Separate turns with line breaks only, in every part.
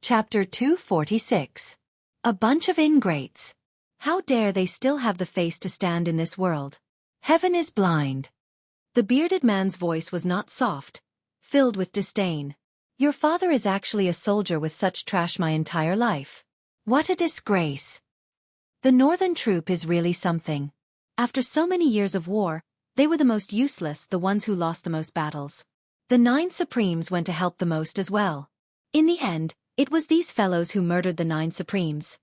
Chapter 246. A bunch of ingrates. How dare they still have the face to stand in this world? Heaven is blind. The bearded man's voice was not soft, filled with disdain. Your father is actually a soldier with such trash my entire life. What a disgrace. The northern troop is really something. After so many years of war, they were the most useless, the ones who lost the most battles. The 9 Supremes went to help the most as well. In the end, it was these fellows who murdered the 9 Supremes.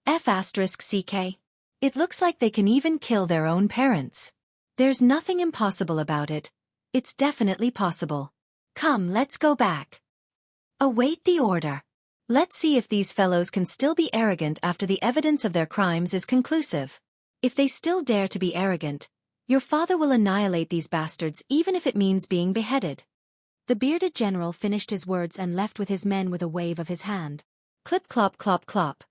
Xueqi. It looks like they can even kill their own parents. There's nothing impossible about it. It's definitely possible. Come, let's go back. Await the order. Let's see if these fellows can still be arrogant after the evidence of their crimes is conclusive. If they still dare to be arrogant, your father will annihilate these bastards even if it means being beheaded. The bearded general finished his words and left with his men with a wave of his hand. Clip clop clop clop.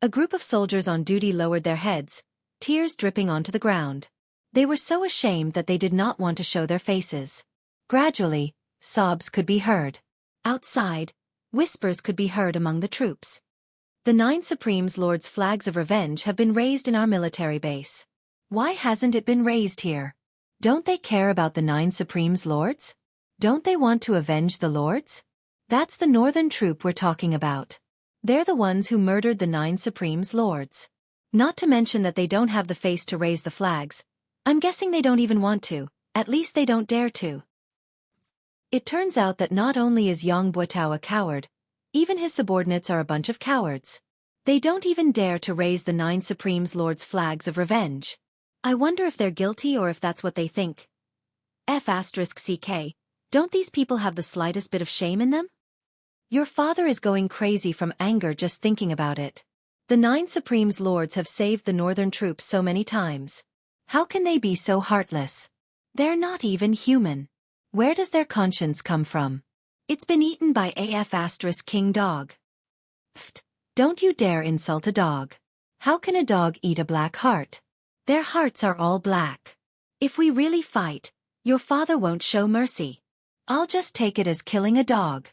A group of soldiers on duty lowered their heads, tears dripping onto the ground. They were so ashamed that they did not want to show their faces. Gradually, sobs could be heard. Outside, whispers could be heard among the troops. The 9 Supremes Lord's flags of revenge have been raised in our military base. Why hasn't it been raised here? Don't they care about the 9 Supremes Lords? Don't they want to avenge the Lords? That's the northern troop we're talking about. They're the ones who murdered the 9 Supremes Lords. Not to mention that they don't have the face to raise the flags. I'm guessing they don't even want to, at least they don't dare to. It turns out that not only is Yang Buotao a coward, even his subordinates are a bunch of cowards. They don't even dare to raise the 9 Supremes Lords' flags of revenge. I wonder if they're guilty or if that's what they think. Xueqi. Don't these people have the slightest bit of shame in them? Your father is going crazy from anger just thinking about it. The 9 Supremes Lords have saved the northern troops so many times. How can they be so heartless? They're not even human. Where does their conscience come from? It's been eaten by King Dog. Pfft, don't you dare insult a dog. How can a dog eat a black heart? Their hearts are all black. If we really fight, your father won't show mercy. I'll just take it as killing a dog.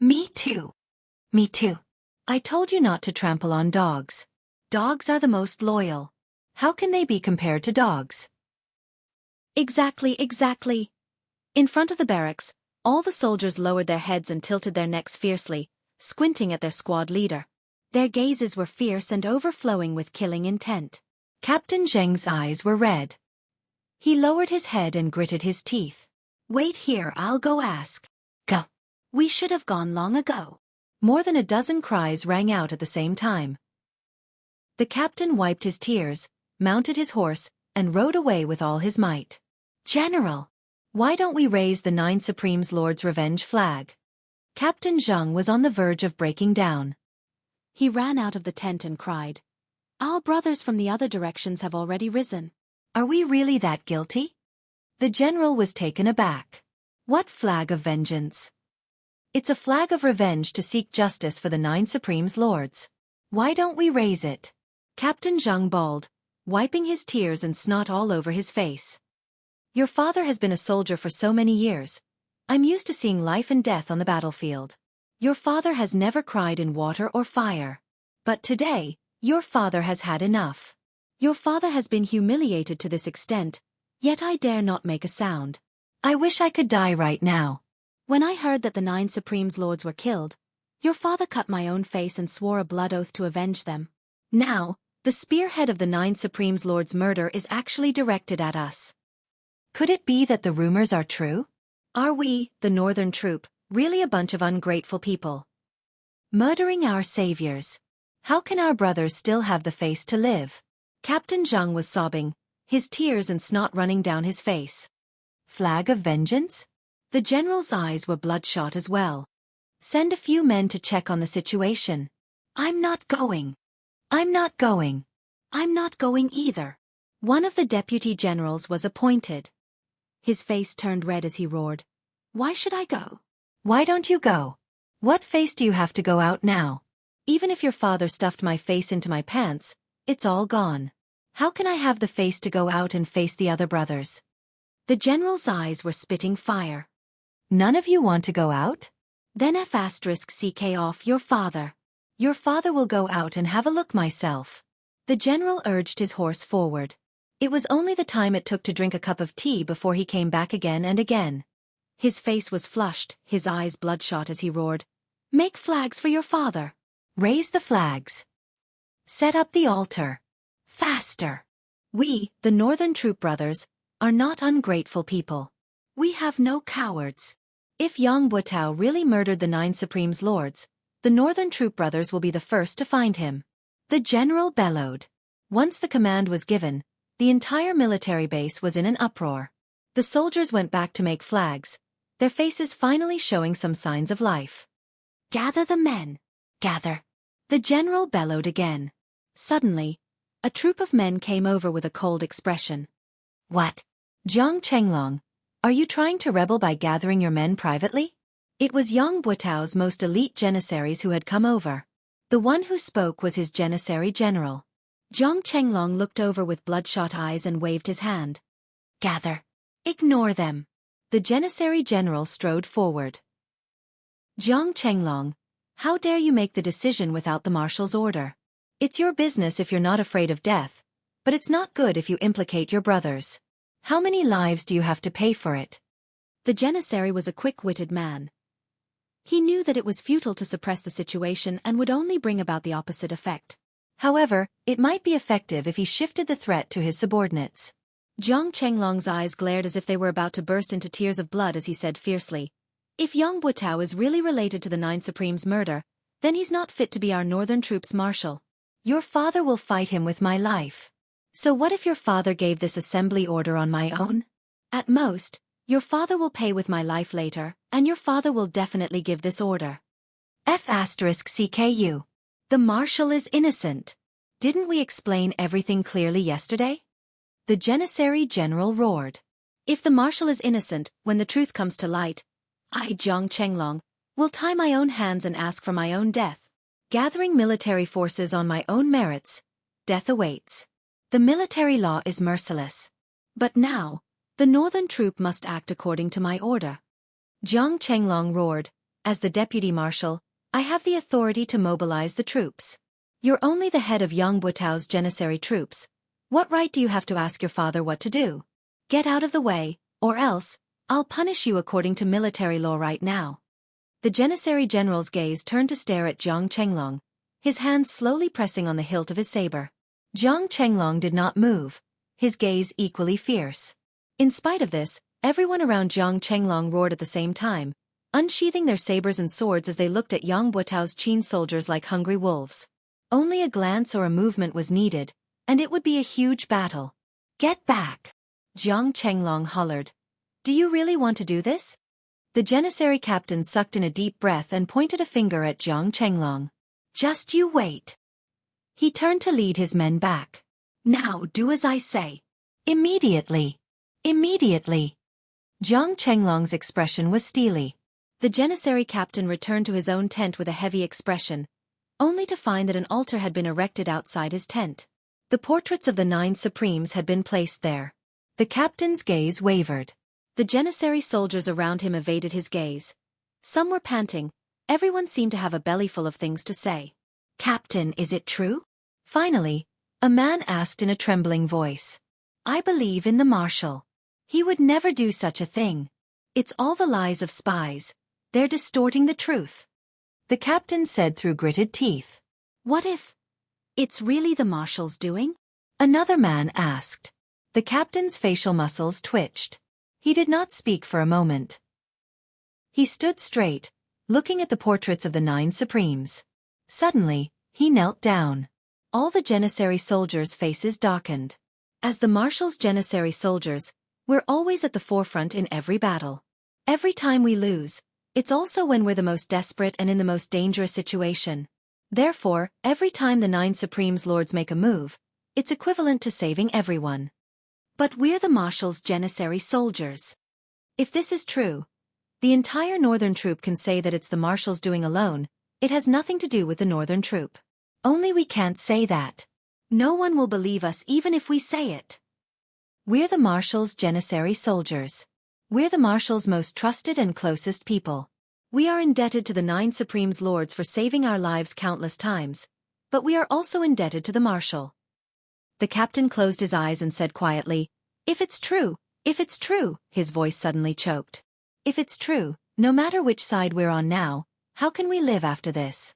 Me too. Me too. I told you not to trample on dogs. Dogs are the most loyal. How can they be compared to dogs? Exactly. In front of the barracks, all the soldiers lowered their heads and tilted their necks fiercely, squinting at their squad leader. Their gazes were fierce and overflowing with killing intent. Captain Zheng's eyes were red. He lowered his head and gritted his teeth. Wait here, I'll go ask. Go. We should have gone long ago. More than a dozen cries rang out at the same time. The captain wiped his tears, mounted his horse, and rode away with all his might. General! Why don't we raise the 9 Supremes Lord's revenge flag? Captain Zheng was on the verge of breaking down. He ran out of the tent and cried. Our brothers from the other directions have already risen. Are we really that guilty? The general was taken aback. What flag of vengeance? It's a flag of revenge to seek justice for the 9 Supremes Lords. Why don't we raise it? Captain Zheng bawled, wiping his tears and snot all over his face. Your father has been a soldier for so many years. I'm used to seeing life and death on the battlefield. Your father has never cried in water or fire. But today, your father has had enough. Your father has been humiliated to this extent, yet I dare not make a sound. I wish I could die right now. When I heard that the 9 Supremes Lords were killed, your father cut my own face and swore a blood oath to avenge them. Now, the spearhead of the 9 Supremes Lords' murder is actually directed at us. Could it be that the rumors are true? Are we, the northern troop, really a bunch of ungrateful people? Murdering our saviors. How can our brothers still have the face to live? Captain Zheng was sobbing, his tears and snot running down his face. Flag of vengeance? The general's eyes were bloodshot as well. Send a few men to check on the situation. I'm not going. I'm not going. I'm not going either. One of the deputy generals was appointed. His face turned red as he roared. Why should I go? Why don't you go? What face do you have to go out now? Even if your father stuffed my face into my pants, it's all gone. How can I have the face to go out and face the other brothers? The general's eyes were spitting fire. None of you want to go out? Then F***CK off your father. Your father will go out and have a look myself. The general urged his horse forward. It was only the time it took to drink a cup of tea before he came back again and again. His face was flushed, his eyes bloodshot as he roared, "Make flags for your father. Raise the flags. Set up the altar. Faster. We, the Northern Troop Brothers, are not ungrateful people. We have no cowards. If Yang Butao really murdered the 9 Supreme's lords, the Northern Troop Brothers will be the first to find him." The general bellowed. Once the command was given, the entire military base was in an uproar. The soldiers went back to make flags, their faces finally showing some signs of life. "Gather the men. Gather." The general bellowed again. Suddenly, a troop of men came over with a cold expression. "What? Jiang Chenglong, are you trying to rebel by gathering your men privately?" It was Yang Butao's most elite janissaries who had come over. The one who spoke was his janissary general. Jiang Chenglong looked over with bloodshot eyes and waved his hand. "Gather. Ignore them." The janissary general strode forward. "Jiang Chenglong, how dare you make the decision without the marshal's order? It's your business if you're not afraid of death, but it's not good if you implicate your brothers. How many lives do you have to pay for it?" The janissary was a quick-witted man. He knew that it was futile to suppress the situation and would only bring about the opposite effect. However, it might be effective if he shifted the threat to his subordinates. Jiang Chenglong's eyes glared as if they were about to burst into tears of blood as he said fiercely, "If Yang Butao is really related to the 9 Supreme's murder, then he's not fit to be our northern troops' marshal. Your father will fight him with my life. So what if your father gave this assembly order on my own? At most, your father will pay with my life later, and your father will definitely give this order. F***CKU. The marshal is innocent. Didn't we explain everything clearly yesterday?" The janissary general roared. "If the marshal is innocent, when the truth comes to light, I, Jiang Chenglong, will tie my own hands and ask for my own death. Gathering military forces on my own merits, death awaits. The military law is merciless. But now, the northern troop must act according to my order." Jiang Chenglong roared, "As the deputy marshal, I have the authority to mobilize the troops. You're only the head of Yang Butao's janissary troops. What right do you have to ask your father what to do? Get out of the way, or else, I'll punish you according to military law right now." The janissary general's gaze turned to stare at Jiang Chenglong, his hand slowly pressing on the hilt of his saber. Jiang Chenglong did not move, his gaze equally fierce. In spite of this, everyone around Jiang Chenglong roared at the same time, unsheathing their sabers and swords as they looked at Yang Butao's Qin soldiers like hungry wolves. Only a glance or a movement was needed, and it would be a huge battle. "Get back!" Jiang Chenglong hollered. "Do you really want to do this?" The janissary captain sucked in a deep breath and pointed a finger at Jiang Chenglong. "Just you wait." He turned to lead his men back. "Now do as I say. Immediately. Immediately." Jiang Chenglong's expression was steely. The janissary captain returned to his own tent with a heavy expression, only to find that an altar had been erected outside his tent. The portraits of the 9 Supremes had been placed there. The captain's gaze wavered. The janissary soldiers around him evaded his gaze. Some were panting, everyone seemed to have a bellyful of things to say. "Captain, is it true?" Finally, a man asked in a trembling voice. "I believe in the marshal. He would never do such a thing. It's all the lies of spies. They're distorting the truth." The captain said through gritted teeth. "What if it's really the marshal's doing?" Another man asked. The captain's facial muscles twitched. He did not speak for a moment. He stood straight, looking at the portraits of the 9 Supremes. Suddenly, he knelt down. All the janissary soldiers' faces darkened. As the marshal's janissary soldiers, we're always at the forefront in every battle. Every time we lose, it's also when we're the most desperate and in the most dangerous situation. Therefore, every time the 9 Supremes lords make a move, it's equivalent to saving everyone. But we're the marshal's janissary soldiers. If this is true, the entire northern troop can say that it's the marshal's doing alone. It has nothing to do with the northern troop. Only we can't say that. No one will believe us even if we say it. We're the marshal's janissary soldiers. We're the marshal's most trusted and closest people. We are indebted to the 9 Supreme's lords for saving our lives countless times, but we are also indebted to the marshal. The captain closed his eyes and said quietly, if it's true, his voice suddenly choked. If it's true, no matter which side we're on now, how can we live after this?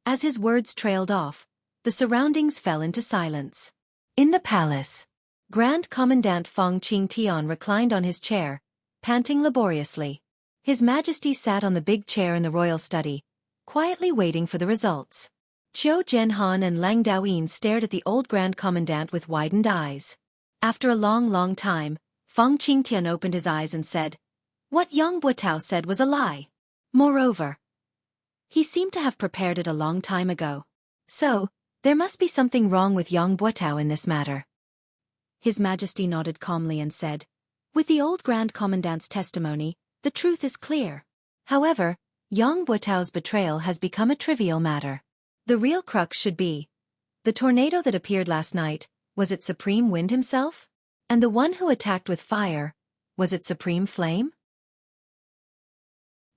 As his words trailed off, the surroundings fell into silence. In the palace, Grand Commandant Feng Qingtian reclined on his chair, panting laboriously. His Majesty sat on the big chair in the royal study, quietly waiting for the results. Qiu Zhenhan and Lang Daoyin stared at the old Grand Commandant with widened eyes. After a long time, Feng Qingtian opened his eyes and said, "What Yang Buotao said was a lie. Moreover, he seemed to have prepared it a long time ago. So, there must be something wrong with Yang Buotao in this matter." His Majesty nodded calmly and said, "With the old Grand Commandant's testimony, the truth is clear. However, Yang Buotao's betrayal has become a trivial matter. The real crux should be, the tornado that appeared last night, was it Supreme Wind himself? And the one who attacked with fire, was it Supreme Flame?"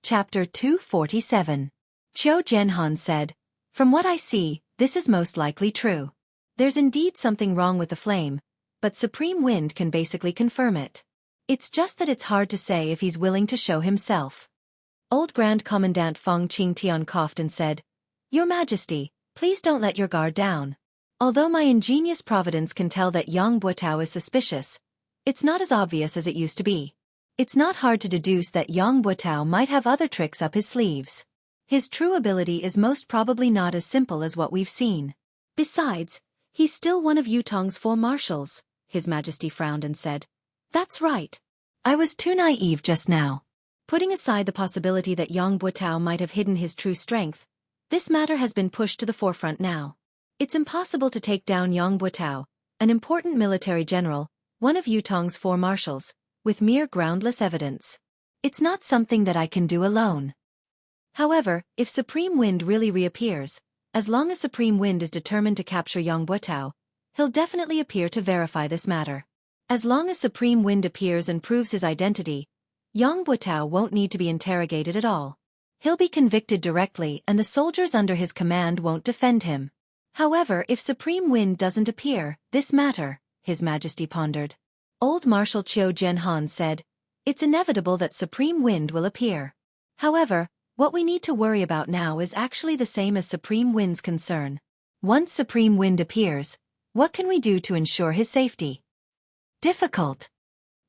Chapter 247. Qiu Zhenhan said, "From what I see, this is most likely true. There's indeed something wrong with the flame, but Supreme Wind can basically confirm it. It's just that it's hard to say if he's willing to show himself." Old Grand Commandant Feng Qingtian coughed and said, "Your Majesty, please don't let your guard down. Although my ingenious providence can tell that Yang Buotao is suspicious, it's not as obvious as it used to be. It's not hard to deduce that Yang Buotao might have other tricks up his sleeves. His true ability is most probably not as simple as what we've seen. Besides, he's still one of Yutong's 4 marshals," His Majesty frowned and said. "That's right. I was too naive just now. Putting aside the possibility that Yang Buotao might have hidden his true strength, this matter has been pushed to the forefront now. It's impossible to take down Yang Buotao, an important military general, one of Yutong's 4 marshals, with mere groundless evidence. It's not something that I can do alone. However, if Supreme Wind really reappears, as long as Supreme Wind is determined to capture Yang Buotao, he'll definitely appear to verify this matter. As long as Supreme Wind appears and proves his identity, Yang Buotao won't need to be interrogated at all. He'll be convicted directly and the soldiers under his command won't defend him. However, if Supreme Wind doesn't appear, this matter," His Majesty pondered. Old Marshal Qiu Zhenhan said, "It's inevitable that Supreme Wind will appear. However, what we need to worry about now is actually the same as Supreme Wind's concern. Once Supreme Wind appears, what can we do to ensure his safety?" "Difficult."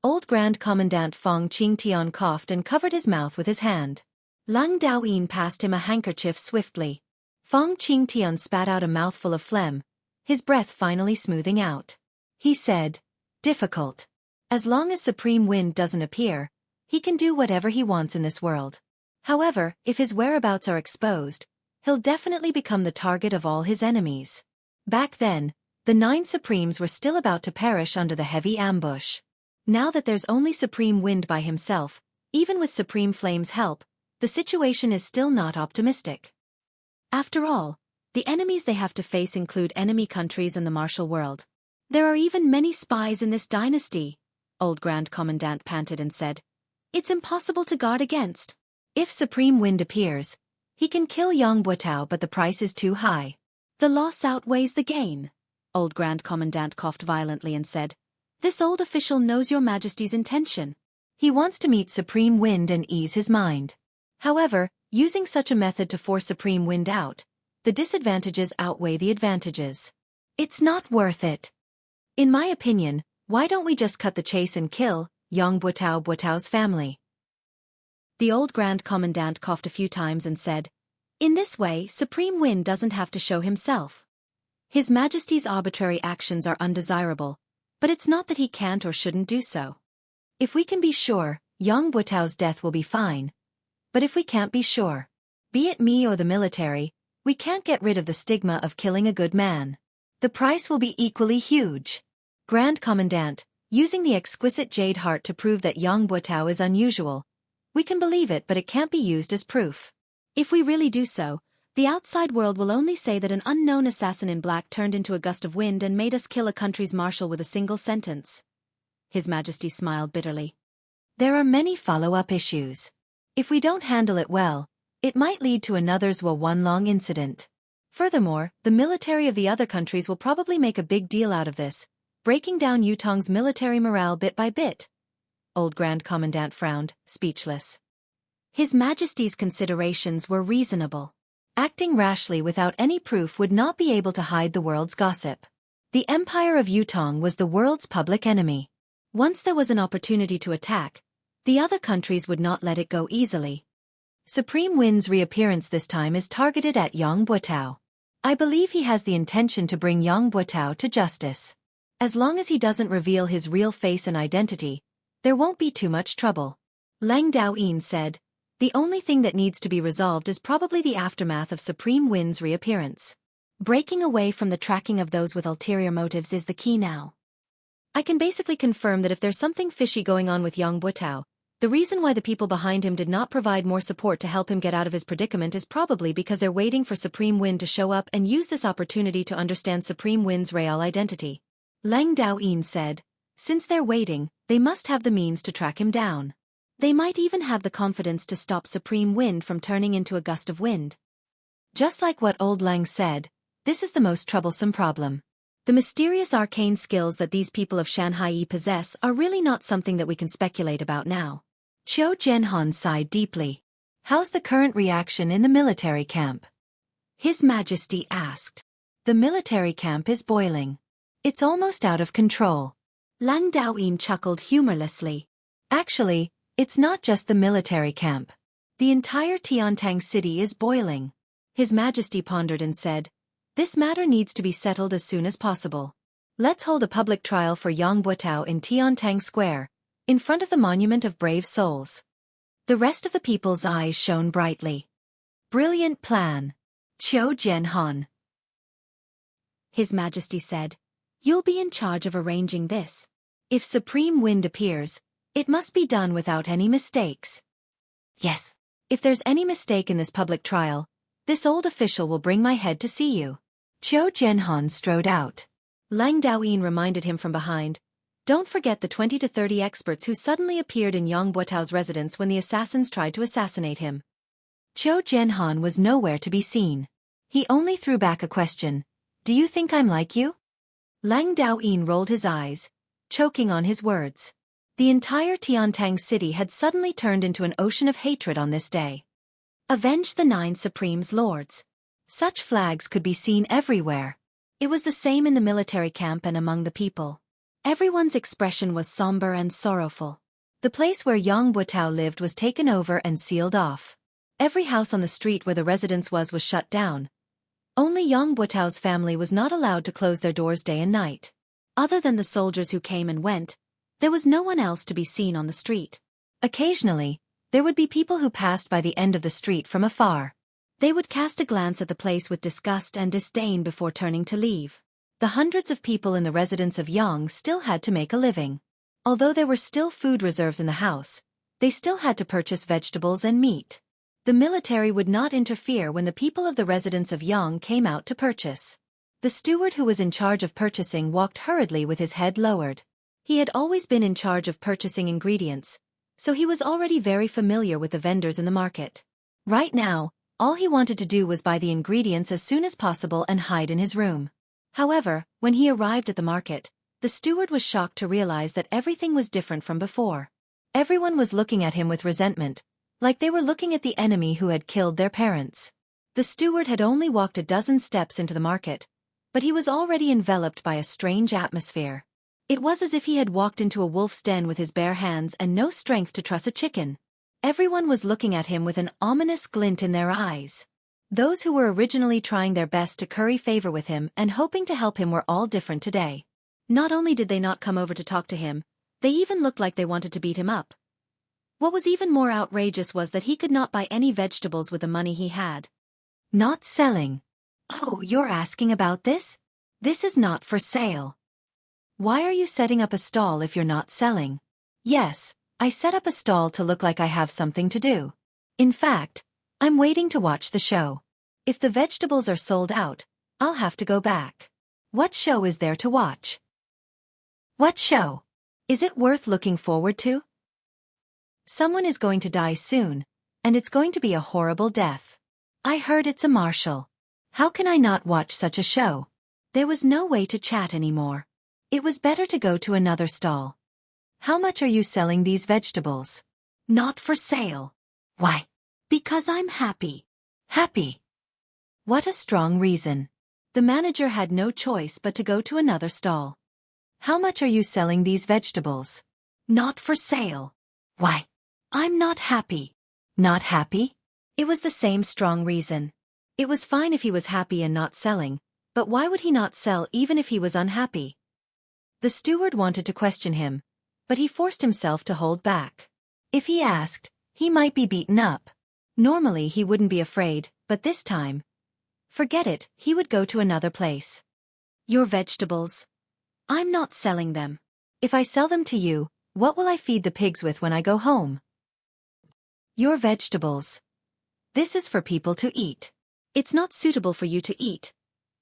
Old Grand Commandant Feng Qingtian coughed and covered his mouth with his hand. Lang Daoyin passed him a handkerchief swiftly. Feng Qingtian spat out a mouthful of phlegm, his breath finally smoothing out. He said, "Difficult. As long as Supreme Wind doesn't appear, he can do whatever he wants in this world. However, if his whereabouts are exposed, he'll definitely become the target of all his enemies." Back then, the 9 Supremes were still about to perish under the heavy ambush. Now that there's only Supreme Wind by himself, even with Supreme Flame's help, the situation is still not optimistic. After all, the enemies they have to face include enemy countries and the martial world. "There are even many spies in this dynasty," Old Grand Commandant panted and said. "It's impossible to guard against. If Supreme Wind appears, he can kill Yang Buotao, but the price is too high. The loss outweighs the gain." Old Grand Commandant coughed violently and said, "This old official knows Your Majesty's intention. He wants to meet Supreme Wind and ease his mind. However, using such a method to force Supreme Wind out, the disadvantages outweigh the advantages. It's not worth it. In my opinion, why don't we just cut the chase and kill Yang Buotao's family?" The old Grand Commandant coughed a few times and said, "In this way, Supreme Wind doesn't have to show himself. His Majesty's arbitrary actions are undesirable, but it's not that he can't or shouldn't do so. If we can be sure, Yang Buotao's death will be fine. But if we can't be sure, be it me or the military, we can't get rid of the stigma of killing a good man. The price will be equally huge. Grand Commandant, using the exquisite jade heart to prove that Yang Buotao is unusual. We can believe it, but it can't be used as proof. If we really do so, the outside world will only say that an unknown assassin in black turned into a gust of wind and made us kill a country's marshal with a single sentence." His Majesty smiled bitterly. "There are many follow-up issues. If we don't handle it well, It might lead to another's one-long incident. Furthermore, the military of the other countries will probably make a big deal out of this, breaking down Yutong's military morale bit by bit. Old Grand Commandant frowned, speechless. His Majesty's considerations were reasonable. Acting rashly without any proof would not be able to hide the world's gossip. The Empire of Yutong was the world's public enemy. Once there was an opportunity to attack, the other countries would not let it go easily. Supreme Win's reappearance this time is targeted at Yang Buotao. I believe he has the intention to bring Yang Buotao to justice. As long as he doesn't reveal his real face and identity, there won't be too much trouble. Lang Daoyin said, the only thing that needs to be resolved is probably the aftermath of Supreme Win's reappearance. Breaking away from the tracking of those with ulterior motives is the key now. I can basically confirm that if there's something fishy going on with Yang Buotao, the reason why the people behind him did not provide more support to help him get out of his predicament is probably because they're waiting for Supreme Win to show up and use this opportunity to understand Supreme Win's real identity. Lang Daoyin said, since they're waiting, they must have the means to track him down. They might even have the confidence to stop Supreme Wind from turning into a gust of wind. Just like what old Lang said, this is the most troublesome problem. The mysterious arcane skills that these people of Shanghai possess are really not something that we can speculate about now. Qiu Jianhan sighed deeply. How's the current reaction in the military camp? His Majesty asked. The military camp is boiling. It's almost out of control. Lang Daoyin chuckled humorlessly. Actually, it's not just the military camp. The entire Tiantang city is boiling. His Majesty pondered and said, this matter needs to be settled as soon as possible. Let's hold a public trial for Yang Buotao in Tiantang Square, in front of the Monument of Brave Souls. The rest of the people's eyes shone brightly. Brilliant plan. Qiu Jianhan. His Majesty said, you'll be in charge of arranging this. If Supreme Wind appears, it must be done without any mistakes. Yes. If there's any mistake in this public trial, this old official will bring my head to see you. Qiu Jianhan strode out. Lang Daoyin reminded him from behind, don't forget the 20 to 30 experts who suddenly appeared in Yang Buotao's residence when the assassins tried to assassinate him. Qiu Jianhan was nowhere to be seen. He only threw back a question. Do you think I'm like you? Lang Daoyin rolled his eyes, choking on his words. The entire Tiantang city had suddenly turned into an ocean of hatred on this day. Avenge the 9 Supremes Lords. Such flags could be seen everywhere. It was the same in the military camp and among the people. Everyone's expression was somber and sorrowful. The place where Yang Buotao lived was taken over and sealed off. Every house on the street where the residence was shut down. Only Yang Buotao's family was not allowed to close their doors day and night. Other than the soldiers who came and went, there was no one else to be seen on the street. Occasionally, there would be people who passed by the end of the street from afar. They would cast a glance at the place with disgust and disdain before turning to leave. The hundreds of people in the residence of Yang still had to make a living. Although there were still food reserves in the house, they still had to purchase vegetables and meat. The military would not interfere when the people of the residence of Yang came out to purchase. The steward who was in charge of purchasing walked hurriedly with his head lowered. He had always been in charge of purchasing ingredients, so he was already very familiar with the vendors in the market. Right now, all he wanted to do was buy the ingredients as soon as possible and hide in his room. However, when he arrived at the market, the steward was shocked to realize that everything was different from before. Everyone was looking at him with resentment, like they were looking at the enemy who had killed their parents. The steward had only walked a dozen steps into the market, but he was already enveloped by a strange atmosphere. It was as if he had walked into a wolf's den with his bare hands and no strength to truss a chicken. Everyone was looking at him with an ominous glint in their eyes. Those who were originally trying their best to curry favor with him and hoping to help him were all different today. Not only did they not come over to talk to him, they even looked like they wanted to beat him up. What was even more outrageous was that he could not buy any vegetables with the money he had. Not selling. Oh, you're asking about this? This is not for sale. Why are you setting up a stall if you're not selling? Yes, I set up a stall to look like I have something to do. In fact, I'm waiting to watch the show. If the vegetables are sold out, I'll have to go back. What show is there to watch? What show? Is it worth looking forward to? Someone is going to die soon, And it's going to be a horrible death. I heard it's a martial. How can I not watch such a show? There was no way to chat anymore. It was better to go to another stall. How much are you selling these vegetables? Not for sale. Why? Because I'm happy. Happy. What a strong reason. The manager had no choice but to go to another stall. How much are you selling these vegetables? Not for sale. Why? I'm not happy. Not happy? It was the same strong reason. It was fine if he was happy and not selling, but why would he not sell even if he was unhappy? The steward wanted to question him, but he forced himself to hold back. If he asked, he might be beaten up. Normally he wouldn't be afraid, but this time, forget it, he would go to another place. Your vegetables. I'm not selling them. If I sell them to you, what will I feed the pigs with when I go home? Your vegetables. This is for people to eat. It's not suitable for you to eat.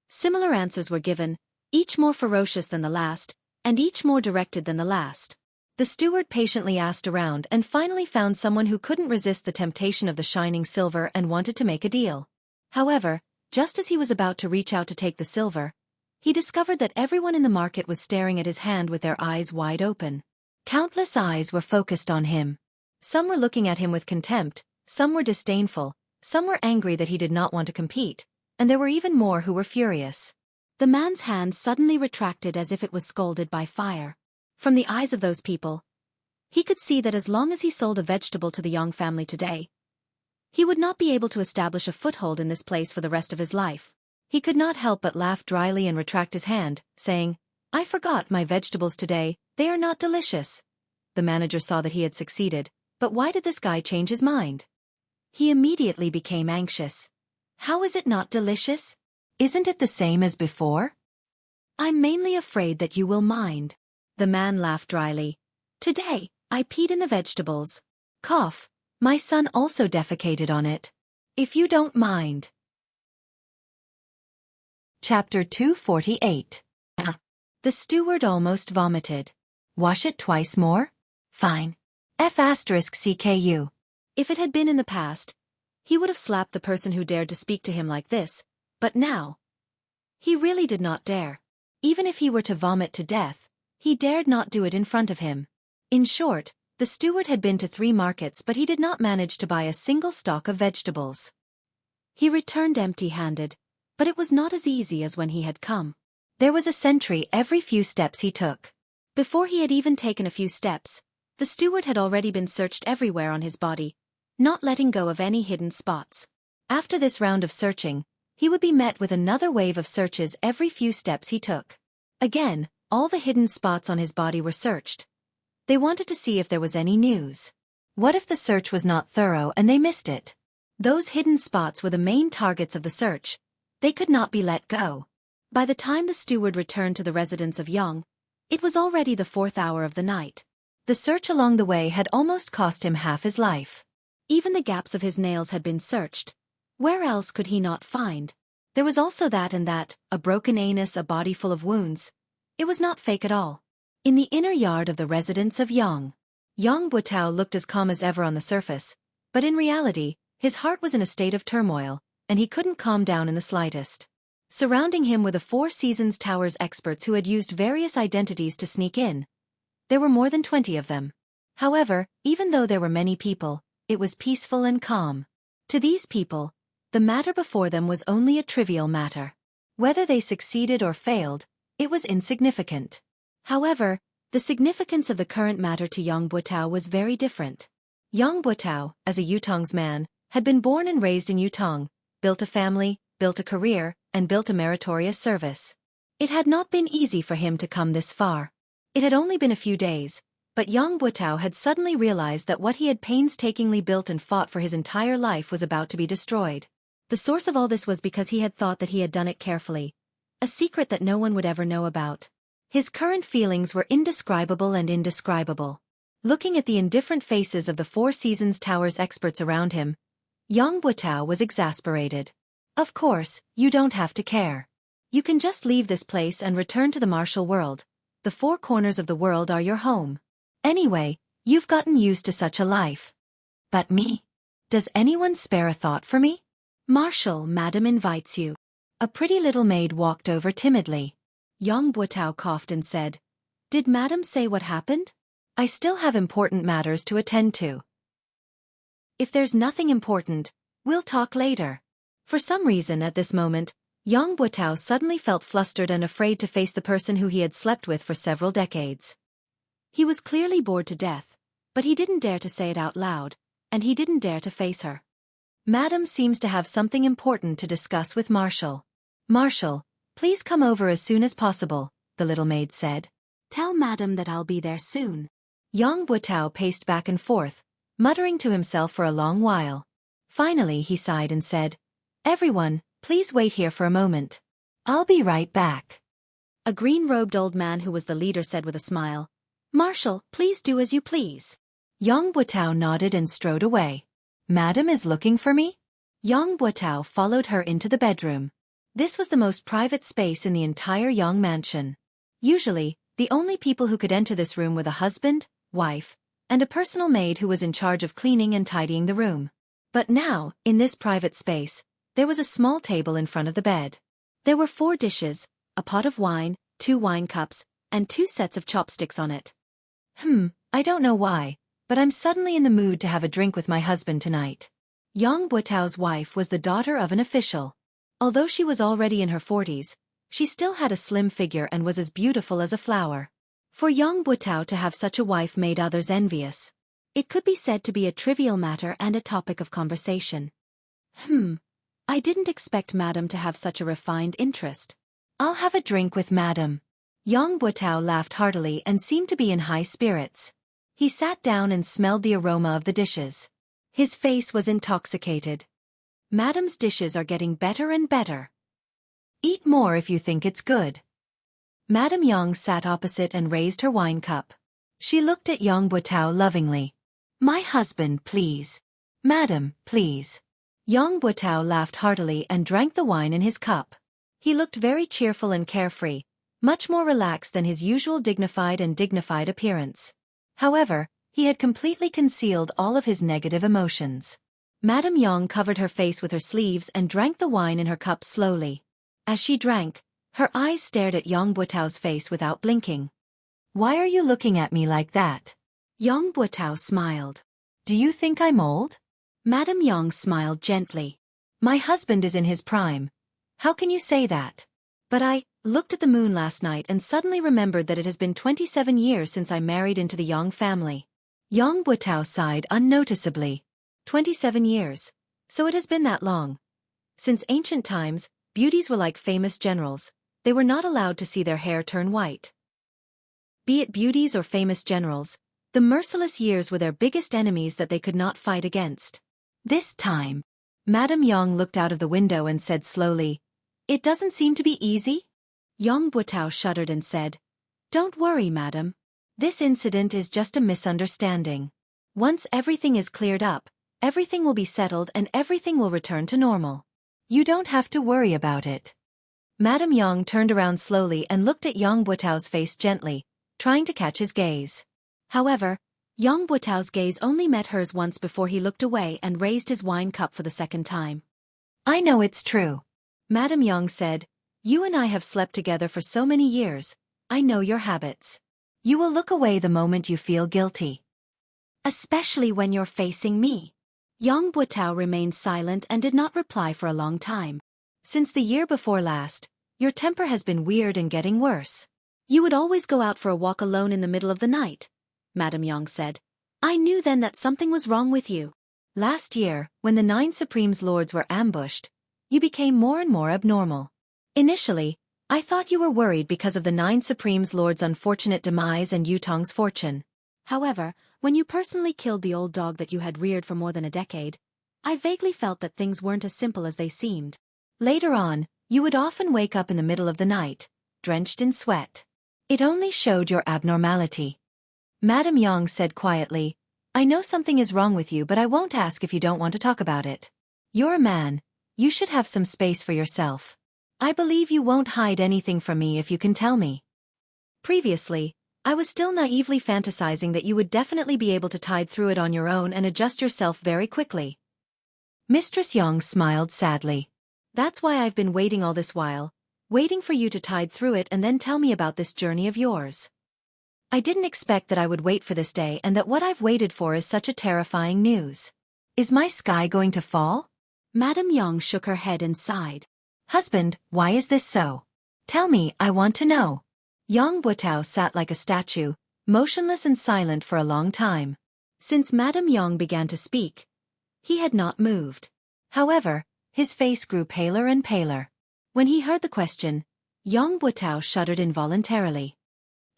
Similar answers were given, each more ferocious than the last, and each more directed than the last. The steward patiently asked around and finally found someone who couldn't resist the temptation of the shining silver and wanted to make a deal. However, just as he was about to reach out to take the silver, he discovered that everyone in the market was staring at his hand with their eyes wide open. Countless eyes were focused on him. Some were looking at him with contempt, some were disdainful, some were angry that he did not want to compete, and there were even more who were furious. The man's hand suddenly retracted as if it was scalded by fire. From the eyes of those people, he could see that as long as he sold a vegetable to the Young family today, he would not be able to establish a foothold in this place for the rest of his life. He could not help but laugh dryly and retract his hand, saying, I forgot my vegetables today, they are not delicious. The manager saw that he had succeeded, but why did this guy change his mind? He immediately became anxious. How is it not delicious? Isn't it the same as before? I'm mainly afraid that you will mind. The man laughed dryly. Today, I peed in the vegetables. Cough. My son also defecated on it. If you don't mind. Chapter 248. The steward almost vomited. Wash it twice more? Fine. F***CKU. If it had been in the past, he would have slapped the person who dared to speak to him like this, but now, he really did not dare. Even if he were to vomit to death, he dared not do it in front of him. In short, the steward had been to 3 markets but he did not manage to buy a single stalk of vegetables. He returned empty-handed, but it was not as easy as when he had come. There was a sentry every few steps he took. Before he had even taken a few steps, the steward had already been searched everywhere on his body, not letting go of any hidden spots. After this round of searching, he would be met with another wave of searches every few steps he took. Again, all the hidden spots on his body were searched. They wanted to see if there was any news. What if the search was not thorough and they missed it? Those hidden spots were the main targets of the search. They could not be let go. By the time the steward returned to the residence of Young, it was already the 4th hour of the night. The search along the way had almost cost him half his life. Even the gaps of his nails had been searched. Where else could he not find? There was also that and that, a broken anus, a body full of wounds. It was not fake at all. In the inner yard of the residence of Yang Buetao looked as calm as ever on the surface, but in reality, his heart was in a state of turmoil, and he couldn't calm down in the slightest. Surrounding him were the Four Seasons Tower's experts who had used various identities to sneak in. There were more than 20 of them. However, even though there were many people, it was peaceful and calm. To these people, the matter before them was only a trivial matter. Whether they succeeded or failed, it was insignificant. However, the significance of the current matter to Yang Buetao was very different. Yang Buetao, as a Yutong's man, had been born and raised in Yutong, built a family, built a career, and built a meritorious service. It had not been easy for him to come this far. It had only been a few days, but Yang Buetao had suddenly realized that what he had painstakingly built and fought for his entire life was about to be destroyed. The source of all this was because he had thought that he had done it carefully, a secret that no one would ever know about. His current feelings were indescribable and indescribable. Looking at the indifferent faces of the Four Seasons Tower's experts around him, Yang Buetao was exasperated. Of course, you don't have to care. You can just leave this place and return to the martial world. The 4 corners of the world are your home. Anyway, you've gotten used to such a life. But me? Does anyone spare a thought for me? Marshal, madam invites you. A pretty little maid walked over timidly. Yang Buotao coughed and said, Did madam say what happened? I still have important matters to attend to. If there's nothing important, we'll talk later. For some reason at this moment, Yang Buotao suddenly felt flustered and afraid to face the person who he had slept with for several decades. He was clearly bored to death, but he didn't dare to say it out loud, and he didn't dare to face her. Madam seems to have something important to discuss with Marshal. Marshal, please come over as soon as possible, the little maid said. Tell madam that I'll be there soon. Yang Buotao paced back and forth, muttering to himself for a long while. Finally he sighed and said, Everyone, please wait here for a moment. I'll be right back. A green-robed old man who was the leader said with a smile, Marshal, please do as you please. Yang Buotao nodded and strode away. Madam is looking for me? Yang Buotao followed her into the bedroom. This was the most private space in the entire Yang mansion. Usually, the only people who could enter this room were the husband, wife, and a personal maid who was in charge of cleaning and tidying the room. But now, in this private space, there was a small table in front of the bed. There were 4 dishes, a pot of wine, 2 wine cups, and 2 sets of chopsticks on it. I don't know why, but I'm suddenly in the mood to have a drink with my husband tonight. Yang Buotao's wife was the daughter of an official. Although she was already in her 40s, she still had a slim figure and was as beautiful as a flower. For Yang Buotao to have such a wife made others envious. It could be said to be a trivial matter and a topic of conversation. I didn't expect madam to have such a refined interest. I'll have a drink with madam. Yang Buotao laughed heartily and seemed to be in high spirits. He sat down and smelled the aroma of the dishes. His face was intoxicated. Madam's dishes are getting better and better. Eat more if you think it's good. Madame Yang sat opposite and raised her wine cup. She looked at Yang Buotao lovingly. My husband, please. Madam, please. Yang Buotao laughed heartily and drank the wine in his cup. He looked very cheerful and carefree, much more relaxed than his usual dignified appearance. However, he had completely concealed all of his negative emotions. Madame Yang covered her face with her sleeves and drank the wine in her cup slowly. As she drank, her eyes stared at Yang Buotao's face without blinking. Why are you looking at me like that? Yang Buotao smiled. Do you think I'm old? Madame Yang smiled gently. My husband is in his prime. How can you say that? But I looked at the moon last night and suddenly remembered that it has been 27 years since I married into the Yang family. Yang Buotao sighed unnoticeably. 27 years. So it has been that long. Since ancient times, beauties were like famous generals. They were not allowed to see their hair turn white. Be it beauties or famous generals, the merciless years were their biggest enemies that they could not fight against. This time, Madame Yang looked out of the window and said slowly, It doesn't seem to be easy? Yang Buotao shuddered and said, Don't worry, madam. This incident is just a misunderstanding. Once everything is cleared up, everything will be settled and everything will return to normal. You don't have to worry about it. Madame Yang turned around slowly and looked at Yang Buotao's face gently, trying to catch his gaze. However, Yang Buotao's gaze only met hers once before he looked away and raised his wine cup for the second time. I know it's true. Madame Yang said, You and I have slept together for so many years. I know your habits. You will look away the moment you feel guilty. Especially when you're facing me. Yang Buotao remained silent and did not reply for a long time. Since the year before last, your temper has been weird and getting worse. You would always go out for a walk alone in the middle of the night, Madame Yang said. I knew then that something was wrong with you. Last year, when the 9 Supremes Lords were ambushed, you became more and more abnormal. Initially, I thought you were worried because of the 9 Supremes Lords' unfortunate demise and Yutong's fortune. However, when you personally killed the old dog that you had reared for more than a decade, I vaguely felt that things weren't as simple as they seemed. Later on, you would often wake up in the middle of the night, drenched in sweat. It only showed your abnormality. Madame Yang said quietly, I know something is wrong with you, but I won't ask if you don't want to talk about it. You're a man. You should have some space for yourself. I believe you won't hide anything from me if you can tell me. Previously, I was still naively fantasizing that you would definitely be able to tide through it on your own and adjust yourself very quickly. Mistress Yang smiled sadly. That's why I've been waiting all this while, waiting for you to tide through it and then tell me about this journey of yours. I didn't expect that I would wait for this day and that what I've waited for is such a terrifying news. Is my sky going to fall? Madame Yang shook her head and sighed. Husband, why is this so? Tell me, I want to know. Yang Butao sat like a statue, motionless and silent for a long time. Since Madame Yang began to speak, he had not moved. However, his face grew paler and paler. When he heard the question, Yang Butao shuddered involuntarily.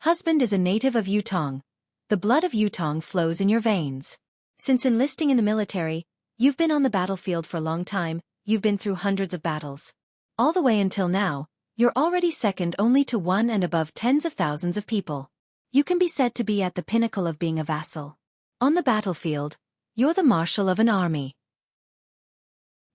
Husband is a native of Yutong. The blood of Yutong flows in your veins. Since enlisting in the military, you've been on the battlefield for a long time, you've been through hundreds of battles. All the way until now, you're already second only to one and above tens of thousands of people. You can be said to be at the pinnacle of being a vassal. On the battlefield, you're the marshal of an army.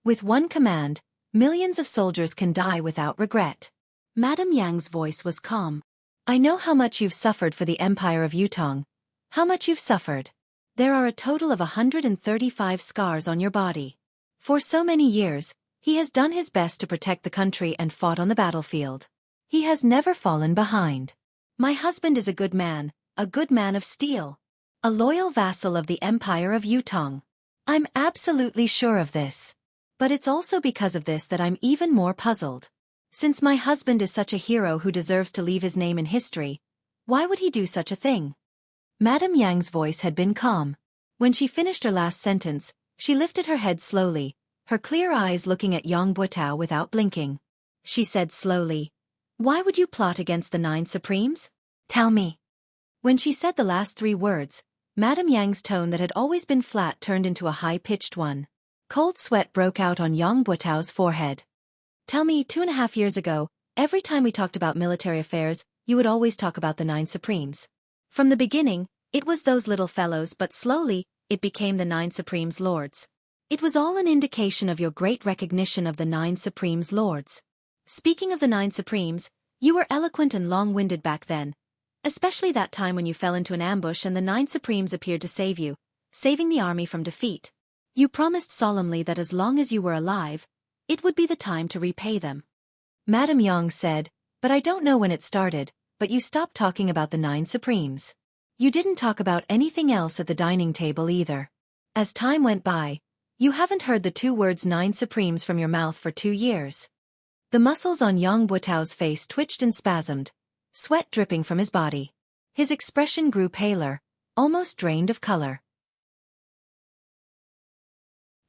With one command, millions of soldiers can die without regret. Madame Yang's voice was calm. I know how much you've suffered for the Empire of Yutong. How much you've suffered. There are a total of 135 scars on your body. For so many years, he has done his best to protect the country and fought on the battlefield. He has never fallen behind. My husband is a good man of steel. A loyal vassal of the Empire of Yutong. I'm absolutely sure of this. But it's also because of this that I'm even more puzzled. Since my husband is such a hero who deserves to leave his name in history, why would he do such a thing? Madame Yang's voice had been calm. When she finished her last sentence, she lifted her head slowly, her clear eyes looking at Yang Butao without blinking. She said slowly, Why would you plot against the 9 Supremes? Tell me. When she said the last 3 words, Madame Yang's tone that had always been flat turned into a high-pitched one. Cold sweat broke out on Yang Butao's forehead. Tell me, 2.5 years ago, every time we talked about military affairs, you would always talk about the 9 Supremes. From the beginning, it was those little fellows, but slowly, it became the 9 Supremes Lords. It was all an indication of your great recognition of the 9 Supremes Lords. Speaking of the 9 Supremes, you were eloquent and long-winded back then. Especially that time when you fell into an ambush and the 9 Supremes appeared to save you, saving the army from defeat. You promised solemnly that as long as you were alive, it would be the time to repay them. Madame Yang said, But I don't know when it started, but you stopped talking about the 9 Supremes. You didn't talk about anything else at the dining table either. As time went by, you haven't heard the 2 words 9 Supremes from your mouth for 2 years. The muscles on Yang Butao's face twitched and spasmed, sweat dripping from his body. His expression grew paler, almost drained of color.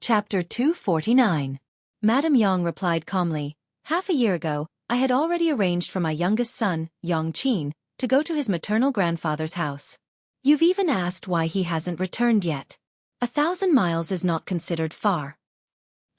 Chapter 249. Madame Yang replied calmly, Half a year ago, I had already arranged for my youngest son, Yang Qin, to go to his maternal grandfather's house. You've even asked why he hasn't returned yet. 1,000 miles is not considered far.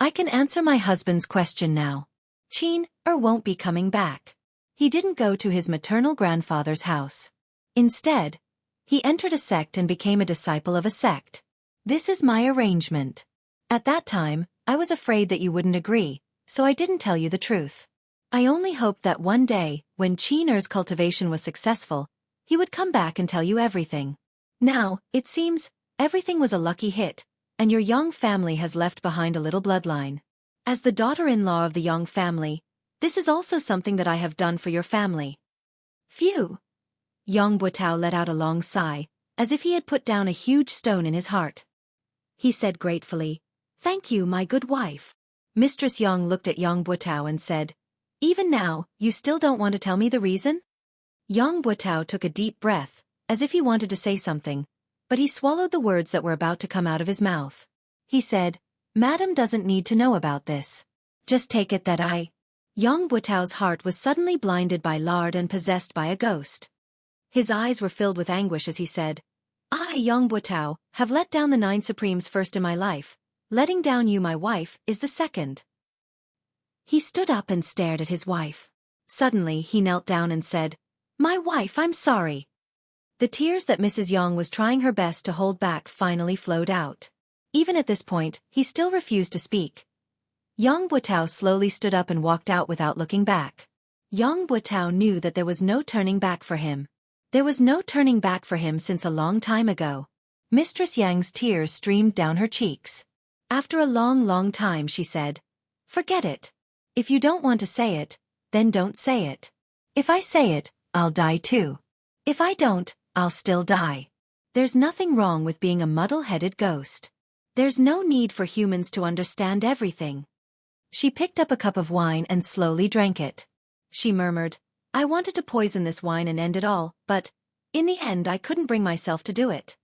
I can answer my husband's question now. Qin won't be coming back. He didn't go to his maternal grandfather's house. Instead, he entered a sect and became a disciple of a sect. This is my arrangement. At that time, I was afraid that you wouldn't agree, so I didn't tell you the truth. I only hoped that one day, when Qin's cultivation was successful, he would come back and tell you everything. Now, it seems, everything was a lucky hit, and your Yang family has left behind a little bloodline. As the daughter-in-law of the Yang family, this is also something that I have done for your family. Phew! Yang Butao let out a long sigh, as if he had put down a huge stone in his heart. He said gratefully, Thank you, my good wife. Mistress Yang looked at Yang Butao and said, Even now, you still don't want to tell me the reason? Yang Butao took a deep breath, as if he wanted to say something, but he swallowed the words that were about to come out of his mouth. He said, Madam doesn't need to know about this. Just take it that I... Yang Butao's heart was suddenly blinded by lard and possessed by a ghost. His eyes were filled with anguish as he said, I, Yang Butao, have let down the 9 Supremes first in my life. Letting down you, my wife, is the second. He stood up and stared at his wife. Suddenly he knelt down and said, My wife, I'm sorry. The tears that Mrs. Yang was trying her best to hold back finally flowed out. Even at this point, he still refused to speak. Yang Butao slowly stood up and walked out without looking back. Yang Butao knew that there was no turning back for him. There was no turning back for him since a long time ago. Mistress Yang's tears streamed down her cheeks. After a long time she said, "Forget it. If you don't want to say it, then don't say it. If I say it, I'll die too. If I don't, I'll still die. There's nothing wrong with being a muddle-headed ghost. There's no need for humans to understand everything." She picked up a cup of wine and slowly drank it. She murmured, "I wanted to poison this wine and end it all, but, in the end I couldn't bring myself to do it.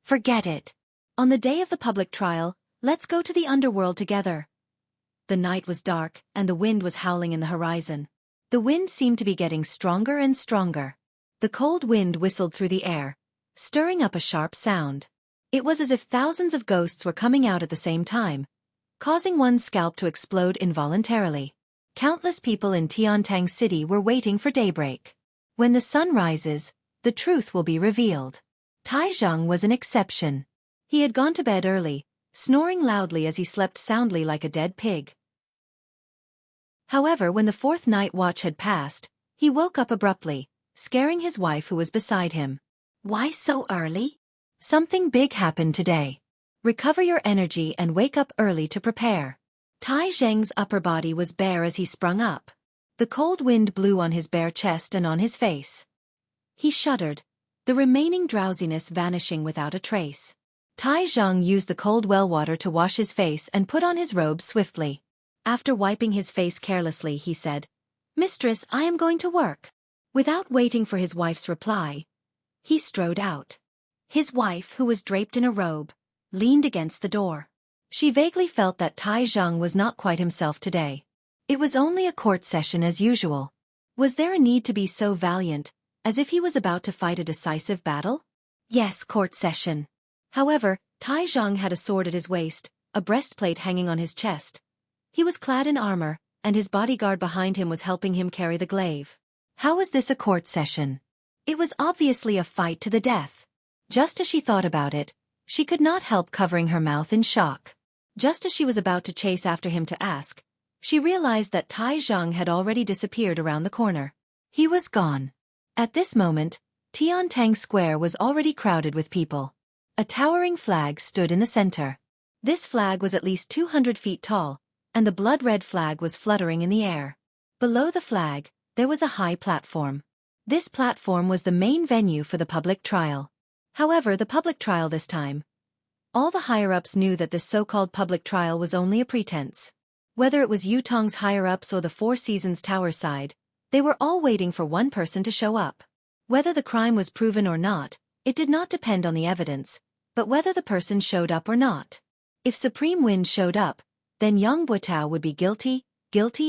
Forget it. On the day of the public trial, let's go to the underworld together." The night was dark, and the wind was howling in the horizon. The wind seemed to be getting stronger and stronger. The cold wind whistled through the air, stirring up a sharp sound. It was as if thousands of ghosts were coming out at the same time, causing one's scalp to explode involuntarily. Countless people in Tiantang City were waiting for daybreak. When the sun rises, the truth will be revealed. Taizheng was an exception. He had gone to bed early, snoring loudly as he slept soundly like a dead pig. However, when the fourth night watch had passed, he woke up abruptly, scaring his wife who was beside him. "Why so early? Something big happened today. Recover your energy and wake up early to prepare." Tai Zheng's upper body was bare as he sprung up. The cold wind blew on his bare chest and on his face. He shuddered, the remaining drowsiness vanishing without a trace. Tai Zheng used the cold well water to wash his face and put on his robe swiftly. After wiping his face carelessly, he said, "Mistress, I am going to work." Without waiting for his wife's reply, he strode out. His wife, who was draped in a robe, leaned against the door. She vaguely felt that Tai Zheng was not quite himself today. It was only a court session as usual. Was there a need to be so valiant, as if he was about to fight a decisive battle? Yes, court session. However, Tai Zheng had a sword at his waist, a breastplate hanging on his chest. He was clad in armor, and his bodyguard behind him was helping him carry the glaive. How was this a court session? It was obviously a fight to the death. Just as she thought about it, she could not help covering her mouth in shock. Just as she was about to chase after him to ask, she realized that Tai Zheng had already disappeared around the corner. He was gone. At this moment, Tiantang Square was already crowded with people. A towering flag stood in the center. This flag was at least 200 feet tall, and the blood-red flag was fluttering in the air. Below the flag, there was a high platform. This platform was the main venue for the public trial. However, the public trial this time, all the higher-ups knew that this so-called public trial was only a pretense. Whether it was Yutong's higher-ups or the Four Seasons Tower side, they were all waiting for one person to show up. Whether the crime was proven or not, it did not depend on the evidence, but whether the person showed up or not. If Supreme Wind showed up, then Yang Buotao would be guilty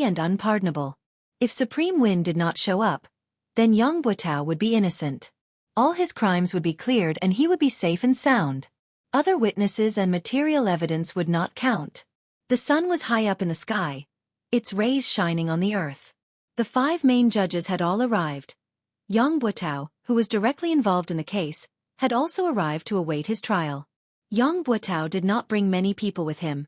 and unpardonable. If Supreme Wind did not show up, then Yang Buotao would be innocent. All his crimes would be cleared and he would be safe and sound. Other witnesses and material evidence would not count. The sun was high up in the sky, its rays shining on the earth. The 5 main judges had all arrived. Yang Buotao, who was directly involved in the case, had also arrived to await his trial. Yang Buotao did not bring many people with him.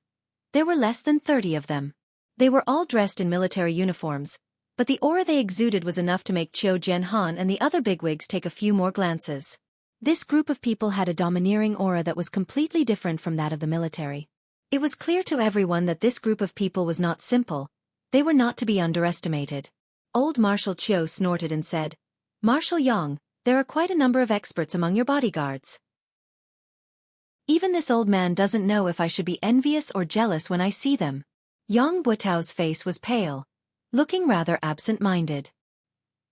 There were less than 30 of them. They were all dressed in military uniforms, but the aura they exuded was enough to make Qiu Jianhan and the other bigwigs take a few more glances. This group of people had a domineering aura that was completely different from that of the military. It was clear to everyone that this group of people was not simple. They were not to be underestimated. Old Marshal Qiu snorted and said, "Marshal Yang, there are quite a number of experts among your bodyguards. Even this old man doesn't know if I should be envious or jealous when I see them." Yang Buotao's face was pale, looking rather absent-minded.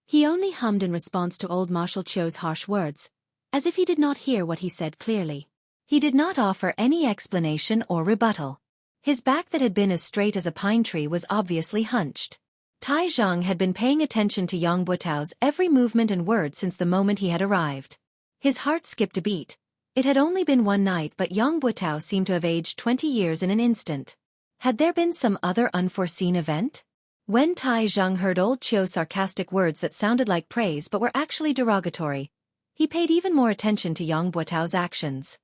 He only hummed in response to old Marshal Qiu's harsh words, as if he did not hear what he said clearly. He did not offer any explanation or rebuttal. His back that had been as straight as a pine tree was obviously hunched. Tai Zheng had been paying attention to Yang Buotao's every movement and word since the moment he had arrived. His heart skipped a beat. It had only been one night, but Yang Buotao seemed to have aged 20 years in an instant. Had there been some other unforeseen event? When Tai Zheng heard old Qiu's sarcastic words that sounded like praise but were actually derogatory, he paid even more attention to Yang Buotao's actions.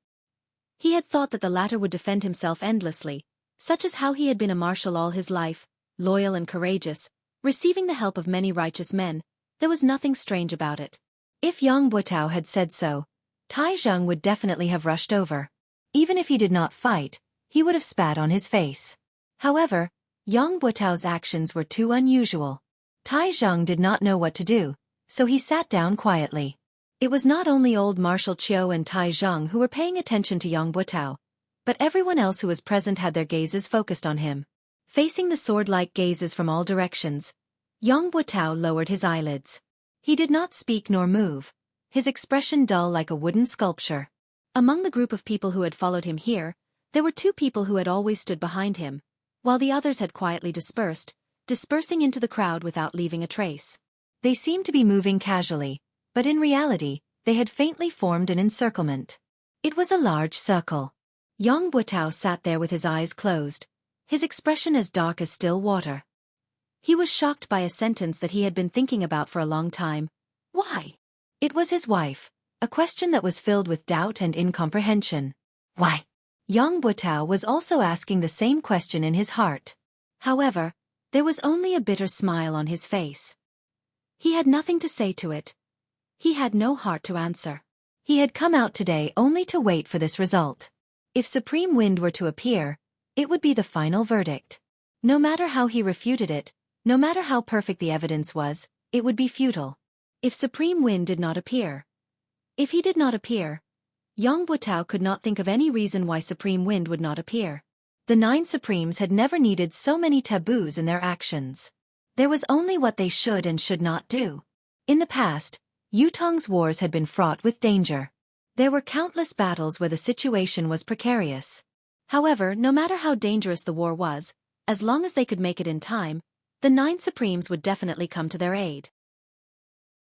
He had thought that the latter would defend himself endlessly, such as how he had been a marshal all his life, loyal and courageous, receiving the help of many righteous men. There was nothing strange about it. If Yang Buotao had said so, Tai Zheng would definitely have rushed over. Even if he did not fight, he would have spat on his face. However, Yang Buotao's actions were too unusual. Tai Zhang did not know what to do, so he sat down quietly. It was not only old Marshal Qiu and Tai Zhang who were paying attention to Yang Buotao, but everyone else who was present had their gazes focused on him. Facing the sword-like gazes from all directions, Yang Buotao lowered his eyelids. He did not speak nor move, his expression dull like a wooden sculpture. Among the group of people who had followed him here, there were 2 people who had always stood behind him, while the others had quietly dispersing into the crowd without leaving a trace. They seemed to be moving casually, but in reality, they had faintly formed an encirclement. It was a large circle. Yang Buotao sat there with his eyes closed, his expression as dark as still water. He was shocked by a sentence that he had been thinking about for a long time. Why? It was his wife, a question that was filled with doubt and incomprehension. Why? Yang Buotao was also asking the same question in his heart. However, there was only a bitter smile on his face. He had nothing to say to it. He had no heart to answer. He had come out today only to wait for this result. If Supreme Wind were to appear, it would be the final verdict. No matter how he refuted it, no matter how perfect the evidence was, it would be futile. If Supreme Wind did not appear. If he did not appear, Yang Buotao could not think of any reason why Supreme Wind would not appear. The 9 Supremes had never needed so many taboos in their actions. There was only what they should and should not do. In the past, Yutong's wars had been fraught with danger. There were countless battles where the situation was precarious. However, no matter how dangerous the war was, as long as they could make it in time, the 9 Supremes would definitely come to their aid.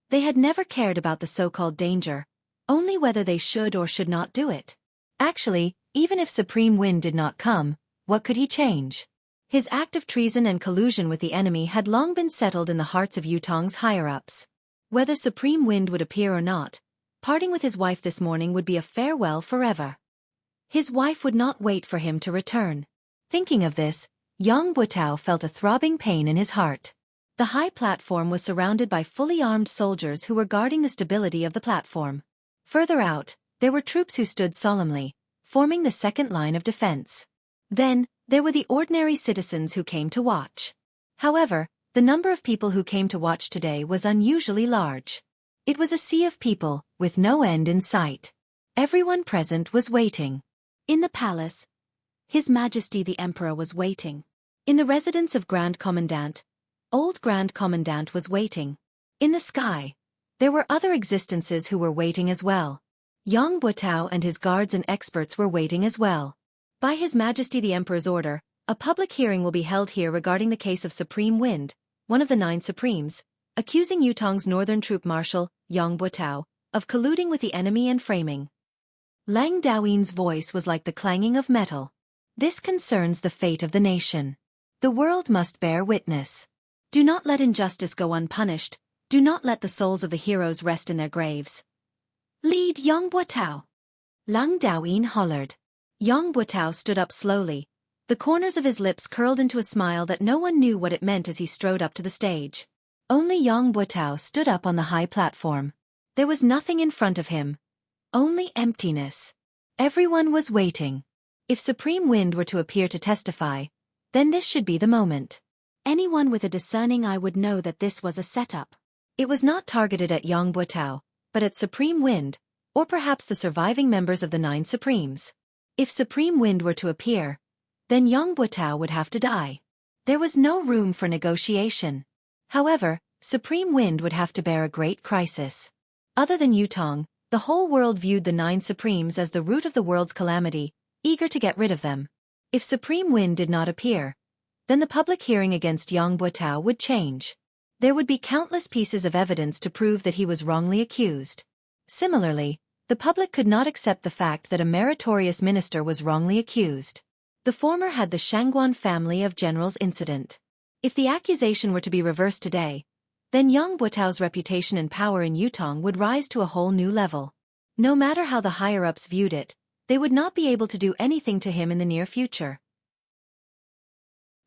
They had never cared about the so-called danger, only whether they should or should not do it. Actually, even if Supreme Wind did not come, what could he change? His act of treason and collusion with the enemy had long been settled in the hearts of Yutong's higher-ups. Whether Supreme Wind would appear or not, parting with his wife this morning would be a farewell forever. His wife would not wait for him to return. Thinking of this, Yang Buotao felt a throbbing pain in his heart. The high platform was surrounded by fully armed soldiers who were guarding the stability of the platform. Further out, there were troops who stood solemnly, forming the second line of defense. Then, there were the ordinary citizens who came to watch. However, the number of people who came to watch today was unusually large. It was a sea of people, with no end in sight. Everyone present was waiting. In the palace, His Majesty the Emperor was waiting. In the residence of Grand Commandant, Old Grand Commandant was waiting. In the sky, there were other existences who were waiting as well. Yang Buotao and his guards and experts were waiting as well. By His Majesty the Emperor's order, a public hearing will be held here regarding the case of Supreme Wind, one of the 9 Supremes, accusing Yutong's northern troop marshal, Yang Buotao, of colluding with the enemy and framing. Lang Daoyin's voice was like the clanging of metal. This concerns the fate of the nation. The world must bear witness. Do not let injustice go unpunished. Do not let the souls of the heroes rest in their graves. Lead Yang Buotao. Lang Daoyin hollered. Yang Buotao stood up slowly. The corners of his lips curled into a smile that no one knew what it meant as he strode up to the stage. Only Yang Buotao stood up on the high platform. There was nothing in front of him. Only emptiness. Everyone was waiting. If Supreme Wind were to appear to testify, then this should be the moment. Anyone with a discerning eye would know that this was a setup. It was not targeted at Yang Buotao, but at Supreme Wind, or perhaps the surviving members of the 9 Supremes. If Supreme Wind were to appear, then Yang Buotao would have to die. There was no room for negotiation. However, Supreme Wind would have to bear a great crisis. Other than Yutong, the whole world viewed the 9 Supremes as the root of the world's calamity, eager to get rid of them. If Supreme Wind did not appear, then the public hearing against Yang Buotao would change. There would be countless pieces of evidence to prove that he was wrongly accused. Similarly, the public could not accept the fact that a meritorious minister was wrongly accused. The former had the Shangguan family of generals incident. If the accusation were to be reversed today, then Yang Buotao's reputation and power in Yutong would rise to a whole new level. No matter how the higher-ups viewed it, they would not be able to do anything to him in the near future.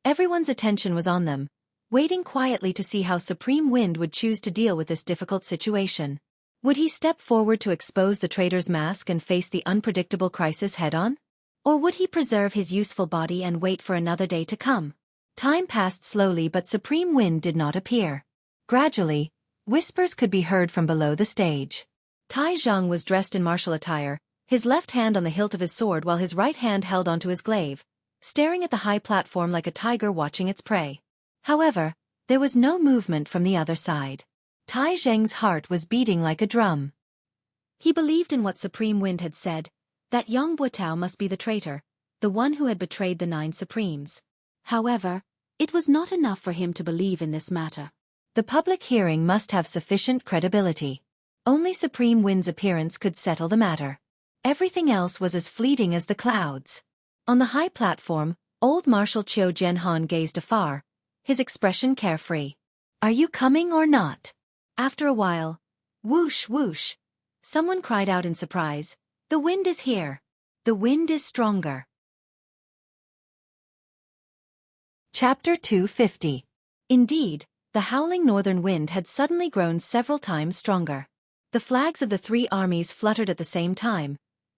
Everyone's attention was on them, waiting quietly to see how Supreme Wind would choose to deal with this difficult situation. Would he step forward to expose the traitor's mask and face the unpredictable crisis head-on? Or would he preserve his useful body and wait for another day to come? Time passed slowly, but Supreme Wind did not appear. Gradually, whispers could be heard from below the stage. Tai Zhang was dressed in martial attire, his left hand on the hilt of his sword while his right hand held onto his glaive, staring at the high platform like a tiger watching its prey. However, there was no movement from the other side. Tai Zheng's heart was beating like a drum. He believed in what Supreme Wind had said, that Yang Buotao must be the traitor, the one who had betrayed the 9 Supremes. However, it was not enough for him to believe in this matter. The public hearing must have sufficient credibility. Only Supreme Wind's appearance could settle the matter. Everything else was as fleeting as the clouds. On the high platform, old Marshal Qiu Jianhan gazed afar, his expression carefree. "Are you coming or not?" After a while, whoosh whoosh, someone cried out in surprise, "The wind is here. The wind is stronger." Chapter 250. Indeed, the howling northern wind had suddenly grown several times stronger. The flags of the 3 armies fluttered at the same time,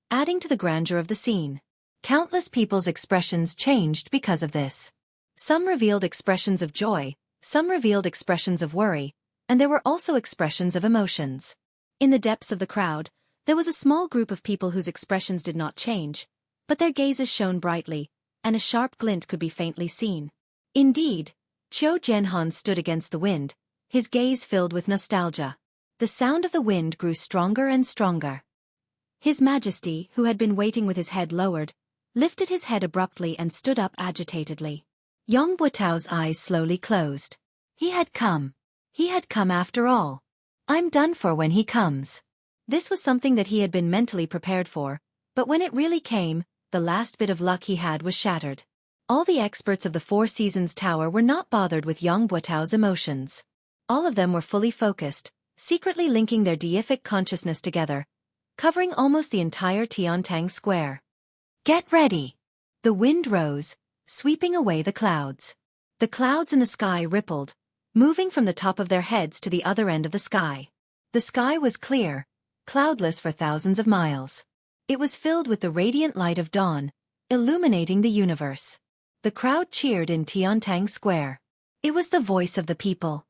adding to the grandeur of the scene. Countless people's expressions changed because of this. Some revealed expressions of joy, some revealed expressions of worry, and there were also expressions of emotions. In the depths of the crowd, there was a small group of people whose expressions did not change, but their gazes shone brightly, and a sharp glint could be faintly seen. Indeed, Qiu Jianhan stood against the wind, his gaze filled with nostalgia. The sound of the wind grew stronger and stronger. His Majesty, who had been waiting with his head lowered, lifted his head abruptly and stood up agitatedly. Yang Buotao's eyes slowly closed. He had come. He had come after all. I'm done for when he comes. This was something that he had been mentally prepared for, but when it really came, the last bit of luck he had was shattered. All the experts of the 4 Seasons Tower were not bothered with Yang Buotao's emotions. All of them were fully focused, secretly linking their deific consciousness together, covering almost the entire Tiantang Square. Get ready! The wind rose, sweeping away the clouds. The clouds in the sky rippled, moving from the top of their heads to the other end of the sky. The sky was clear, cloudless for thousands of miles. It was filled with the radiant light of dawn, illuminating the universe. The crowd cheered in Tiantang Square. It was the voice of the people.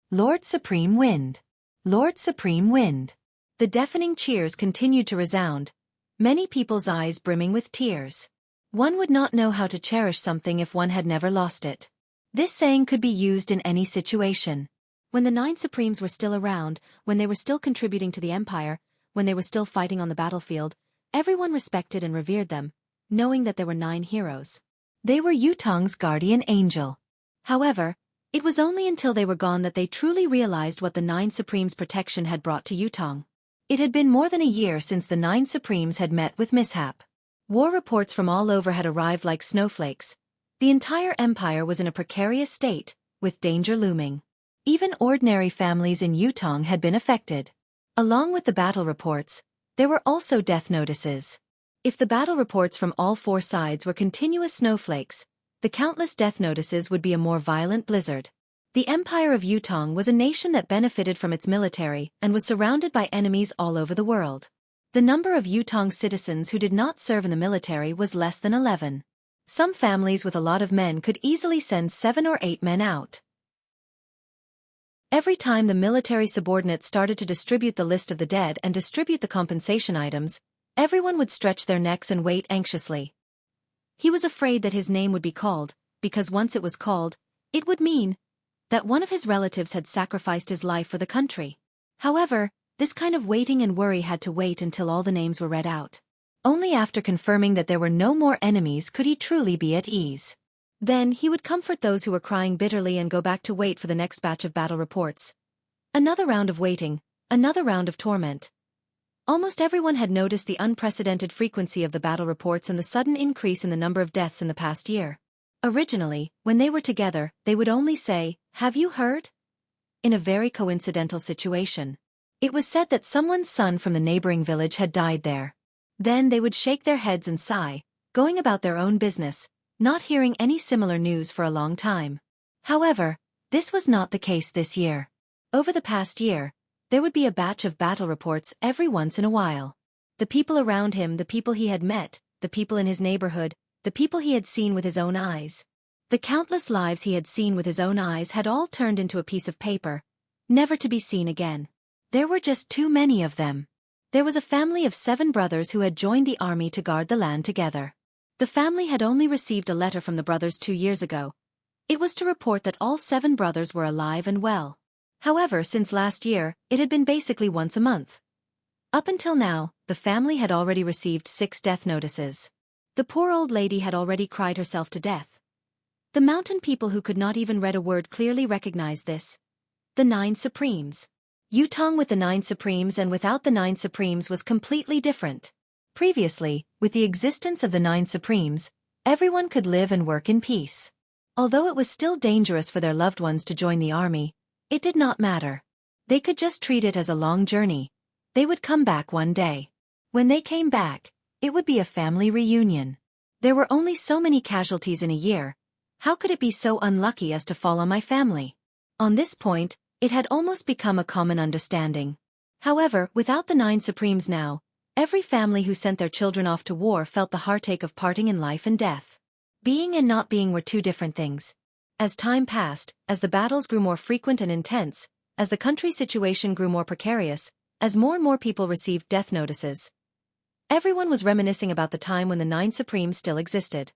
Lord Supreme Wind! Lord Supreme Wind! The deafening cheers continued to resound, many people's eyes brimming with tears. One would not know how to cherish something if one had never lost it. This saying could be used in any situation. When the 9 Supremes were still around, when they were still contributing to the empire, when they were still fighting on the battlefield, everyone respected and revered them, knowing that there were 9 heroes. They were Yutong's guardian angel. However, it was only until they were gone that they truly realized what the 9 Supremes' protection had brought to Yutong. It had been more than a year since the 9 Supremes had met with mishap. War reports from all over had arrived like snowflakes. The entire empire was in a precarious state, with danger looming. Even ordinary families in Yutong had been affected. Along with the battle reports, there were also death notices. If the battle reports from all 4 sides were continuous snowflakes, the countless death notices would be a more violent blizzard. The Empire of Yutong was a nation that benefited from its military and was surrounded by enemies all over the world. The number of Yutong citizens who did not serve in the military was less than 11. Some families with a lot of men could easily send 7 or 8 men out. Every time the military subordinates started to distribute the list of the dead and distribute the compensation items, everyone would stretch their necks and wait anxiously. He was afraid that his name would be called, because once it was called, it would mean that one of his relatives had sacrificed his life for the country. However, this kind of waiting and worry had to wait until all the names were read out. Only after confirming that there were no more enemies could he truly be at ease. Then he would comfort those who were crying bitterly and go back to wait for the next batch of battle reports. Another round of waiting, another round of torment. Almost everyone had noticed the unprecedented frequency of the battle reports and the sudden increase in the number of deaths in the past year. Originally, when they were together, they would only say, "Have you heard?" In a very coincidental situation. It was said that someone's son from the neighboring village had died there. Then they would shake their heads and sigh, going about their own business, not hearing any similar news for a long time. However, this was not the case this year. Over the past year, there would be a batch of battle reports every once in a while. The people around him, the people he had met, the people in his neighborhood, the people he had seen with his own eyes. The countless lives he had seen with his own eyes had all turned into a piece of paper, never to be seen again. There were just too many of them. There was a family of 7 brothers who had joined the army to guard the land together. The family had only received a letter from the brothers 2 years ago. It was to report that all 7 brothers were alive and well. However, since last year, it had been basically once a month. Up until now, the family had already received 6 death notices. The poor old lady had already cried herself to death. The mountain people who could not even read a word clearly recognized this. The 9 Supremes. Yutong with the 9 Supremes and without the 9 Supremes was completely different. Previously, with the existence of the 9 Supremes, everyone could live and work in peace. Although it was still dangerous for their loved ones to join the army, it did not matter. They could just treat it as a long journey. They would come back one day. When they came back, it would be a family reunion. There were only so many casualties in a year. How could it be so unlucky as to fall on my family? On this point, it had almost become a common understanding. However, without the 9 Supremes now, every family who sent their children off to war felt the heartache of parting in life and death. Being and not being were 2 different things. As time passed, as the battles grew more frequent and intense, as the country's situation grew more precarious, as more and more people received death notices, everyone was reminiscing about the time when the 9 Supremes still existed.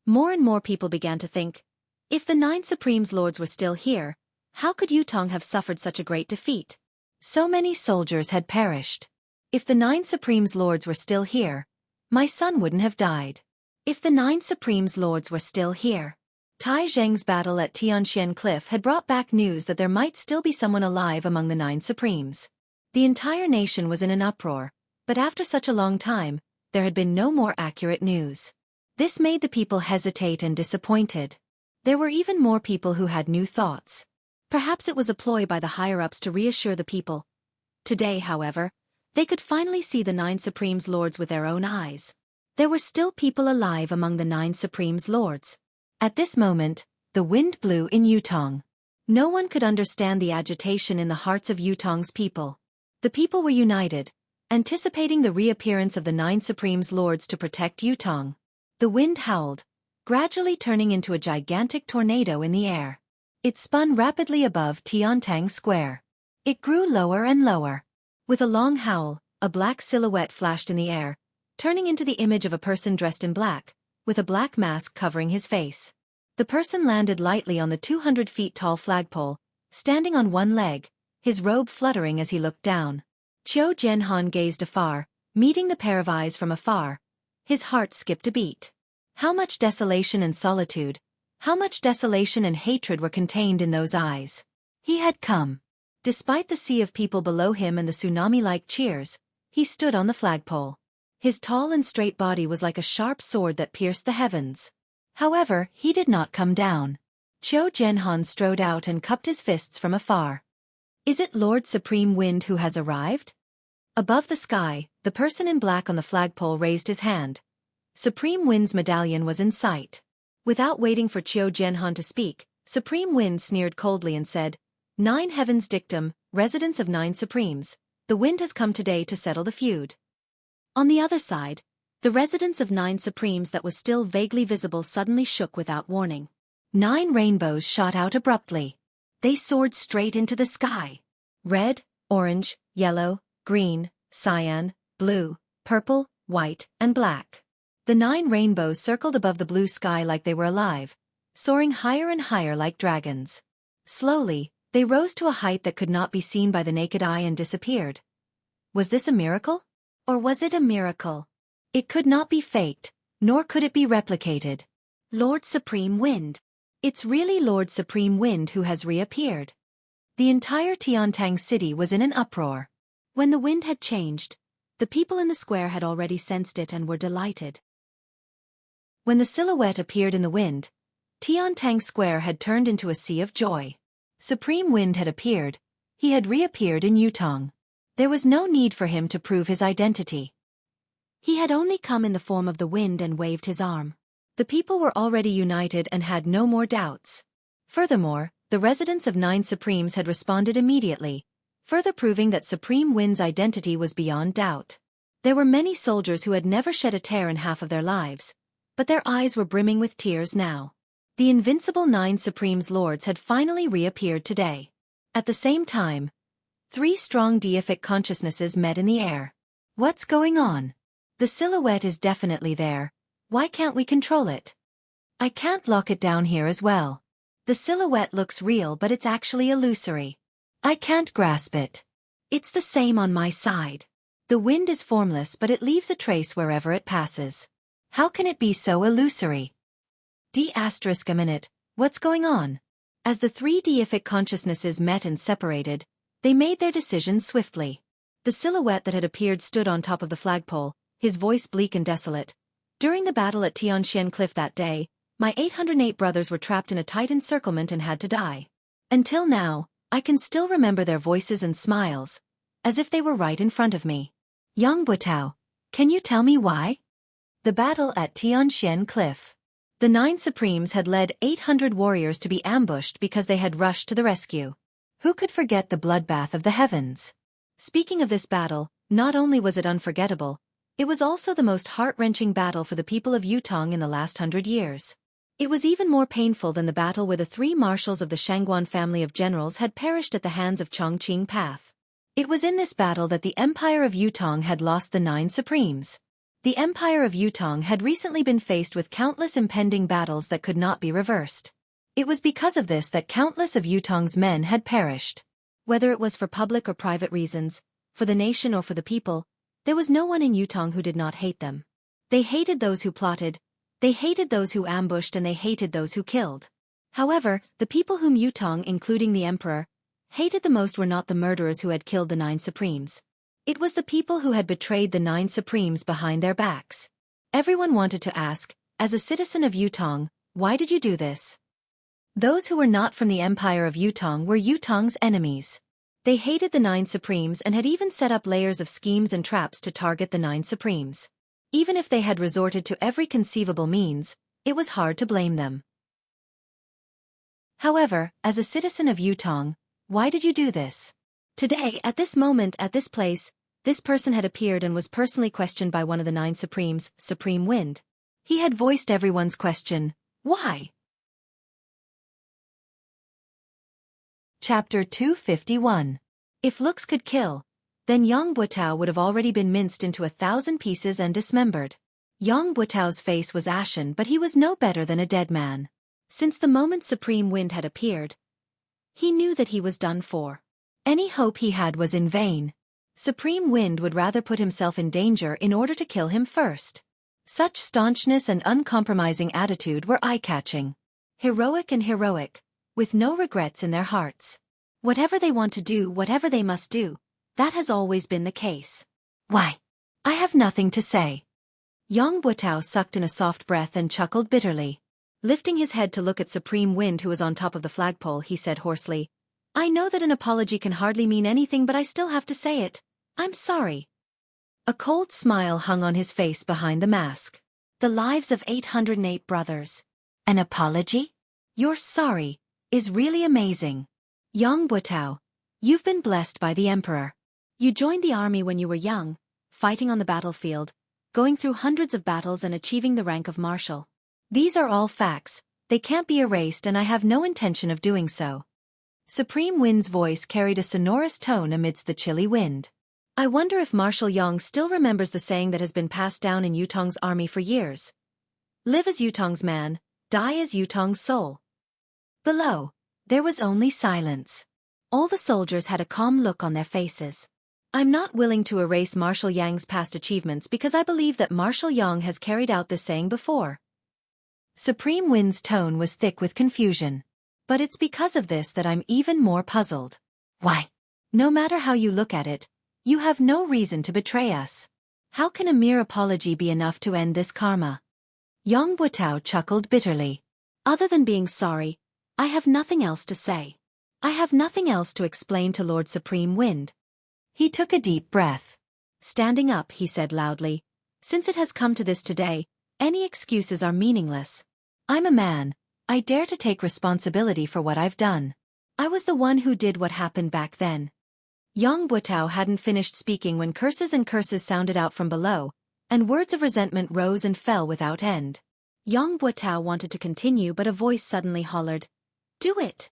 More and more people began to think, if the 9 Supremes Lords were still here, how could Yutong have suffered such a great defeat? So many soldiers had perished. If the 9 Supremes Lords were still here, my son wouldn't have died. If the 9 Supremes Lords were still here. Tai Zheng's battle at Tianxian Cliff had brought back news that there might still be someone alive among the 9 Supremes. The entire nation was in an uproar, but after such a long time, there had been no more accurate news. This made the people hesitate and disappointed. There were even more people who had new thoughts. Perhaps it was a ploy by the higher-ups to reassure the people. Today, however, they could finally see the 9 Supremes Lords with their own eyes. There were still people alive among the 9 Supremes Lords. At this moment, the wind blew in Yutong. No one could understand the agitation in the hearts of Yutong's people. The people were united, anticipating the reappearance of the 9 Supremes Lords to protect Yutong. The wind howled, gradually turning into a gigantic tornado in the air. It spun rapidly above Tiantang Square. It grew lower and lower. With a long howl, a black silhouette flashed in the air, turning into the image of a person dressed in black, with a black mask covering his face. The person landed lightly on the 200 feet tall flagpole, standing on one leg, his robe fluttering as he looked down. Qiu Jianhan gazed afar, meeting the pair of eyes from afar. His heart skipped a beat. How much desolation and solitude, how much desolation and hatred were contained in those eyes. He had come. Despite the sea of people below him and the tsunami-like cheers, he stood on the flagpole. His tall and straight body was like a sharp sword that pierced the heavens. However, he did not come down. Qiu Jianhan strode out and cupped his fists from afar. Is it Lord Supreme Wind who has arrived? Above the sky, the person in black on the flagpole raised his hand. Supreme Wind's medallion was in sight. Without waiting for Qiu Jianhan to speak, Supreme Wind sneered coldly and said, 9 Heavens Dictum, residents of 9 Supremes, the wind has come today to settle the feud. On the other side, the residents of 9 Supremes that was still vaguely visible suddenly shook without warning. 9 rainbows shot out abruptly. They soared straight into the sky. Red, orange, yellow, green, cyan, blue, purple, white, and black. The 9 rainbows circled above the blue sky like they were alive, soaring higher and higher like dragons. Slowly, they rose to a height that could not be seen by the naked eye and disappeared. Was this a miracle? Or was it a miracle? It could not be faked, nor could it be replicated. Lord Supreme Wind. It's really Lord Supreme Wind who has reappeared. The entire Tiantang city was in an uproar. When the wind had changed, the people in the square had already sensed it and were delighted. When the silhouette appeared in the wind, Tiantang Square had turned into a sea of joy. Supreme Wind had appeared. He had reappeared in Yutong. There was no need for him to prove his identity. He had only come in the form of the wind and waved his arm. The people were already united and had no more doubts. Furthermore, the residents of 9 Supremes had responded immediately, further proving that Supreme Wind's identity was beyond doubt. There were many soldiers who had never shed a tear in half of their lives, but their eyes were brimming with tears now. The invincible 9 Supremes Lords had finally reappeared today. At the same time, 3 strong deific consciousnesses met in the air. What's going on? The silhouette is definitely there. Why can't we control it? I can't lock it down here as well. The silhouette looks real, but it's actually illusory. I can't grasp it. It's the same on my side. The wind is formless, but it leaves a trace wherever it passes. How can it be so illusory? A minute, what's going on? As the 3 deific consciousnesses met and separated, they made their decision swiftly. The silhouette that had appeared stood on top of the flagpole, his voice bleak and desolate. During the battle at Tianxian Cliff that day, my 808 brothers were trapped in a tight encirclement and had to die. Until now, I can still remember their voices and smiles, as if they were right in front of me. Yang Butao, can you tell me why? The battle at Tianxian Cliff. The 9 Supremes had led 800 warriors to be ambushed because they had rushed to the rescue. Who could forget the bloodbath of the heavens? Speaking of this battle, not only was it unforgettable, it was also the most heart-wrenching battle for the people of Yutong in the last 100 years. It was even more painful than the battle where the 3 marshals of the Shangguan family of generals had perished at the hands of Chongqing Path. It was in this battle that the Empire of Yutong had lost the 9 Supremes. The Empire of Yutong had recently been faced with countless impending battles that could not be reversed. It was because of this that countless of Yutong's men had perished. Whether it was for public or private reasons, for the nation or for the people, there was no one in Yutong who did not hate them. They hated those who plotted, they hated those who ambushed, and they hated those who killed. However, the people whom Yutong, including the emperor, hated the most were not the murderers who had killed the 9 Supremes. It was the people who had betrayed the 9 Supremes behind their backs. Everyone wanted to ask, as a citizen of Yutong, why did you do this? Those who were not from the Empire of Yutong were Yutong's enemies. They hated the 9 Supremes and had even set up layers of schemes and traps to target the 9 Supremes. Even if they had resorted to every conceivable means, it was hard to blame them. However, as a citizen of Yutong, why did you do this? Today, at this moment, at this place, this person had appeared and was personally questioned by one of the 9 Supremes, Supreme Wind. He had voiced everyone's question, why? Chapter 251. If looks could kill, then Yang Butao would have already been minced into 1,000 pieces and dismembered. Yang Butao's face was ashen, but he was no better than a dead man. Since the moment Supreme Wind had appeared, he knew that he was done for. Any hope he had was in vain. Supreme Wind would rather put himself in danger in order to kill him first. Such staunchness and uncompromising attitude were eye-catching. Heroic and heroic, with no regrets in their hearts. Whatever they want to do, whatever they must do, that has always been the case. Why? I have nothing to say. Yang Butao sucked in a soft breath and chuckled bitterly. Lifting his head to look at Supreme Wind, who was on top of the flagpole, he said hoarsely, I know that an apology can hardly mean anything, but I still have to say it. I'm sorry. A cold smile hung on his face behind the mask. The lives of 808 brothers. An apology? You're sorry, is really amazing. Yang Butao, you've been blessed by the emperor. You joined the army when you were young, fighting on the battlefield, going through hundreds of battles and achieving the rank of marshal. These are all facts, they can't be erased, and I have no intention of doing so. Supreme Wind's voice carried a sonorous tone amidst the chilly wind. I wonder if Marshal Yang still remembers the saying that has been passed down in Yutong's army for years. Live as Yutong's man, die as Yutong's soul. Below, there was only silence. All the soldiers had a calm look on their faces. I'm not willing to erase Marshal Yang's past achievements because I believe that Marshal Yang has carried out this saying before. Supreme Wind's tone was thick with confusion. But it's because of this that I'm even more puzzled. Why? No matter how you look at it, you have no reason to betray us. How can a mere apology be enough to end this karma? Yang Butao chuckled bitterly. Other than being sorry, I have nothing else to say. I have nothing else to explain to Lord Supreme Wind. He took a deep breath. Standing up, he said loudly, since it has come to this today, any excuses are meaningless. I'm a man. I dare to take responsibility for what I've done. I was the one who did what happened back then. Yang Butao hadn't finished speaking when curses and curses sounded out from below, and words of resentment rose and fell without end. Yang Butao wanted to continue, but a voice suddenly hollered, "Do it!"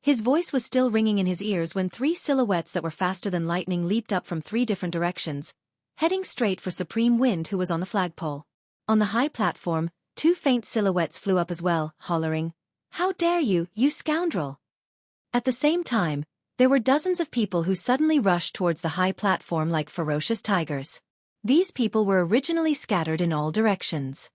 His voice was still ringing in his ears when 3 silhouettes that were faster than lightning leaped up from 3 different directions, heading straight for Supreme Wind, who was on the flagpole. On the high platform, 2 faint silhouettes flew up as well, hollering, "How dare you, you scoundrel!" At the same time, there were dozens of people who suddenly rushed towards the high platform like ferocious tigers. These people were originally scattered in all directions.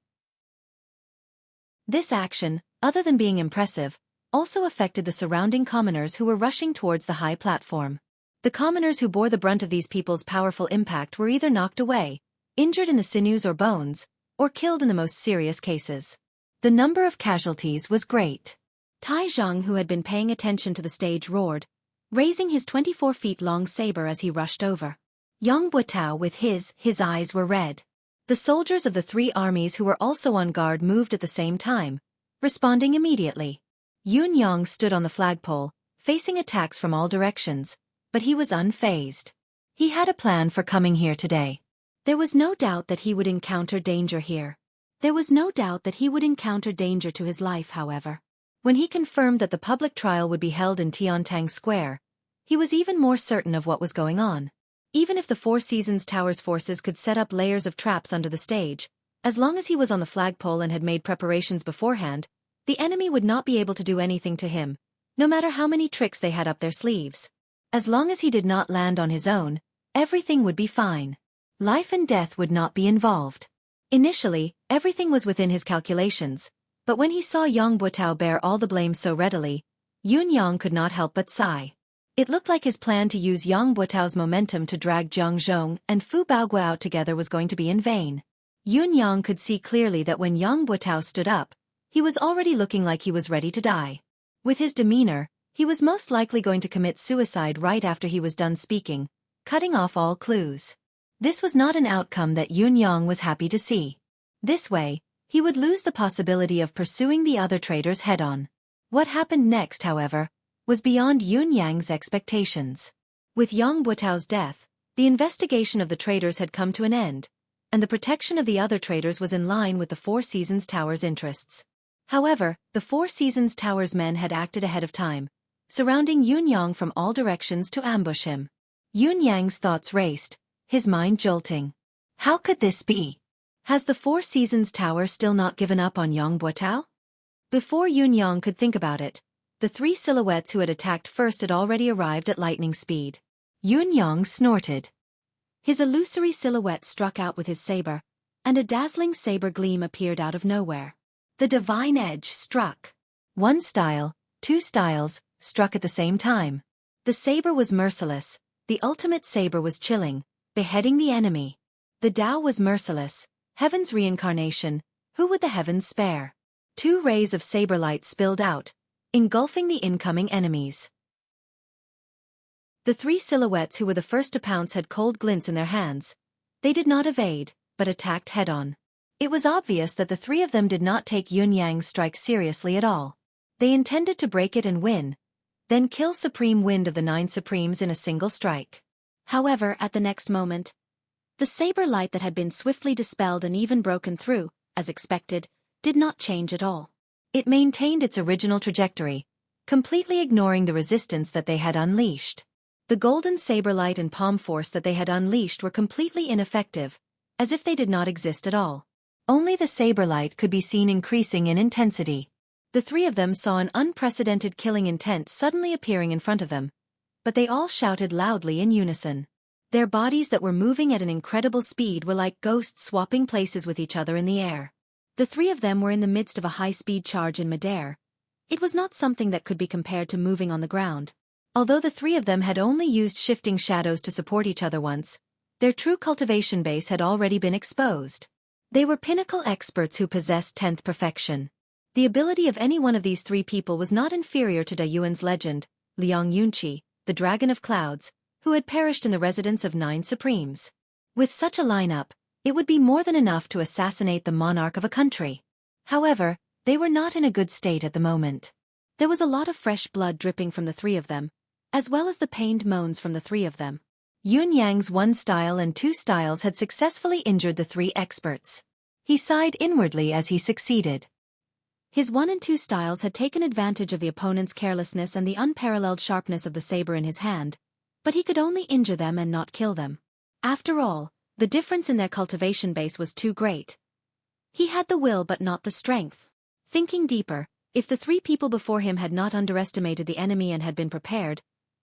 This action, other than being impressive, also affected the surrounding commoners who were rushing towards the high platform. The commoners who bore the brunt of these people's powerful impact were either knocked away, injured in the sinews or bones, or killed in the most serious cases. The number of casualties was great. Tai Zhang, who had been paying attention to the stage, roared, raising his 24-feet-long saber as he rushed over. Yang Butao, with his eyes were red. The soldiers of the 3 armies who were also on guard moved at the same time, responding immediately. Yun Yang stood on the flagpole, facing attacks from all directions, but he was unfazed. He had a plan for coming here today. There was no doubt that he would encounter danger here. There was no doubt that he would encounter danger to his life, however. When he confirmed that the public trial would be held in Tiantang Square, he was even more certain of what was going on. Even if the Four Seasons Tower's forces could set up layers of traps under the stage, as long as he was on the flagpole and had made preparations beforehand, the enemy would not be able to do anything to him, no matter how many tricks they had up their sleeves. As long as he did not land on his own, everything would be fine. Life and death would not be involved. Initially, everything was within his calculations, but when he saw Yang Butao bear all the blame so readily, Yun Yang could not help but sigh. It looked like his plan to use Yang Butao's momentum to drag Jiang Zhong and Fu Baogua out together was going to be in vain. Yun Yang could see clearly that when Yang Butao stood up, he was already looking like he was ready to die. With his demeanor, he was most likely going to commit suicide right after he was done speaking, cutting off all clues. This was not an outcome that Yun Yang was happy to see. This way, he would lose the possibility of pursuing the other traitors head-on. What happened next, however, was beyond Yun Yang's expectations. With Yang Butao's death, the investigation of the traitors had come to an end, and the protection of the other traitors was in line with the Four Seasons Tower's interests. However, the Four Seasons Tower's men had acted ahead of time, surrounding Yun Yang from all directions to ambush him. Yun Yang's thoughts raced, his mind jolting. How could this be? Has the Four Seasons Tower still not given up on Yang Butao? Before Yun Yang could think about it, the 3 silhouettes who had attacked first had already arrived at lightning speed. Yun Yang snorted. His illusory silhouette struck out with his saber, and a dazzling saber gleam appeared out of nowhere. The divine edge struck. 1 style, 2 styles, struck at the same time. The saber was merciless, the ultimate saber was chilling, beheading the enemy. The Tao was merciless, heaven's reincarnation, who would the heavens spare? 2 rays of saber light spilled out, engulfing the incoming enemies. The 3 silhouettes who were the first to pounce had cold glints in their hands. They did not evade, but attacked head-on. It was obvious that the 3 of them did not take Yun Yang's strike seriously at all. They intended to break it and win, then kill Supreme Wind of the 9 Supremes in a single strike. However, at the next moment, the saber light that had been swiftly dispelled and even broken through, as expected, did not change at all. It maintained its original trajectory, completely ignoring the resistance that they had unleashed. The golden saber light and palm force that they had unleashed were completely ineffective, as if they did not exist at all. Only the saber light could be seen increasing in intensity. The 3 of them saw an unprecedented killing intent suddenly appearing in front of them, but they all shouted loudly in unison. Their bodies that were moving at an incredible speed were like ghosts swapping places with each other in the air. The 3 of them were in the midst of a high-speed charge in midair. It was not something that could be compared to moving on the ground. Although the 3 of them had only used shifting shadows to support each other once, their true cultivation base had already been exposed. They were pinnacle experts who possessed 10th perfection. The ability of any one of these 3 people was not inferior to Da Yuan's legend, Liang Yunqi, the Dragon of Clouds, who had perished in the residence of 9 Supremes. With such a lineup, it would be more than enough to assassinate the monarch of a country. However, they were not in a good state at the moment. There was a lot of fresh blood dripping from the 3 of them, as well as the pained moans from the three of them. Yun Yang's one style and two styles had successfully injured the three experts. He sighed inwardly as he succeeded. His one and two styles had taken advantage of the opponent's carelessness and the unparalleled sharpness of the saber in his hand, but he could only injure them and not kill them. After all, the difference in their cultivation base was too great. He had the will but not the strength. Thinking deeper, if the three people before him had not underestimated the enemy and had been prepared,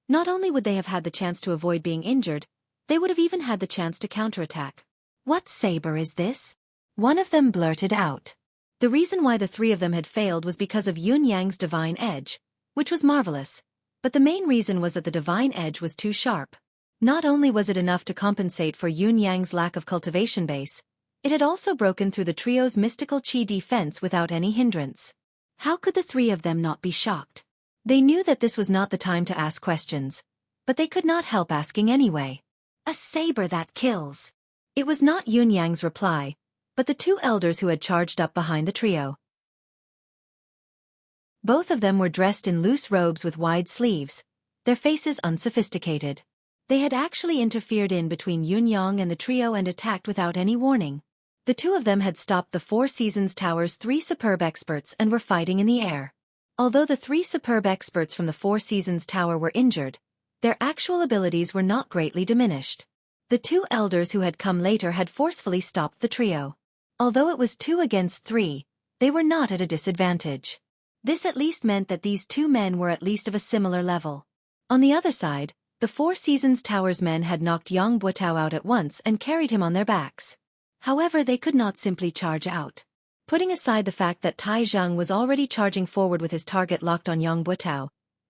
not only would they have had the chance to avoid being injured, they would have even had the chance to counterattack. "What saber is this?" one of them blurted out. The reason why the three of them had failed was because of Yun Yang's divine edge, which was marvelous, but the main reason was that the divine edge was too sharp. Not only was it enough to compensate for Yun Yang's lack of cultivation base, it had also broken through the trio's mystical chi defense without any hindrance. How could the three of them not be shocked? They knew that this was not the time to ask questions, but they could not help asking anyway. "A saber that kills." It was not Yun Yang's reply, but the two elders who had charged up behind the trio. Both of them were dressed in loose robes with wide sleeves, their faces unsophisticated. They had actually interfered in between Yun Yang and the trio and attacked without any warning. The two of them had stopped the Four Seasons Tower's three superb experts and were fighting in the air. Although the three superb experts from the Four Seasons Tower were injured, their actual abilities were not greatly diminished. The two elders who had come later had forcefully stopped the trio. Although it was 2 against 3, they were not at a disadvantage. This at least meant that these two men were at least of a similar level. On the other side, the Four Seasons Tower's men had knocked Yang Buotao out at once and carried him on their backs. However, they could not simply charge out. Putting aside the fact that Tai Zheng was already charging forward with his target locked on Yang Buotao,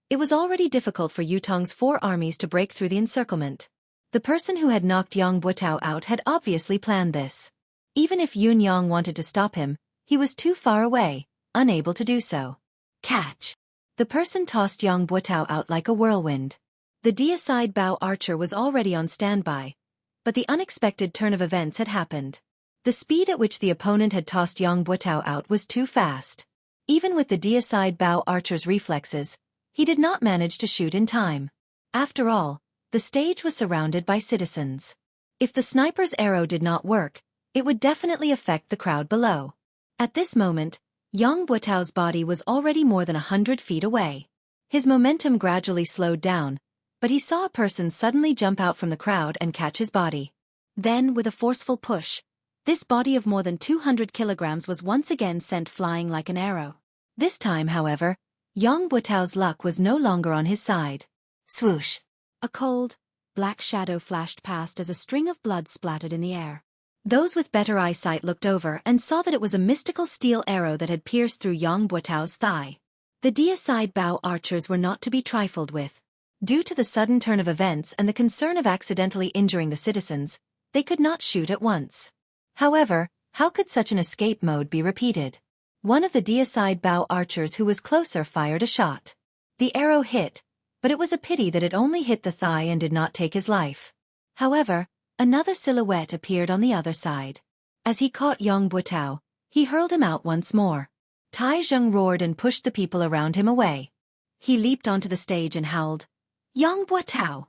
it was already difficult for Yutong's 4 armies to break through the encirclement. The person who had knocked Yang Buotao out had obviously planned this. Even if Yun Yang wanted to stop him, he was too far away, unable to do so. Catch! The person tossed Yang Buotao out like a whirlwind. The deicide bow archer was already on standby, but the unexpected turn of events had happened. The speed at which the opponent had tossed Yang Buotao out was too fast. Even with the deicide bow archer's reflexes, he did not manage to shoot in time. After all, the stage was surrounded by citizens. If the sniper's arrow did not work, it would definitely affect the crowd below. At this moment, Yang Buotao's body was already more than 100 feet away. His momentum gradually slowed down, but he saw a person suddenly jump out from the crowd and catch his body. Then, with a forceful push, this body of more than 200 kilograms was once again sent flying like an arrow. This time, however, Yang Buotao's luck was no longer on his side. Swoosh! A cold, black shadow flashed past as a string of blood splattered in the air. Those with better eyesight looked over and saw that it was a mystical steel arrow that had pierced through Yang Buotao's thigh. The deicide bow archers were not to be trifled with. Due to the sudden turn of events and the concern of accidentally injuring the citizens, they could not shoot at once. However, how could such an escape mode be repeated? One of the deicide bow archers who was closer fired a shot. The arrow hit, but it was a pity that it only hit the thigh and did not take his life. However, another silhouette appeared on the other side. As he caught Yang Buotao, he hurled him out once more. Tai Zheng roared and pushed the people around him away. He leaped onto the stage and howled, "Yang Buotao!"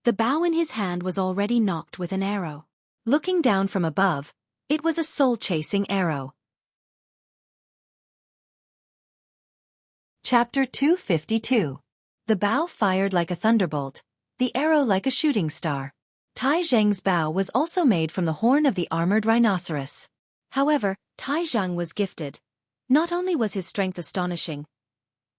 The bow in his hand was already knocked with an arrow. Looking down from above, it was a soul-chasing arrow. Chapter 252. The bow fired like a thunderbolt, the arrow like a shooting star. Tai Zheng's bow was also made from the horn of the armored rhinoceros. However, Tai Zheng was gifted. Not only was his strength astonishing,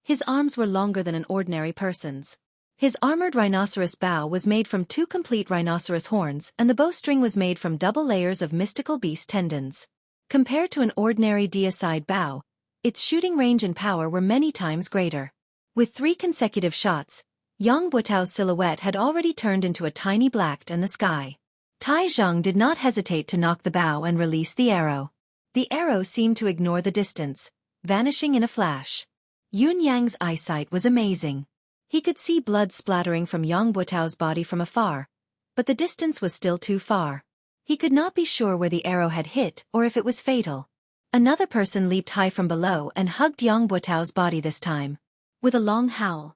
his arms were longer than an ordinary person's. His armored rhinoceros bow was made from 2 complete rhinoceros horns and the bowstring was made from double layers of mystical beast tendons. Compared to an ordinary deicide bow, its shooting range and power were many times greater. With 3 consecutive shots, Yang Buotao's silhouette had already turned into a tiny black in the sky. Tai Zheng did not hesitate to knock the bow and release the arrow. The arrow seemed to ignore the distance, vanishing in a flash. Yun Yang's eyesight was amazing. He could see blood splattering from Yang Buotao's body from afar, but the distance was still too far. He could not be sure where the arrow had hit or if it was fatal. Another person leaped high from below and hugged Yang Buotao's body this time. With a long howl,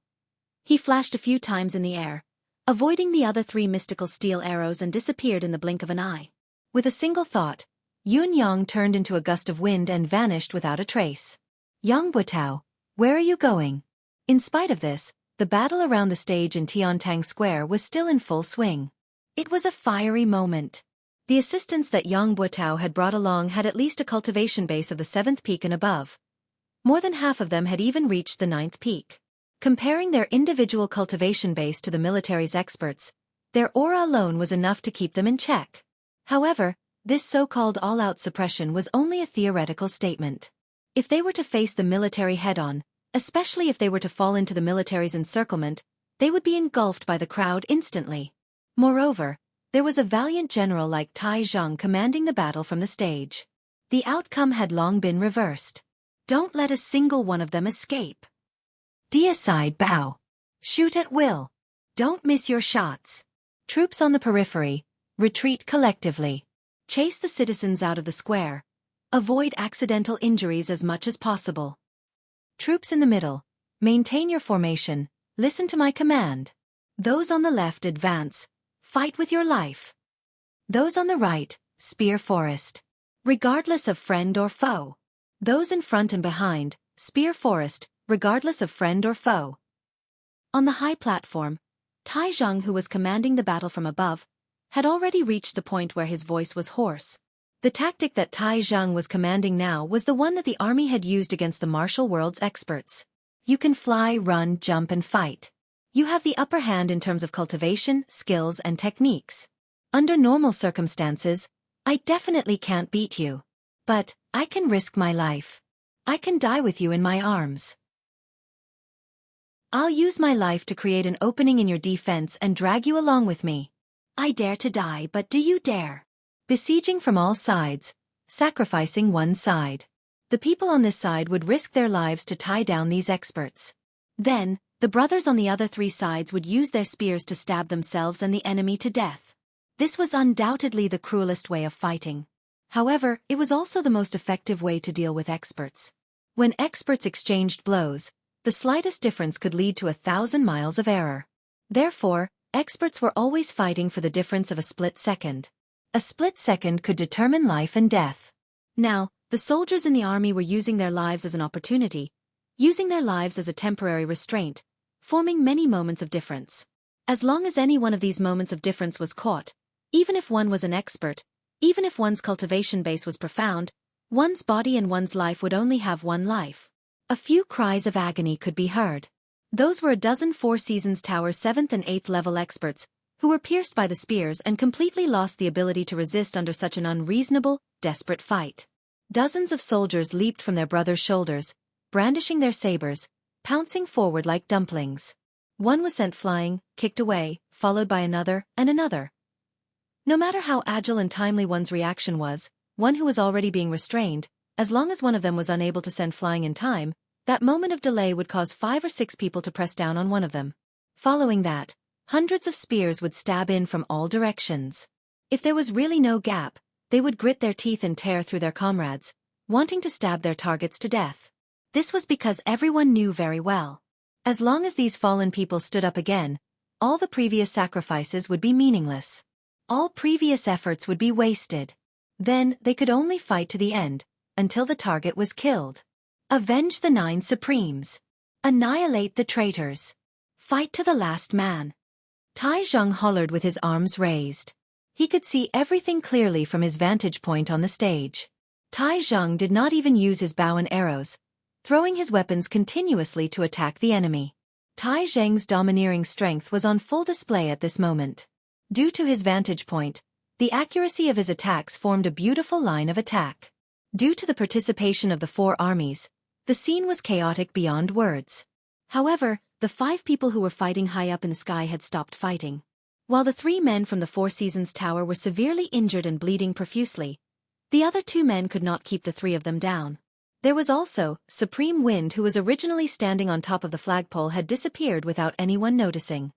He flashed a few times in the air, avoiding the other 3 mystical steel arrows, and disappeared in the blink of an eye. With a single thought, Yun Yang turned into a gust of wind and vanished without a trace. Yang Butao, where are you going? In spite of this, the battle around the stage in Tiantang Square was still in full swing. It was a fiery moment. The assistants that Yang Butao had brought along had at least a cultivation base of the 7th peak and above. More than half of them had even reached the 9th peak. Comparing their individual cultivation base to the military's experts, their aura alone was enough to keep them in check. However, this so-called all-out suppression was only a theoretical statement. If they were to face the military head-on, especially if they were to fall into the military's encirclement, they would be engulfed by the crowd instantly. Moreover, there was a valiant general like Tai Zhang commanding the battle from the stage. The outcome had long been reversed. Don't let a single one of them escape. Deicide bow. Shoot at will. Don't miss your shots. Troops on the periphery, retreat collectively. Chase the citizens out of the square. Avoid accidental injuries as much as possible. Troops in the middle, maintain your formation, listen to my command. Those on the left advance, fight with your life. Those on the right, spear forest. Regardless of friend or foe. Those in front and behind, spear forest, regardless of friend or foe. On the high platform, Tai Zhang, who was commanding the battle from above, had already reached the point where his voice was hoarse. The tactic that Tai Zhang was commanding now was the one that the army had used against the martial world's experts. You can fly, run, jump, and fight. You have the upper hand in terms of cultivation, skills, and techniques. Under normal circumstances, I definitely can't beat you. But I can risk my life. I can die with you in my arms. I'll use my life to create an opening in your defense and drag you along with me. I dare to die, but do you dare? Besieging from all sides, sacrificing one side. The people on this side would risk their lives to tie down these experts. Then, the brothers on the other 3 sides would use their spears to stab themselves and the enemy to death. This was undoubtedly the cruelest way of fighting. However, it was also the most effective way to deal with experts. When experts exchanged blows, the slightest difference could lead to 1,000 miles of error. Therefore, experts were always fighting for the difference of a split second. A split second could determine life and death. Now, the soldiers in the army were using their lives as an opportunity, using their lives as a temporary restraint, forming many moments of difference. As long as any one of these moments of difference was caught, even if one was an expert, even if one's cultivation base was profound, one's body and one's life would only have one life. A few cries of agony could be heard. Those were a dozen Four Seasons Tower 7th and 8th level experts, who were pierced by the spears and completely lost the ability to resist under such an unreasonable, desperate fight. Dozens of soldiers leaped from their brothers' shoulders, brandishing their sabers, pouncing forward like dumplings. One was sent flying, kicked away, followed by another, and another. No matter how agile and timely one's reaction was, one who was already being restrained, as long as one of them was unable to send flying in time, that moment of delay would cause 5 or 6 people to press down on one of them. Following that, hundreds of spears would stab in from all directions. If there was really no gap, they would grit their teeth and tear through their comrades, wanting to stab their targets to death. This was because everyone knew very well. As long as these fallen people stood up again, all the previous sacrifices would be meaningless. All previous efforts would be wasted. Then they could only fight to the end, until the target was killed. Avenge the 9 Supremes. Annihilate the traitors. Fight to the last man. Tai Zhang hollered with his arms raised. He could see everything clearly from his vantage point on the stage. Tai Zhang did not even use his bow and arrows, throwing his weapons continuously to attack the enemy. Tai Zhang's domineering strength was on full display at this moment. Due to his vantage point, the accuracy of his attacks formed a beautiful line of attack. Due to the participation of the 4 armies, the scene was chaotic beyond words. However, the 5 people who were fighting high up in the sky had stopped fighting. While the 3 men from the Four Seasons Tower were severely injured and bleeding profusely, the other 2 men could not keep the 3 of them down. There was also Supreme Wind, who was originally standing on top of the flagpole, had disappeared without anyone noticing.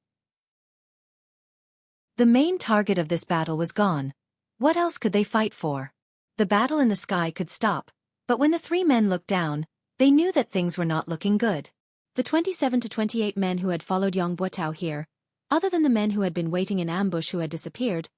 The main target of this battle was gone. What else could they fight for? The battle in the sky could stop, but when the 3 men looked down, they knew that things were not looking good. The 27 to 28 men who had followed Yang Buotao here, other than the men who had been waiting in ambush who had disappeared,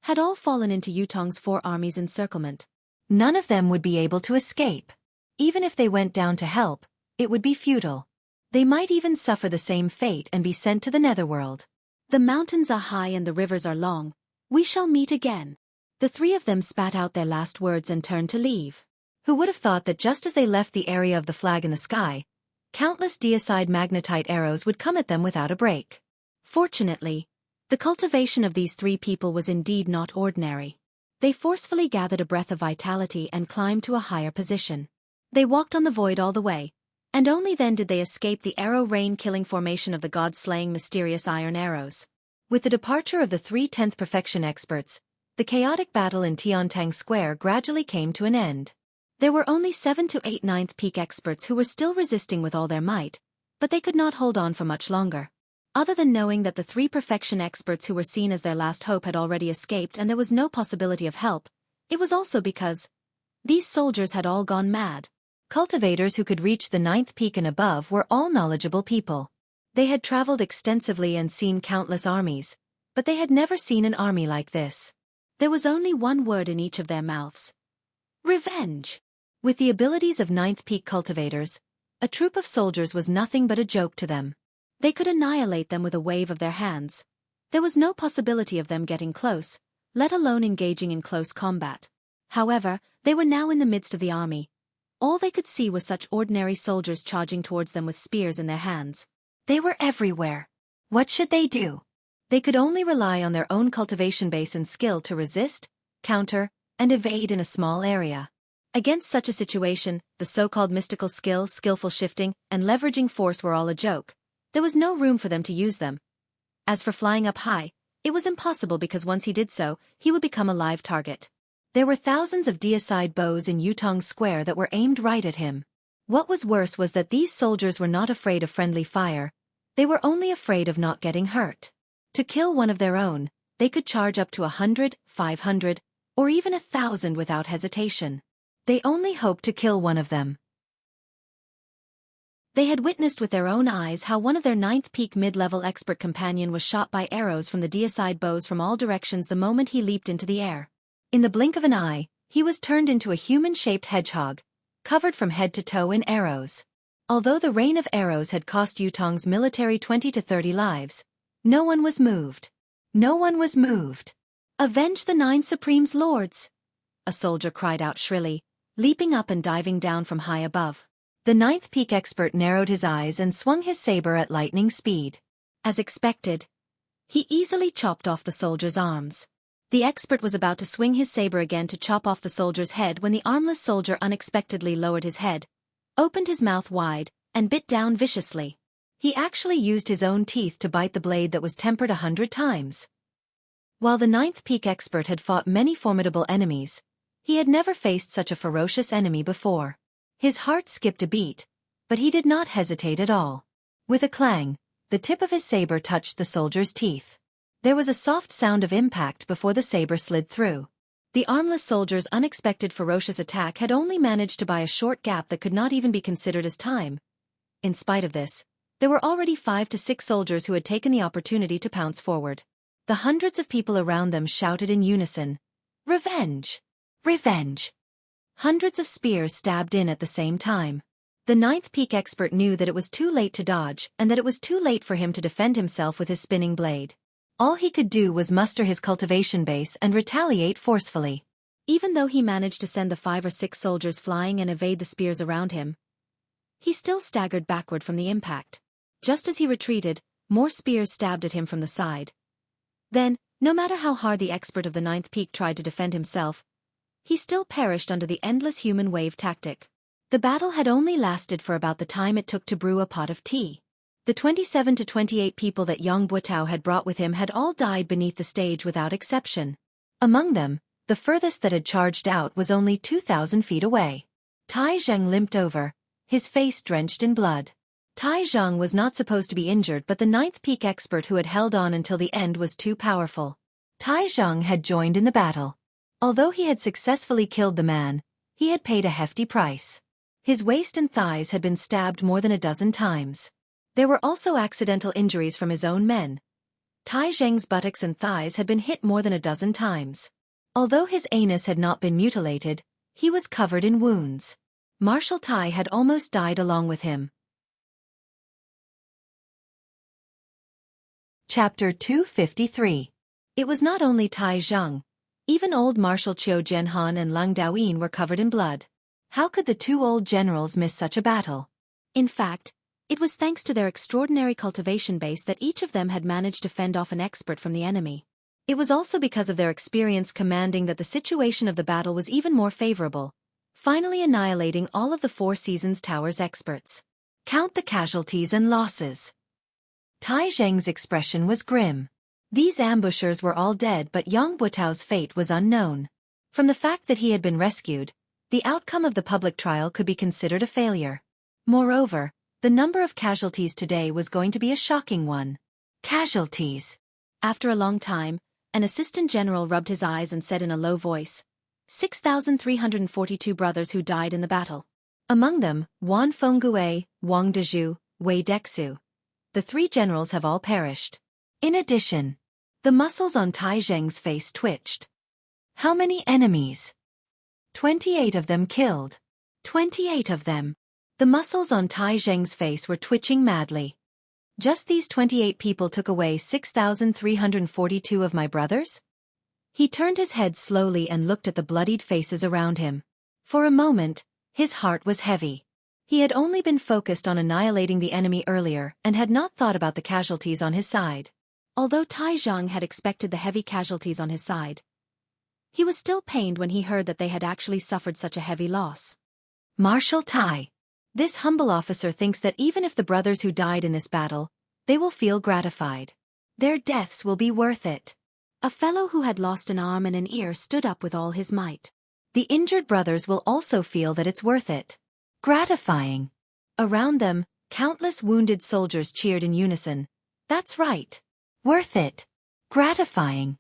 had all fallen into Yutong's 4 armies' encirclement. None of them would be able to escape. Even if they went down to help, it would be futile. They might even suffer the same fate and be sent to the netherworld. The mountains are high and the rivers are long. We shall meet again. The 3 of them spat out their last words and turned to leave. Who would have thought that just as they left the area of the flag in the sky, countless deicide magnetite arrows would come at them without a break. Fortunately, the cultivation of these 3 people was indeed not ordinary. They forcefully gathered a breath of vitality and climbed to a higher position. They walked on the void all the way, and only then did they escape the arrow rain-killing formation of the god-slaying mysterious iron arrows. With the departure of the 3 10th perfection experts, the chaotic battle in Tiantang Square gradually came to an end. There were only 7 to 8 9th peak experts who were still resisting with all their might, but they could not hold on for much longer. Other than knowing that the 3 perfection experts who were seen as their last hope had already escaped and there was no possibility of help, it was also because these soldiers had all gone mad. Cultivators who could reach the 9th peak and above were all knowledgeable people. They had traveled extensively and seen countless armies, but they had never seen an army like this. There was only one word in each of their mouths: revenge. With the abilities of 9th peak cultivators, a troop of soldiers was nothing but a joke to them. They could annihilate them with a wave of their hands. There was no possibility of them getting close, let alone engaging in close combat. However, they were now in the midst of the army. All they could see was such ordinary soldiers charging towards them with spears in their hands. They were everywhere. What should they do? They could only rely on their own cultivation base and skill to resist, counter, and evade in a small area. Against such a situation, the so-called mystical skill, skillful shifting, and leveraging force were all a joke. There was no room for them to use them. As for flying up high, it was impossible because once he did so, he would become a live target. There were thousands of deicide bows in Yutong Square that were aimed right at him. What was worse was that these soldiers were not afraid of friendly fire. They were only afraid of not getting hurt. To kill one of their own, they could charge up to 100, 500, or even 1,000 without hesitation. They only hoped to kill one of them. They had witnessed with their own eyes how one of their 9th peak mid-level expert companion was shot by arrows from the deicide bows from all directions the moment he leaped into the air. In the blink of an eye, he was turned into a human-shaped hedgehog, covered from head to toe in arrows. Although the rain of arrows had cost Yutong's military 20 to 30 lives, no one was moved. No one was moved. "Avenge the 9 Supreme's lords!" a soldier cried out shrilly, leaping up and diving down from high above. The 9th peak expert narrowed his eyes and swung his saber at lightning speed. As expected, he easily chopped off the soldier's arms. The expert was about to swing his saber again to chop off the soldier's head when the armless soldier unexpectedly lowered his head, opened his mouth wide, and bit down viciously. He actually used his own teeth to bite the blade that was tempered 100 times. While the 9th peak expert had fought many formidable enemies, he had never faced such a ferocious enemy before. His heart skipped a beat, but he did not hesitate at all. With a clang, the tip of his saber touched the soldier's teeth. There was a soft sound of impact before the saber slid through. The armless soldier's unexpected ferocious attack had only managed to buy a short gap that could not even be considered as time. In spite of this, there were already 5 to 6 soldiers who had taken the opportunity to pounce forward. The hundreds of people around them shouted in unison, "Revenge! Revenge!" Hundreds of spears stabbed in at the same time. The 9th peak expert knew that it was too late to dodge and that it was too late for him to defend himself with his spinning blade. All he could do was muster his cultivation base and retaliate forcefully. Even though he managed to send the 5 or 6 soldiers flying and evade the spears around him, he still staggered backward from the impact. Just as he retreated, more spears stabbed at him from the side. Then, no matter how hard the expert of the 9th peak tried to defend himself, he still perished under the endless human wave tactic. The battle had only lasted for about the time it took to brew a pot of tea. The 27 to 28 people that Yang Buotao had brought with him had all died beneath the stage without exception. Among them, the furthest that had charged out was only 2,000 feet away. Tai Zheng limped over, his face drenched in blood. Tai Zheng was not supposed to be injured, but the 9th peak expert who had held on until the end was too powerful. Tai Zheng had joined in the battle. Although he had successfully killed the man, he had paid a hefty price. His waist and thighs had been stabbed more than a dozen times. There were also accidental injuries from his own men. Tai Zheng's buttocks and thighs had been hit more than a dozen times. Although his anus had not been mutilated, he was covered in wounds. Marshal Tai had almost died along with him. Chapter 253. It was not only Tai Zheng. Even old Marshal Qiu Jianhan and Leng Daoyin were covered in blood. How could the two old generals miss such a battle? In fact, it was thanks to their extraordinary cultivation base that each of them had managed to fend off an expert from the enemy. It was also because of their experience commanding that the situation of the battle was even more favorable, finally annihilating all of the Four Seasons Tower's experts. Count the casualties and losses. Tai Zheng's expression was grim. These ambushers were all dead, but Yang Buotao's fate was unknown. From the fact that he had been rescued, the outcome of the public trial could be considered a failure. Moreover, the number of casualties today was going to be a shocking one. Casualties. After a long time, an assistant general rubbed his eyes and said in a low voice, 6,342 brothers who died in the battle. Among them, Wan Fenggue, Wang Dezhu, Wei Dexu. The three generals have all perished. In addition, the muscles on Tai Zheng's face twitched. How many enemies? 28 of them killed. 28 of them. The muscles on Tai Zheng's face were twitching madly. Just these 28 people took away 6,342 of my brothers? He turned his head slowly and looked at the bloodied faces around him. For a moment, his heart was heavy. He had only been focused on annihilating the enemy earlier and had not thought about the casualties on his side. Although Tai Zheng had expected the heavy casualties on his side, he was still pained when he heard that they had actually suffered such a heavy loss. Marshal Tai. This humble officer thinks that even if the brothers who died in this battle, they will feel gratified. Their deaths will be worth it. A fellow who had lost an arm and an ear stood up with all his might. The injured brothers will also feel that it's worth it. Gratifying. Around them, countless wounded soldiers cheered in unison. That's right. Worth it. Gratifying.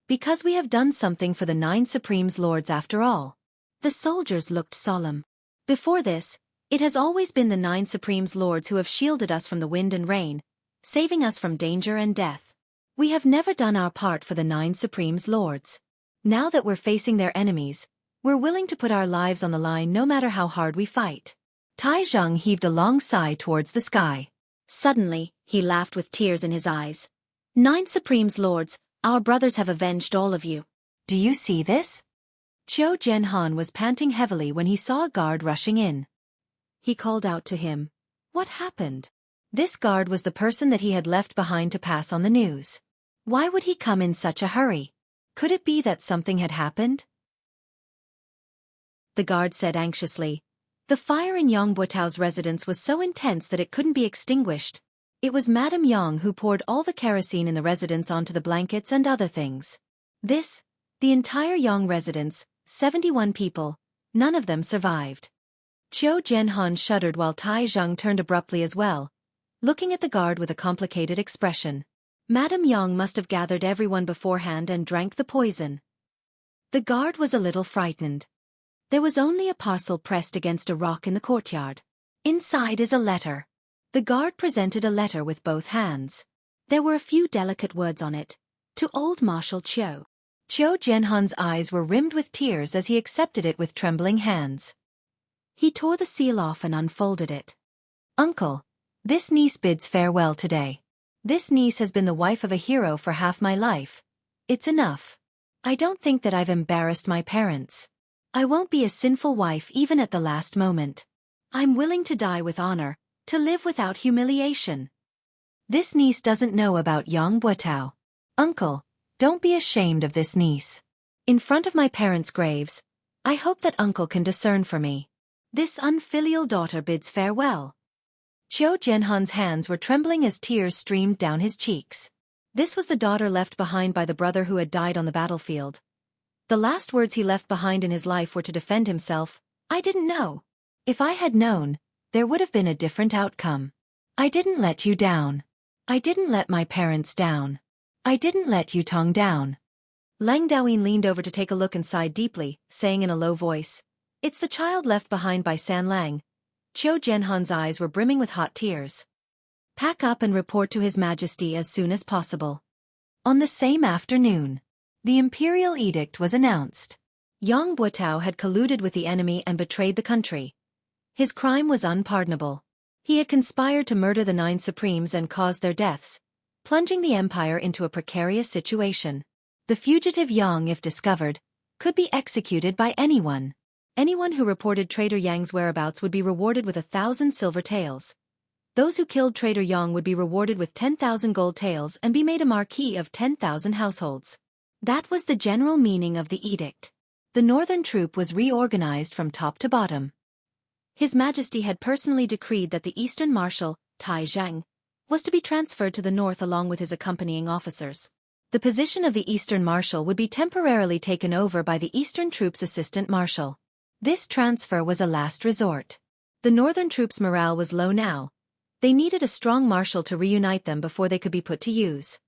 Because we have done something for the 9 Supremes Lords after all. The soldiers looked solemn. Before this, it has always been the 9 Supremes Lords who have shielded us from the wind and rain, saving us from danger and death. We have never done our part for the 9 Supremes Lords. Now that we're facing their enemies, we're willing to put our lives on the line no matter how hard we fight. Tai Zheng heaved a long sigh towards the sky. Suddenly, he laughed with tears in his eyes. 9 Supremes Lords, our brothers have avenged all of you. Do you see this? Qiu Jianhan was panting heavily when he saw a guard rushing in. He called out to him. What happened? This guard was the person that he had left behind to pass on the news. Why would he come in such a hurry? Could it be that something had happened? The guard said anxiously. The fire in Yang Buotao's residence was so intense that it couldn't be extinguished. It was Madame Yang who poured all the kerosene in the residence onto the blankets and other things. The entire Yang residence, 71 people, none of them survived. Qiu Jianhan shuddered while Tai Zheng turned abruptly as well, looking at the guard with a complicated expression. Madame Yang must have gathered everyone beforehand and drank the poison. The guard was a little frightened. There was only a parcel pressed against a rock in the courtyard. Inside is a letter. The guard presented a letter with both hands. There were a few delicate words on it. To old Marshal Qiu. Qiu Jianhan's eyes were rimmed with tears as he accepted it with trembling hands. He tore the seal off and unfolded it. Uncle, this niece bids farewell today. This niece has been the wife of a hero for half my life. It's enough. I don't think that I've embarrassed my parents. I won't be a sinful wife even at the last moment. I'm willing to die with honor, to live without humiliation. This niece doesn't know about Yang Buotao. Uncle, don't be ashamed of this niece. In front of my parents' graves, I hope that uncle can discern for me. This unfilial daughter bids farewell. Qiu Jianhan's hands were trembling as tears streamed down his cheeks. This was the daughter left behind by the brother who had died on the battlefield. The last words he left behind in his life were to defend himself. I didn't know. If I had known, there would have been a different outcome. I didn't let you down. I didn't let my parents down. I didn't let Yutong down. Leng Daoyin leaned over to take a look and sighed deeply, saying in a low voice, It's the child left behind by San Lang. Qiu Jianhan's eyes were brimming with hot tears. Pack up and report to His Majesty as soon as possible. On the same afternoon, the imperial edict was announced. Yang Buotao had colluded with the enemy and betrayed the country. His crime was unpardonable. He had conspired to murder the 9 supremes and caused their deaths, plunging the empire into a precarious situation. The fugitive Yang, if discovered, could be executed by anyone. Anyone who reported traitor Yang's whereabouts would be rewarded with 1,000 silver taels. Those who killed traitor Yang would be rewarded with 10,000 gold taels and be made a marquis of 10,000 households. That was the general meaning of the edict. The northern troop was reorganized from top to bottom. His Majesty had personally decreed that the eastern marshal, Tai Zhang, was to be transferred to the north along with his accompanying officers. The position of the eastern marshal would be temporarily taken over by the eastern troops' assistant marshal. This transfer was a last resort. The northern troops' morale was low now. They needed a strong marshal to reunite them before they could be put to use.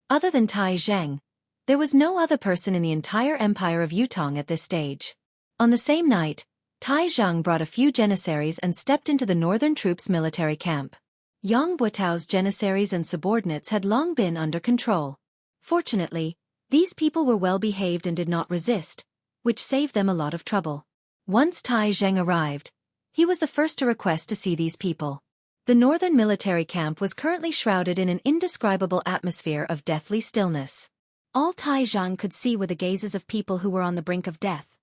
Other than Tai Zhang, there was no other person in the entire empire of Yutong at this stage. On the same night, Tai Zhang brought a few janissaries and stepped into the northern troops' military camp. Yang Buotao's janissaries and subordinates had long been under control. Fortunately, these people were well behaved and did not resist, which saved them a lot of trouble. Once Tai Zhang arrived, he was the first to request to see these people. The northern military camp was currently shrouded in an indescribable atmosphere of deathly stillness. All Tai Zhang could see were the gazes of people who were on the brink of death.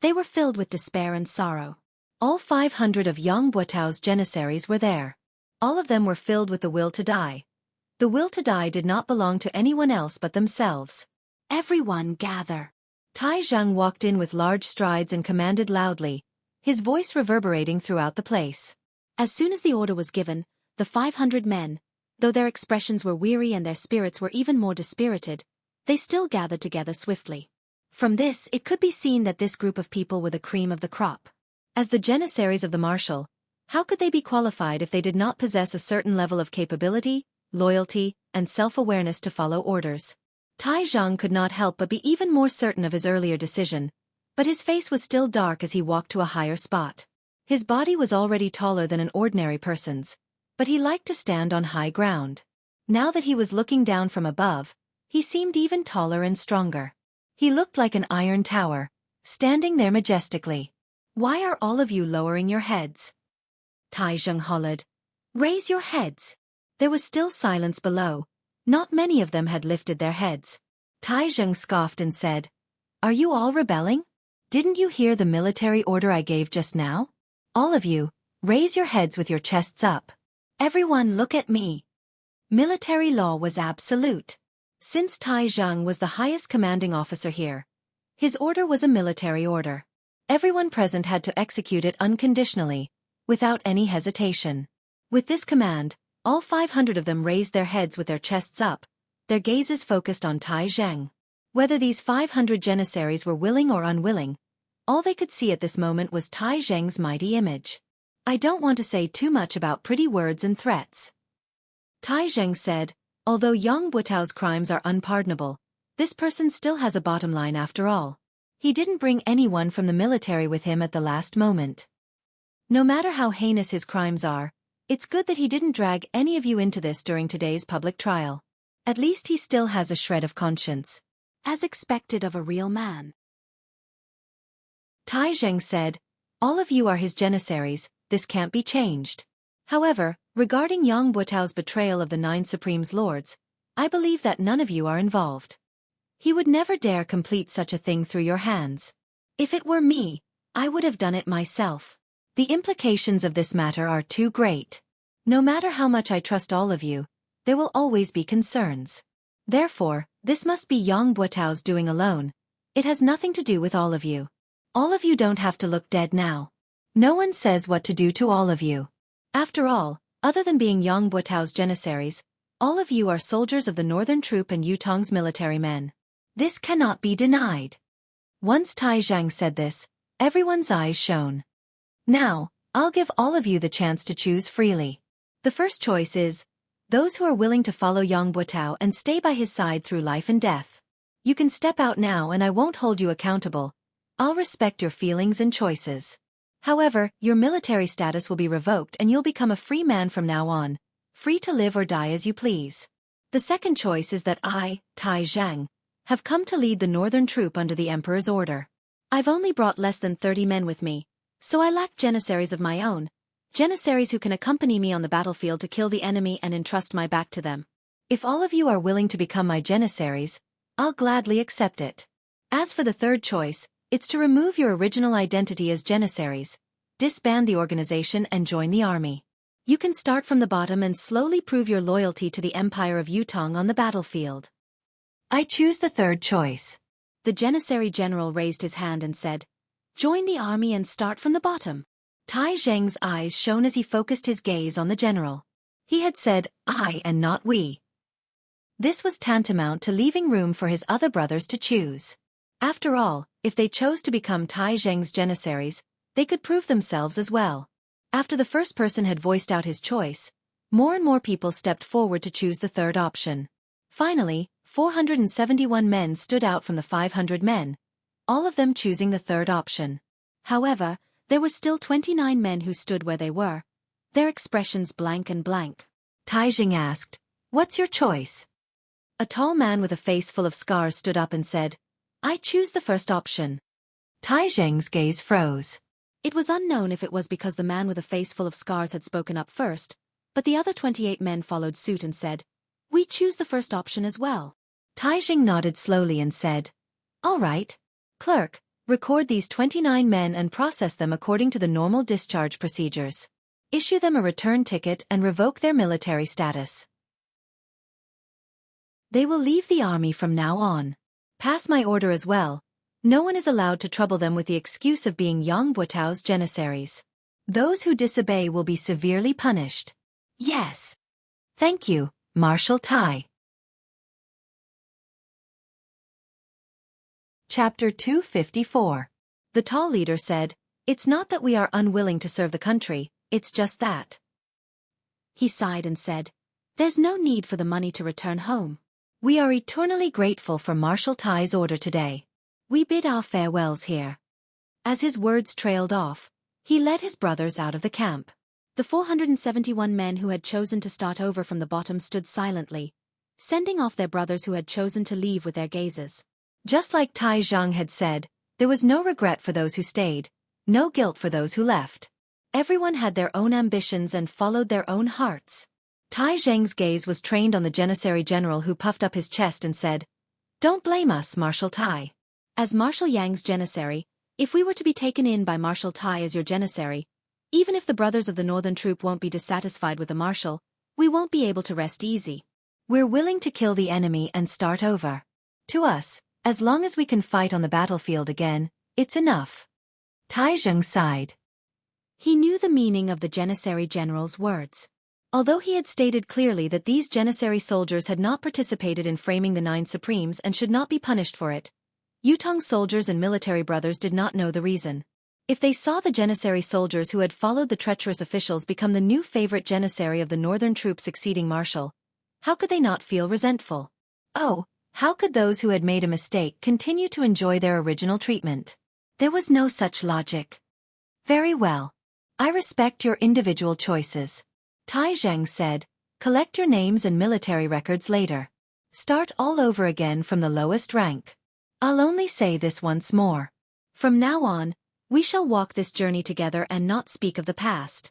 They were filled with despair and sorrow. All 500 of Yang Buotao's janissaries were there. All of them were filled with the will to die. The will to die did not belong to anyone else but themselves. Everyone gather. Tai Zhang walked in with large strides and commanded loudly, his voice reverberating throughout the place. As soon as the order was given, the 500 men, though their expressions were weary and their spirits were even more dispirited, they still gathered together swiftly. From this, it could be seen that this group of people were the cream of the crop. As the janissaries of the marshal, how could they be qualified if they did not possess a certain level of capability, loyalty, and self-awareness to follow orders? Tai Zhang could not help but be even more certain of his earlier decision, but his face was still dark as he walked to a higher spot. His body was already taller than an ordinary person's, but he liked to stand on high ground. Now that he was looking down from above, he seemed even taller and stronger. He looked like an iron tower, standing there majestically. "Why are all of you lowering your heads?" Tai Zhang hollered. "Raise your heads." There was still silence below. Not many of them had lifted their heads. Tai Zhang scoffed and said, "Are you all rebelling? Didn't you hear the military order I gave just now? All of you, raise your heads with your chests up. Everyone look at me." Military law was absolute. Since Tai Zhang was the highest commanding officer here, his order was a military order. Everyone present had to execute it unconditionally, without any hesitation. With this command, all 500 of them raised their heads with their chests up, their gazes focused on Tai Zhang. Whether these 500 janissaries were willing or unwilling, all they could see at this moment was Tai Zhang's mighty image. "I don't want to say too much about pretty words and threats," Tai Zhang said. "Although Yang Buotao's crimes are unpardonable, this person still has a bottom line after all. He didn't bring anyone from the military with him at the last moment. No matter how heinous his crimes are, it's good that he didn't drag any of you into this during today's public trial. At least he still has a shred of conscience, as expected of a real man." Tai Zhang said, "All of you are his janissaries, this can't be changed. However, regarding Yang Buotao's betrayal of the 9 Supreme's lords, I believe that none of you are involved. He would never dare complete such a thing through your hands. If it were me, I would have done it myself. The implications of this matter are too great. No matter how much I trust all of you, there will always be concerns. Therefore, this must be Yang Buotao's doing alone. It has nothing to do with all of you. All of you don't have to look dead now. No one says what to do to all of you. After all, other than being Yang Buotao's janissaries, all of you are soldiers of the northern troop and Yutong's military men. This cannot be denied." Once Tai Zhang said this, everyone's eyes shone. "Now, I'll give all of you the chance to choose freely. The first choice is those who are willing to follow Yang Buotao and stay by his side through life and death. You can step out now and I won't hold you accountable. I'll respect your feelings and choices. However, your military status will be revoked and you'll become a free man from now on, free to live or die as you please. The second choice is that I, Tai Zhang, have come to lead the northern troop under the Emperor's order. I've only brought less than 30 men with me, so I lack janissaries of my own, janissaries who can accompany me on the battlefield to kill the enemy and entrust my back to them. If all of you are willing to become my janissaries, I'll gladly accept it. As for the third choice, it's to remove your original identity as janissaries, disband the organization and join the army. You can start from the bottom and slowly prove your loyalty to the Empire of Yutong on the battlefield. I choose the third choice. The janissary general raised his hand and said, "Join the army and start from the bottom." Tai Zheng's eyes shone as he focused his gaze on the general. He had said, "I" and not "we." This was tantamount to leaving room for his other brothers to choose. After all, if they chose to become Tai Zheng's janissaries, they could prove themselves as well. After the first person had voiced out his choice, more and more people stepped forward to choose the third option. Finally, 471 men stood out from the 500 men, all of them choosing the third option. However, there were still 29 men who stood where they were, their expressions blank and blank. Tai Zheng asked, "What's your choice?" A tall man with a face full of scars stood up and said, "I choose the first option." Tai Zheng's gaze froze. It was unknown if it was because the man with a face full of scars had spoken up first, but the other 28 men followed suit and said, "We choose the first option as well." Tai Zheng nodded slowly and said, "All right. Clerk, record these 29 men and process them according to the normal discharge procedures. Issue them a return ticket and revoke their military status. They will leave the army from now on. Pass my order as well. No one is allowed to trouble them with the excuse of being Yang Buotao's janissaries. Those who disobey will be severely punished." "Yes. Thank you, Marshal Tai." Chapter 254. The tall leader said, "It's not that we are unwilling to serve the country, it's just that." He sighed and said, "There's no need for the money to return home. We are eternally grateful for Marshal Tai's order today. We bid our farewells here." As his words trailed off, he led his brothers out of the camp. The 471 men who had chosen to start over from the bottom stood silently, sending off their brothers who had chosen to leave with their gazes. Just like Tai Zheng had said, there was no regret for those who stayed, no guilt for those who left. Everyone had their own ambitions and followed their own hearts. Tai Zheng's gaze was trained on the janissary general who puffed up his chest and said, "Don't blame us, Marshal Tai. As Marshal Yang's janissary, if we were to be taken in by Marshal Tai as your janissary, even if the brothers of the northern troop won't be dissatisfied with the marshal, we won't be able to rest easy. We're willing to kill the enemy and start over. To us, as long as we can fight on the battlefield again, it's enough." Tai Zheng sighed. He knew the meaning of the janissary general's words. Although he had stated clearly that these janissary soldiers had not participated in framing the Nine Supremes and should not be punished for it, Yutong soldiers and military brothers did not know the reason. If they saw the janissary soldiers who had followed the treacherous officials become the new favorite janissary of the northern troop succeeding marshal, how could they not feel resentful? Oh, how could those who had made a mistake continue to enjoy their original treatment? There was no such logic. "Very well. I respect your individual choices," Tai Zheng said. "Collect your names and military records later. Start all over again from the lowest rank. I'll only say this once more. From now on, we shall walk this journey together and not speak of the past.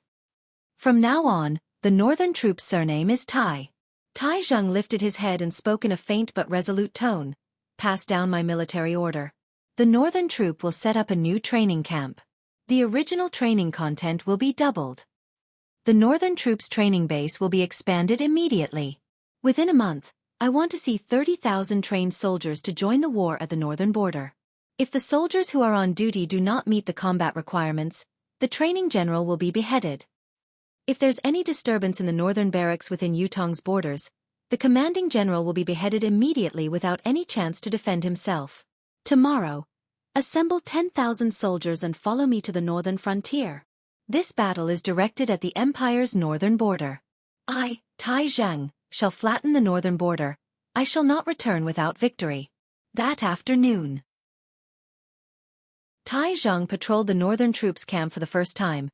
From now on, the northern troop's surname is Tai." Tai Zheng lifted his head and spoke in a faint but resolute tone. "Pass down my military order. The northern troop will set up a new training camp. The original training content will be doubled. The northern troop's training base will be expanded immediately. Within a month, I want to see 30,000 trained soldiers to join the war at the northern border. If the soldiers who are on duty do not meet the combat requirements, the training general will be beheaded. If there's any disturbance in the northern barracks within Yutong's borders, the commanding general will be beheaded immediately without any chance to defend himself. Tomorrow, assemble 10,000 soldiers and follow me to the northern frontier. This battle is directed at the Empire's northern border. I, Tai Zheng, shall flatten the northern border. I shall not return without victory." That afternoon, Tai Zhang patrolled the northern troops' camp for the first time,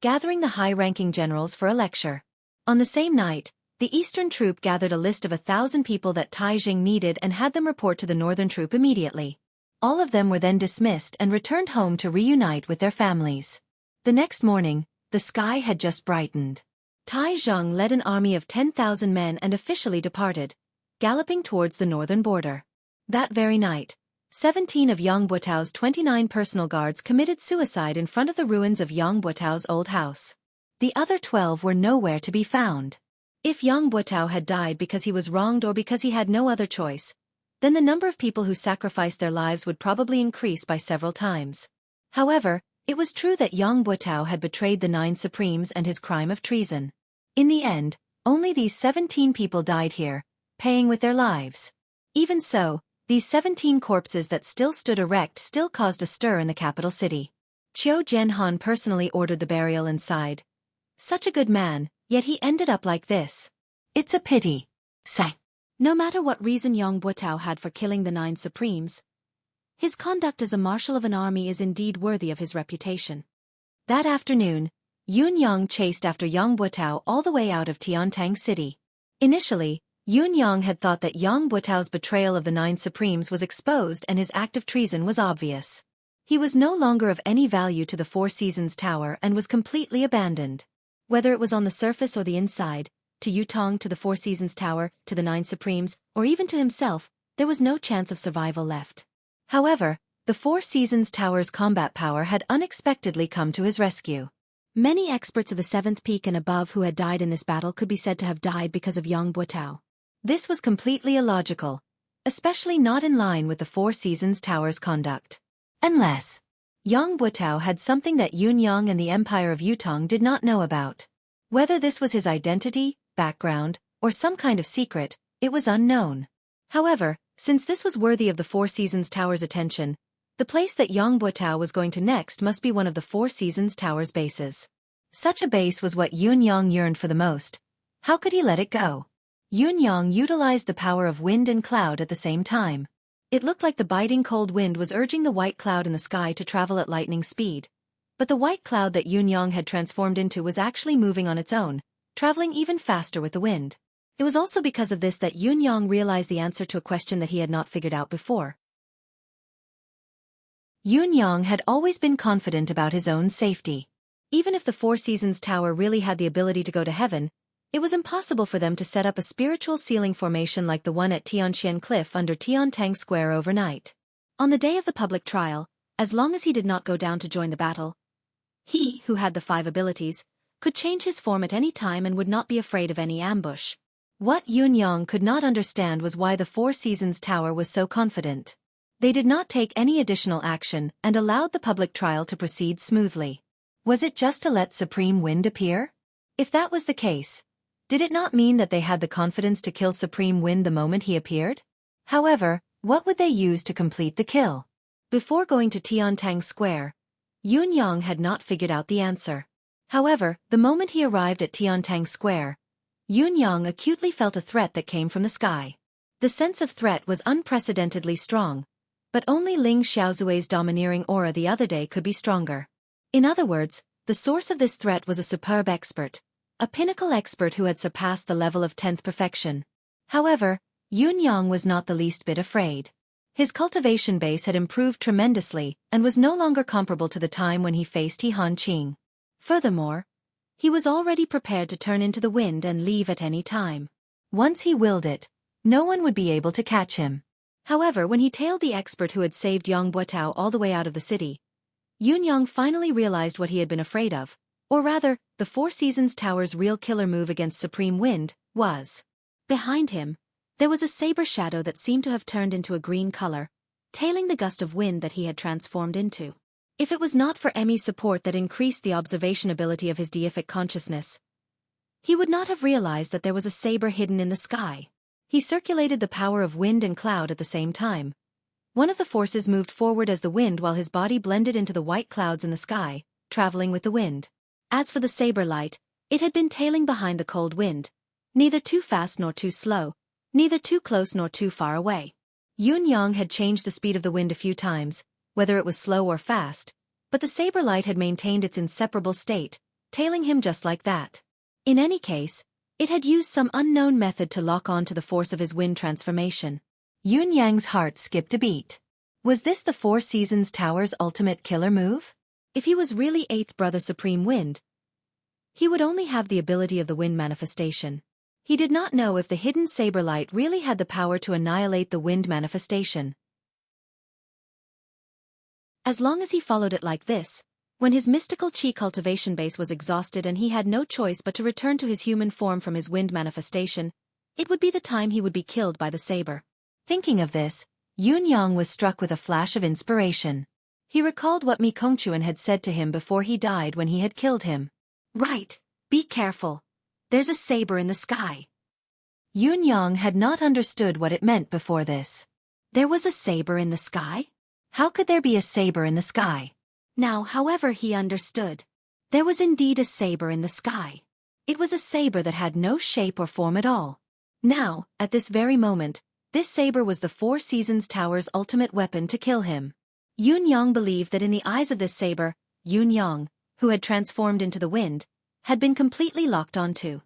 gathering the high-ranking generals for a lecture. On the same night, the eastern troop gathered a list of 1,000 people that Tai Zhang needed and had them report to the northern troop immediately. All of them were then dismissed and returned home to reunite with their families. The next morning, the sky had just brightened. Tai Zhang led an army of 10,000 men and officially departed, galloping towards the northern border. That very night, 17 of Yang Buotao's 29 personal guards committed suicide in front of the ruins of Yang Buotao's old house. The other 12 were nowhere to be found. If Yang Buotao had died because he was wronged or because he had no other choice, then the number of people who sacrificed their lives would probably increase by several times. However, it was true that Yang Buotao had betrayed the 9 Supremes and his crime of treason. In the end, only these 17 people died here, paying with their lives. Even so, these 17 corpses that still stood erect still caused a stir in the capital city. Qiu Jianhan personally ordered the burial and sighed. Such a good man, yet he ended up like this. It's a pity. Sigh. No matter what reason Yang Buotao had for killing the 9 Supremes, his conduct as a marshal of an army is indeed worthy of his reputation. That afternoon, Yun Yang chased after Yang Buotao all the way out of Tiantang City. Initially, Yun Yang had thought that Yang Buotao's betrayal of the 9 Supremes was exposed and his act of treason was obvious. He was no longer of any value to the Four Seasons Tower and was completely abandoned. Whether it was on the surface or the inside, to Yutong, to the Four Seasons Tower, to the 9 Supremes, or even to himself, there was no chance of survival left. However, the Four Seasons Tower's combat power had unexpectedly come to his rescue. Many experts of the 7th peak and above who had died in this battle could be said to have died because of Yang Buotao. This was completely illogical, especially not in line with the Four Seasons Tower's conduct. Unless Yang Buotao had something that Yun Yang and the Empire of Yutong did not know about. Whether this was his identity, background, or some kind of secret, it was unknown. However, since this was worthy of the Four Seasons Tower's attention, the place that Yang Buotao was going to next must be one of the Four Seasons Tower's bases. Such a base was what Yun Yang yearned for the most. How could he let it go? Yun Yang utilized the power of wind and cloud at the same time. It looked like the biting cold wind was urging the white cloud in the sky to travel at lightning speed. But the white cloud that Yun Yang had transformed into was actually moving on its own, traveling even faster with the wind. It was also because of this that Yun Yang realized the answer to a question that he had not figured out before. Yun Yang had always been confident about his own safety. Even if the Four Seasons Tower really had the ability to go to heaven, it was impossible for them to set up a spiritual ceiling formation like the one at Tianxian Cliff under Tiantang Square overnight. On the day of the public trial, as long as he did not go down to join the battle, he, who had the 5 abilities, could change his form at any time and would not be afraid of any ambush. What Yun Yang could not understand was why the Four Seasons Tower was so confident. They did not take any additional action and allowed the public trial to proceed smoothly. Was it just to let Supreme Wind appear? If that was the case, did it not mean that they had the confidence to kill Supreme Wind the moment he appeared? However, what would they use to complete the kill? Before going to Tiantang Square, Yun Yang had not figured out the answer. However, the moment he arrived at Tiantang Square, Yun Yang acutely felt a threat that came from the sky. The sense of threat was unprecedentedly strong, but only Ling Xiaozui's domineering aura the other day could be stronger. In other words, the source of this threat was a superb expert, a pinnacle expert who had surpassed the level of 10th perfection. However, Yun Yang was not the least bit afraid. His cultivation base had improved tremendously and was no longer comparable to the time when he faced He Han Qing. Furthermore, he was already prepared to turn into the wind and leave at any time. Once he willed it, no one would be able to catch him. However, when he tailed the expert who had saved Yang Buotao all the way out of the city, Yun Yang finally realized what he had been afraid of, or rather, the Four Seasons Tower's real killer move against Supreme Wind was. Behind him, there was a saber shadow that seemed to have turned into a green color, tailing the gust of wind that he had transformed into. If it was not for Emmy's support that increased the observation ability of his deific consciousness, he would not have realized that there was a saber hidden in the sky. He circulated the power of wind and cloud at the same time. One of the forces moved forward as the wind while his body blended into the white clouds in the sky, traveling with the wind. As for the saber light, it had been tailing behind the cold wind, neither too fast nor too slow, neither too close nor too far away. Yun Yang had changed the speed of the wind a few times, whether it was slow or fast, but the saber light had maintained its inseparable state, tailing him just like that. In any case, it had used some unknown method to lock on to the force of his wind transformation. Yun Yang's heart skipped a beat. Was this the Four Seasons Tower's ultimate killer move? If he was really Eighth Brother Supreme Wind, he would only have the ability of the wind manifestation. He did not know if the hidden saber light really had the power to annihilate the wind manifestation. As long as he followed it like this, when his mystical chi cultivation base was exhausted and he had no choice but to return to his human form from his wind manifestation, it would be the time he would be killed by the saber. Thinking of this, Yun Yang was struck with a flash of inspiration. He recalled what Mi Kongquan had said to him before he died when he had killed him. Right, be careful. There's a saber in the sky. Yun Yang had not understood what it meant before this. There was a saber in the sky? How could there be a saber in the sky? Now, however, he understood. There was indeed a saber in the sky. It was a saber that had no shape or form at all. Now, at this very moment, this saber was the Four Seasons Tower's ultimate weapon to kill him. Yun Yang believed that in the eyes of this saber, Yun Yang, who had transformed into the wind, had been completely locked onto.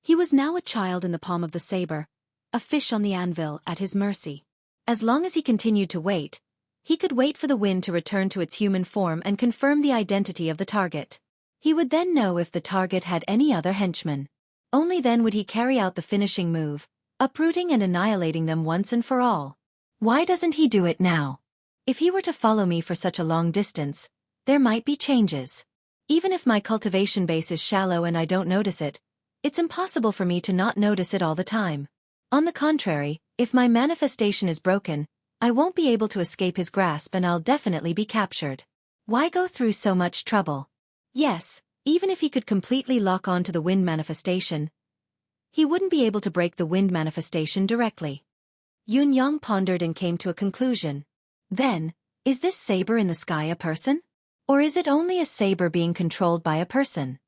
He was now a child in the palm of the saber, a fish on the anvil at his mercy. As long as he continued to wait, he could wait for the wind to return to its human form and confirm the identity of the target. He would then know if the target had any other henchmen. Only then would he carry out the finishing move, uprooting and annihilating them once and for all. Why doesn't he do it now? If he were to follow me for such a long distance, there might be changes. Even if my cultivation base is shallow and I don't notice it, it's impossible for me to not notice it all the time. On the contrary, if my manifestation is broken, I won't be able to escape his grasp and I'll definitely be captured. Why go through so much trouble? Yes, even if he could completely lock on to the wind manifestation, he wouldn't be able to break the wind manifestation directly. Yun Yang pondered and came to a conclusion. Then, is this saber in the sky a person? Or is it only a saber being controlled by a person?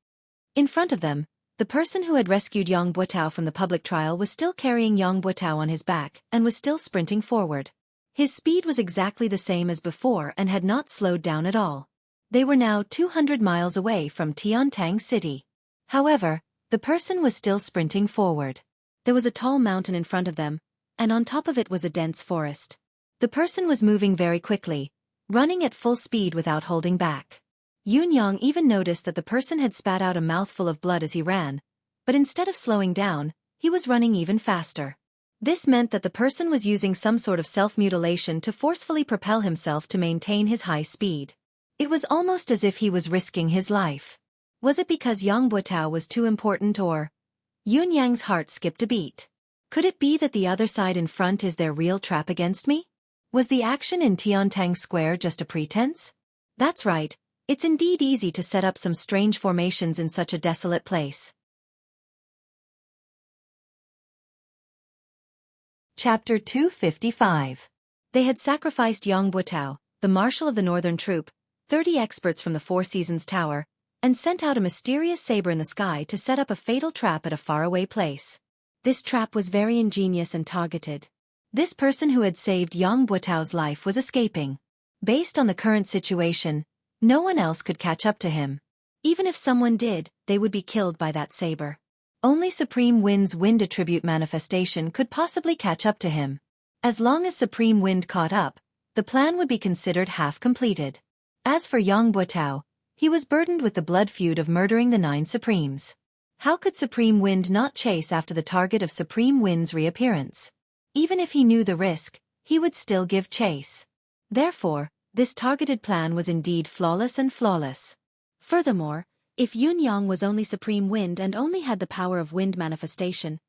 In front of them, the person who had rescued Yang Buotao from the public trial was still carrying Yang Buotao on his back and was still sprinting forward. His speed was exactly the same as before and had not slowed down at all. They were now 200 miles away from Tiantang City. However, the person was still sprinting forward. There was a tall mountain in front of them, and on top of it was a dense forest. The person was moving very quickly, running at full speed without holding back. Yun Yang even noticed that the person had spat out a mouthful of blood as he ran, but instead of slowing down, he was running even faster. This meant that the person was using some sort of self-mutilation to forcefully propel himself to maintain his high speed. It was almost as if he was risking his life. Was it because Yang Buotao was too important or? Yun Yang's heart skipped a beat. Could it be that the other side in front is their real trap against me? Was the action in Tiantang Square just a pretense? That's right, it's indeed easy to set up some strange formations in such a desolate place. Chapter 255. They had sacrificed Yang Buotao, the marshal of the northern troop, 30 experts from the Four Seasons Tower, and sent out a mysterious saber in the sky to set up a fatal trap at a faraway place. This trap was very ingenious and targeted. This person who had saved Yang Buotao's life was escaping. Based on the current situation, no one else could catch up to him. Even if someone did, they would be killed by that saber. Only Supreme Wind's wind attribute manifestation could possibly catch up to him. As long as Supreme Wind caught up, the plan would be considered half completed. As for Yang Buotao, he was burdened with the blood feud of murdering the 9 Supremes. How could Supreme Wind not chase after the target of Supreme Wind's reappearance? Even if he knew the risk, he would still give chase. Therefore, this targeted plan was indeed flawless and flawless. Furthermore, if Yun Yang was only Supreme Wind and only had the power of wind manifestation,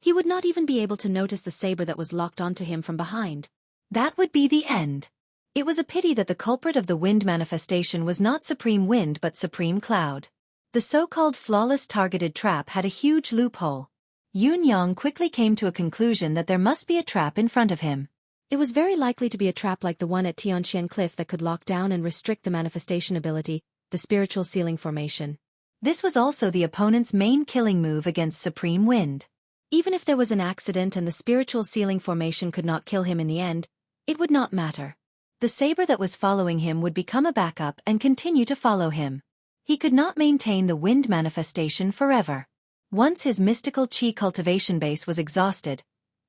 he would not even be able to notice the saber that was locked onto him from behind. That would be the end. It was a pity that the culprit of the wind manifestation was not Supreme Wind but Supreme Cloud. The so-called flawless targeted trap had a huge loophole. Yun Yang quickly came to a conclusion that there must be a trap in front of him. It was very likely to be a trap like the one at Tianxian Cliff that could lock down and restrict the manifestation ability, the spiritual sealing formation. This was also the opponent's main killing move against Supreme Wind. Even if there was an accident and the spiritual sealing formation could not kill him in the end, it would not matter. The saber that was following him would become a backup and continue to follow him. He could not maintain the wind manifestation forever. Once his mystical chi cultivation base was exhausted,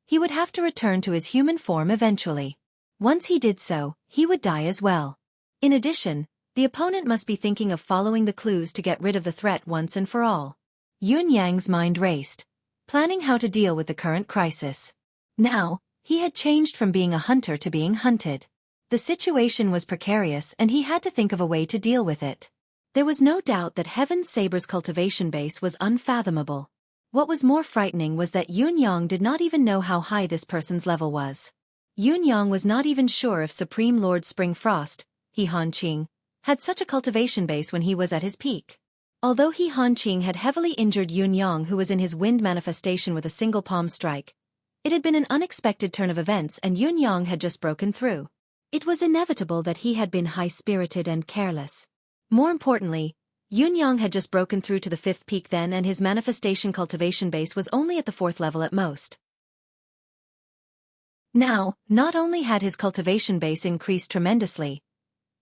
he would have to return to his human form eventually. Once he did so, he would die as well. In addition, the opponent must be thinking of following the clues to get rid of the threat once and for all. Yun Yang's mind raced, planning how to deal with the current crisis. Now, he had changed from being a hunter to being hunted. The situation was precarious and he had to think of a way to deal with it. There was no doubt that Heaven's Saber's cultivation base was unfathomable. What was more frightening was that Yun Yang did not even know how high this person's level was. Yun Yang was not even sure if Supreme Lord Spring Frost, He Hanqing, had such a cultivation base when he was at his peak. Although He Hanqing had heavily injured Yun Yang, who was in his wind manifestation with a single palm strike, it had been an unexpected turn of events and Yun Yang had just broken through. It was inevitable that he had been high-spirited and careless. More importantly, Yun Yang had just broken through to the 5th peak then and his manifestation cultivation base was only at the 4th level at most. Now, not only had his cultivation base increased tremendously,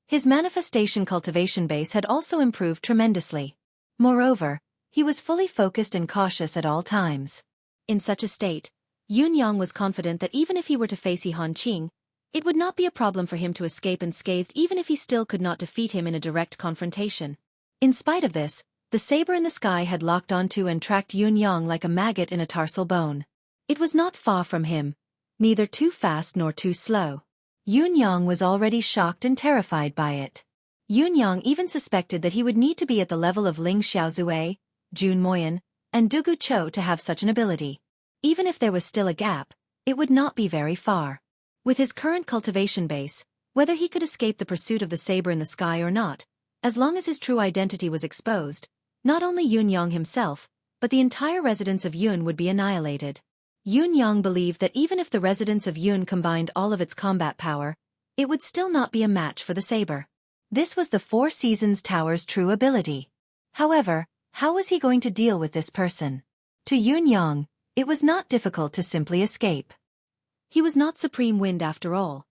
his manifestation cultivation base had also improved tremendously. Moreover, he was fully focused and cautious at all times. In such a state, Yun Yang was confident that even if he were to face He Hanqing, it would not be a problem for him to escape unscathed even if he still could not defeat him in a direct confrontation. In spite of this, the saber in the sky had locked onto and tracked Yun Yang like a maggot in a tarsal bone. It was not far from him, neither too fast nor too slow. Yun Yang was already shocked and terrified by it. Yun Yang even suspected that he would need to be at the level of Ling Xiaozue, Jun Moyan, and Dugu Chou to have such an ability. Even if there was still a gap, it would not be very far. With his current cultivation base, whether he could escape the pursuit of the saber in the sky or not, as long as his true identity was exposed, not only Yun Yang himself, but the entire residence of Yun would be annihilated. Yun Yang believed that even if the residence of Yun combined all of its combat power, it would still not be a match for the saber. This was the Four Seasons Tower's true ability. However, how was he going to deal with this person? To Yun Yang, it was not difficult to simply escape. He was not Supreme Wind after all.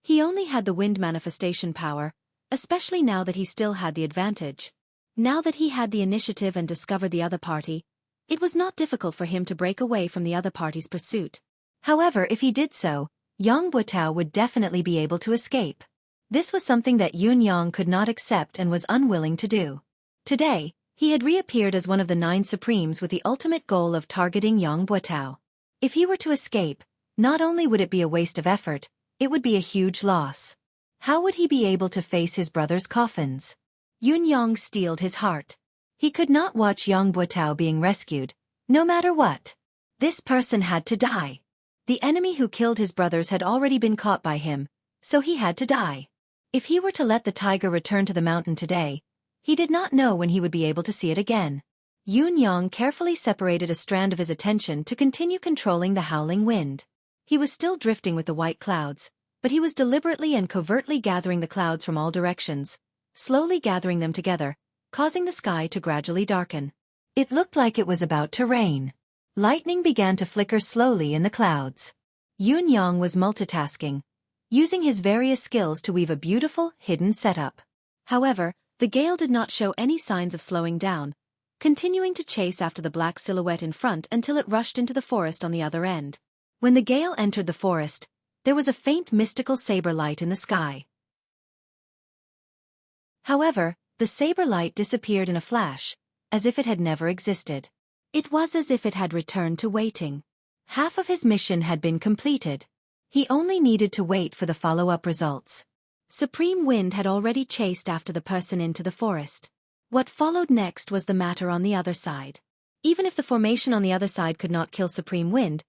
He only had the wind manifestation power, especially now that he still had the advantage. Now that he had the initiative and discovered the other party, it was not difficult for him to break away from the other party's pursuit. However, if he did so, Yang Buotao would definitely be able to escape. This was something that Yun Yang could not accept and was unwilling to do. Today, he had reappeared as one of the 9 Supremes with the ultimate goal of targeting Yang Buotao. If he were to escape, not only would it be a waste of effort, it would be a huge loss. How would he be able to face his brother's coffins? Yun Yang steeled his heart. He could not watch Yang Buotao being rescued, no matter what. This person had to die. The enemy who killed his brothers had already been caught by him, so he had to die. If he were to let the tiger return to the mountain today, he did not know when he would be able to see it again. Yun Yang carefully separated a strand of his attention to continue controlling the howling wind. He was still drifting with the white clouds, but he was deliberately and covertly gathering the clouds from all directions, slowly gathering them together, causing the sky to gradually darken. It looked like it was about to rain. Lightning began to flicker slowly in the clouds. Yun Yang was multitasking, using his various skills to weave a beautiful, hidden setup. However, the gale did not show any signs of slowing down, continuing to chase after the black silhouette in front until it rushed into the forest on the other end. When the gale entered the forest, there was a faint mystical saber light in the sky. However, the saber light disappeared in a flash, as if it had never existed. It was as if it had returned to waiting. Half of his mission had been completed. He only needed to wait for the follow-up results. Supreme Wind had already chased after the person into the forest. What followed next was the matter on the other side. Even if the formation on the other side could not kill Supreme Wind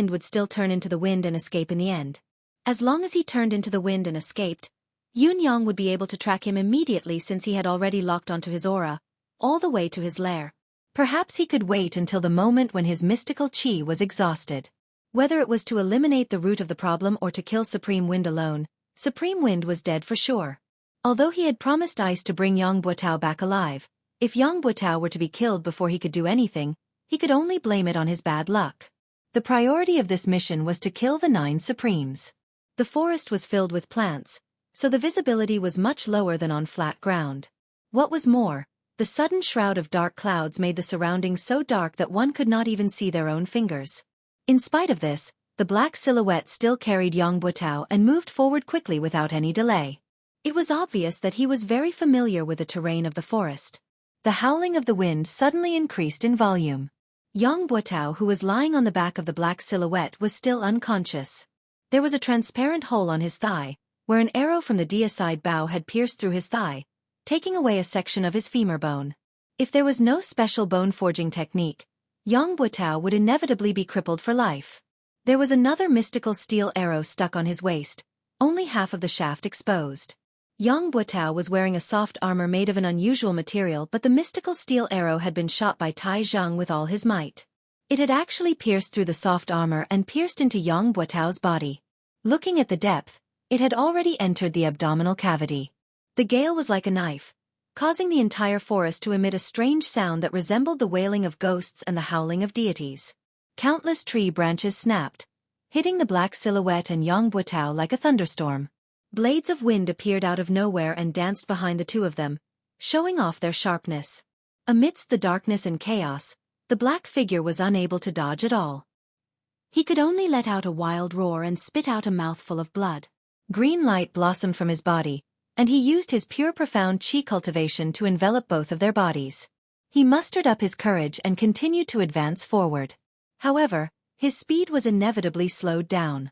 would still turn into the wind and escape in the end. As long as he turned into the wind and escaped, Yun Yang would be able to track him immediately since he had already locked onto his aura, all the way to his lair. Perhaps he could wait until the moment when his mystical chi was exhausted. Whether it was to eliminate the root of the problem or to kill Supreme Wind alone, Supreme Wind was dead for sure. Although he had promised Ice to bring Yang Buotao back alive, if Yang Buotao were to be killed before he could do anything, he could only blame it on his bad luck. The priority of this mission was to kill the 9 Supremes. The forest was filled with plants, so the visibility was much lower than on flat ground. What was more, the sudden shroud of dark clouds made the surroundings so dark that one could not even see their own fingers. In spite of this, the black silhouette still carried Yang Buotao and moved forward quickly without any delay. It was obvious that he was very familiar with the terrain of the forest. The howling of the wind suddenly increased in volume. Yang Buotao, who was lying on the back of the black silhouette, was still unconscious. There was a transparent hole on his thigh, where an arrow from the deicide bow had pierced through his thigh, taking away a section of his femur bone. If there was no special bone-forging technique, Yang Buotao would inevitably be crippled for life. There was another mystical steel arrow stuck on his waist, only half of the shaft exposed. Yang Buotao was wearing a soft armor made of an unusual material, but the mystical steel arrow had been shot by Tai Zhang with all his might. It had actually pierced through the soft armor and pierced into Yang Buotao's body. Looking at the depth, it had already entered the abdominal cavity. The gale was like a knife, causing the entire forest to emit a strange sound that resembled the wailing of ghosts and the howling of deities. Countless tree branches snapped, hitting the black silhouette and Yang Buotao like a thunderstorm. Blades of wind appeared out of nowhere and danced behind the two of them, showing off their sharpness. Amidst the darkness and chaos, the black figure was unable to dodge at all. He could only let out a wild roar and spit out a mouthful of blood. Green light blossomed from his body, and he used his pure profound qi cultivation to envelop both of their bodies. He mustered up his courage and continued to advance forward. However, his speed was inevitably slowed down.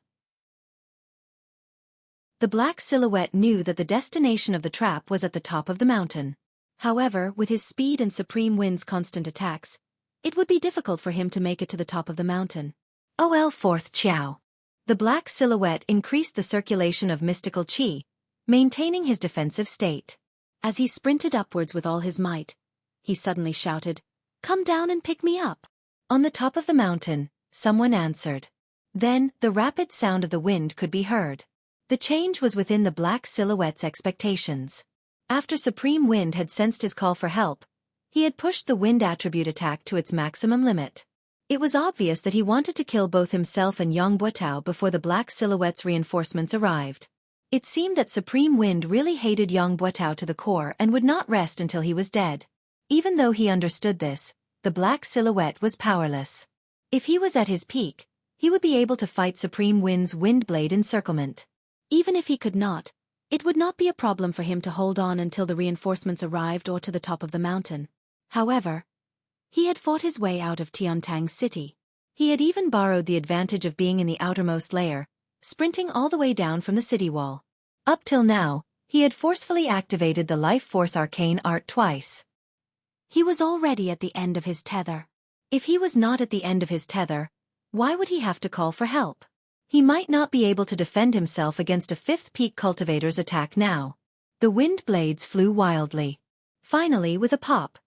The black silhouette knew that the destination of the trap was at the top of the mountain. However, with his speed and Supreme Wind's constant attacks, it would be difficult for him to make it to the top of the mountain. OL 4th Qiao. The black silhouette increased the circulation of mystical qi, maintaining his defensive state. As he sprinted upwards with all his might, he suddenly shouted, "Come down and pick me up!" On the top of the mountain, someone answered. Then, the rapid sound of the wind could be heard. The change was within the black silhouette's expectations. After Supreme Wind had sensed his call for help, he had pushed the wind attribute attack to its maximum limit. It was obvious that he wanted to kill both himself and Yang Buotao before the black silhouette's reinforcements arrived. It seemed that Supreme Wind really hated Yang Buotao to the core and would not rest until he was dead. Even though he understood this, the black silhouette was powerless. If he was at his peak, he would be able to fight Supreme Wind's Windblade encirclement. Even if he could not, it would not be a problem for him to hold on until the reinforcements arrived or to the top of the mountain. However, he had fought his way out of Tiantang City. He had even borrowed the advantage of being in the outermost layer, sprinting all the way down from the city wall. Up till now, he had forcefully activated the Life Force Arcane Art twice. He was already at the end of his tether. If he was not at the end of his tether, why would he have to call for help? He might not be able to defend himself against a fifth peak cultivator's attack now. The wind blades flew wildly. Finally, with a pop,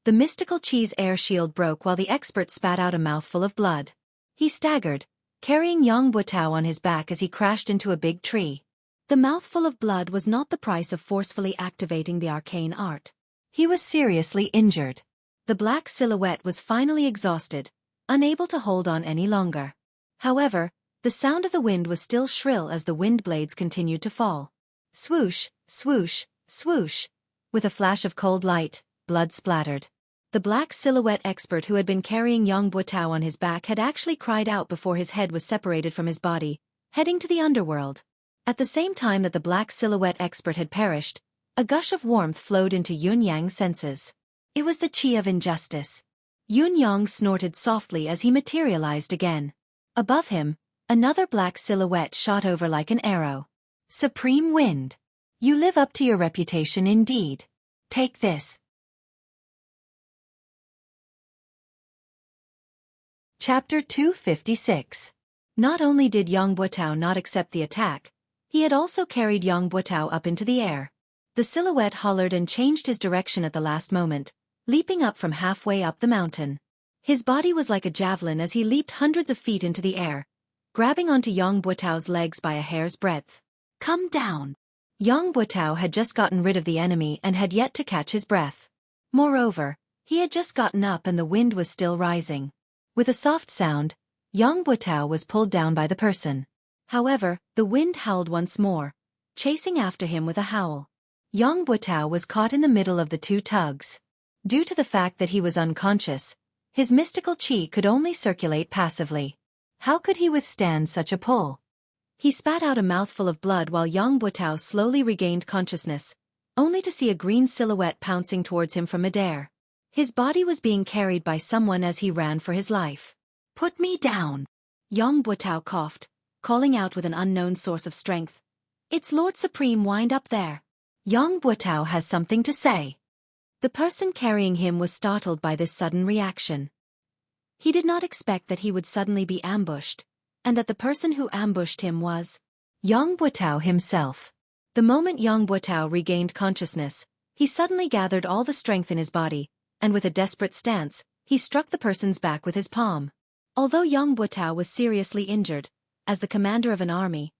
the mystical Qi's air shield broke while the expert spat out a mouthful of blood. He staggered, carrying Yang Buotao on his back as he crashed into a big tree. The mouthful of blood was not the price of forcefully activating the arcane art. He was seriously injured. The black silhouette was finally exhausted, unable to hold on any longer. However, the sound of the wind was still shrill as the wind blades continued to fall. Swoosh, swoosh, swoosh. With a flash of cold light, blood splattered. The black silhouette expert who had been carrying Yang Buotao on his back had actually cried out before his head was separated from his body, heading to the underworld. At the same time that the black silhouette expert had perished, a gush of warmth flowed into Yun Yang's senses. It was the qi of injustice. Yun Yang snorted softly as he materialized again. Above him, another black silhouette shot over like an arrow. Supreme Wind. You live up to your reputation indeed. Take this. Chapter 256. Not only did Yang Buotao not accept the attack, he had also carried Yang Buotao up into the air. The silhouette hollered and changed his direction at the last moment, leaping up from halfway up the mountain. His body was like a javelin as he leaped hundreds of feet into the air, grabbing onto Yang Buotao's legs by a hair's breadth. Come down! Yang Buotao had just gotten rid of the enemy and had yet to catch his breath. Moreover, he had just gotten up and the wind was still rising. With a soft sound, Yang Buotao was pulled down by the person. However, the wind howled once more, chasing after him with a howl. Yang Butao was caught in the middle of the two tugs. Due to the fact that he was unconscious, his mystical qi could only circulate passively. How could he withstand such a pull? He spat out a mouthful of blood while Yang Butao slowly regained consciousness, only to see a green silhouette pouncing towards him from midair. His body was being carried by someone as he ran for his life. "Put me down!" Yang Butao coughed, calling out with an unknown source of strength. "It's Lord Supreme Wind up there. Yang Butao has something to say." The person carrying him was startled by this sudden reaction. He did not expect that he would suddenly be ambushed, and that the person who ambushed him was Yang Butao himself. The moment Yang Butao regained consciousness, he suddenly gathered all the strength in his body, and with a desperate stance, he struck the person's back with his palm. Although Yang Butao was seriously injured, as the commander of an army,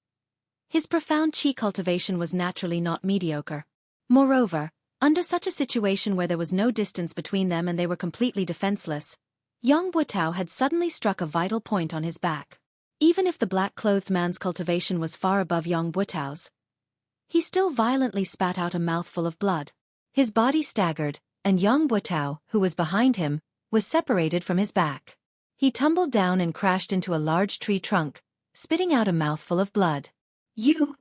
his profound qi cultivation was naturally not mediocre. Moreover, under such a situation where there was no distance between them and they were completely defenseless, Yang Butao had suddenly struck a vital point on his back. Even if the black-clothed man's cultivation was far above Yang Butao's, he still violently spat out a mouthful of blood. His body staggered, and Yang Butao, who was behind him, was separated from his back. He tumbled down and crashed into a large tree trunk, spitting out a mouthful of blood. You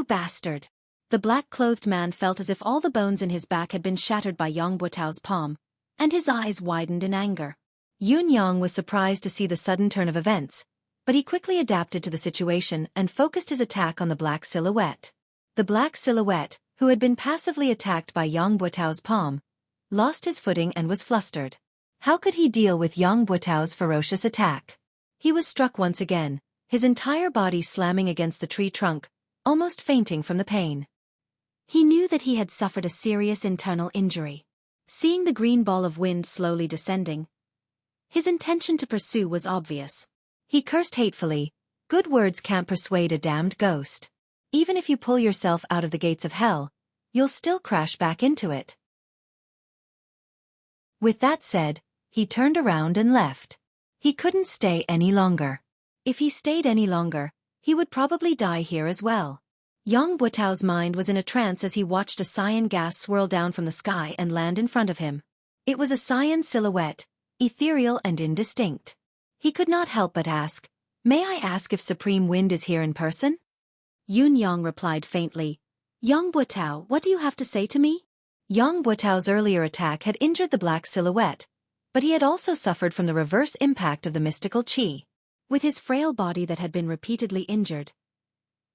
bastard! The black-clothed man felt as if all the bones in his back had been shattered by Yang Butao's palm, and his eyes widened in anger. Yun Yang was surprised to see the sudden turn of events, but he quickly adapted to the situation and focused his attack on the black silhouette. The black silhouette, who had been passively attacked by Yang Butao's palm, lost his footing and was flustered. How could he deal with Yang Butao's ferocious attack? He was struck once again, his entire body slamming against the tree trunk, almost fainting from the pain. He knew that he had suffered a serious internal injury. Seeing the green ball of wind slowly descending, his intention to pursue was obvious. He cursed hatefully, "Good words can't persuade a damned ghost. Even if you pull yourself out of the gates of hell, you'll still crash back into it." With that said, he turned around and left. He couldn't stay any longer. If he stayed any longer, he would probably die here as well. Yang Butao's mind was in a trance as he watched a cyan gas swirl down from the sky and land in front of him. It was a cyan silhouette, ethereal and indistinct. He could not help but ask, "May I ask if Supreme Wind is here in person?" Yun Yang replied faintly, "Yang Butao, what do you have to say to me?" Yang Butao's earlier attack had injured the black silhouette, but he had also suffered from the reverse impact of the mystical qi. With his frail body that had been repeatedly injured,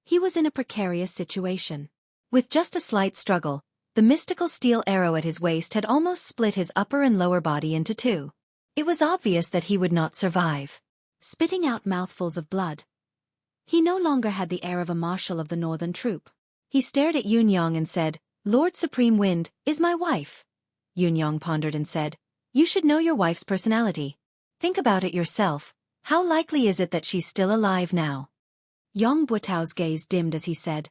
he was in a precarious situation. With just a slight struggle, the mystical steel arrow at his waist had almost split his upper and lower body into two. It was obvious that he would not survive. Spitting out mouthfuls of blood, he no longer had the air of a marshal of the northern troop. He stared at Yun Yang and said, "Lord Supreme Wind is my wife." Yun Yang pondered and said, "You should know your wife's personality. Think about it yourself. How likely is it that she's still alive now?" Yang Butao's gaze dimmed as he said,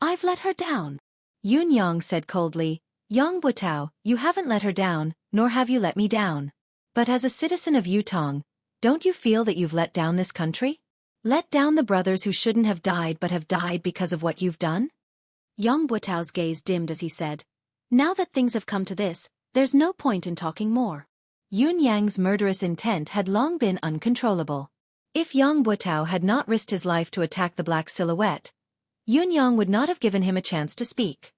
"I've let her down." Yun Yang said coldly, "Yang Butao, you haven't let her down, nor have you let me down. But as a citizen of Yutong, don't you feel that you've let down this country? Let down the brothers who shouldn't have died but have died because of what you've done?" Yang Butao's gaze dimmed as he said, "Now that things have come to this, there's no point in talking more." Yun Yang's murderous intent had long been uncontrollable. If Yang Butao had not risked his life to attack the black silhouette, Yun Yang would not have given him a chance to speak.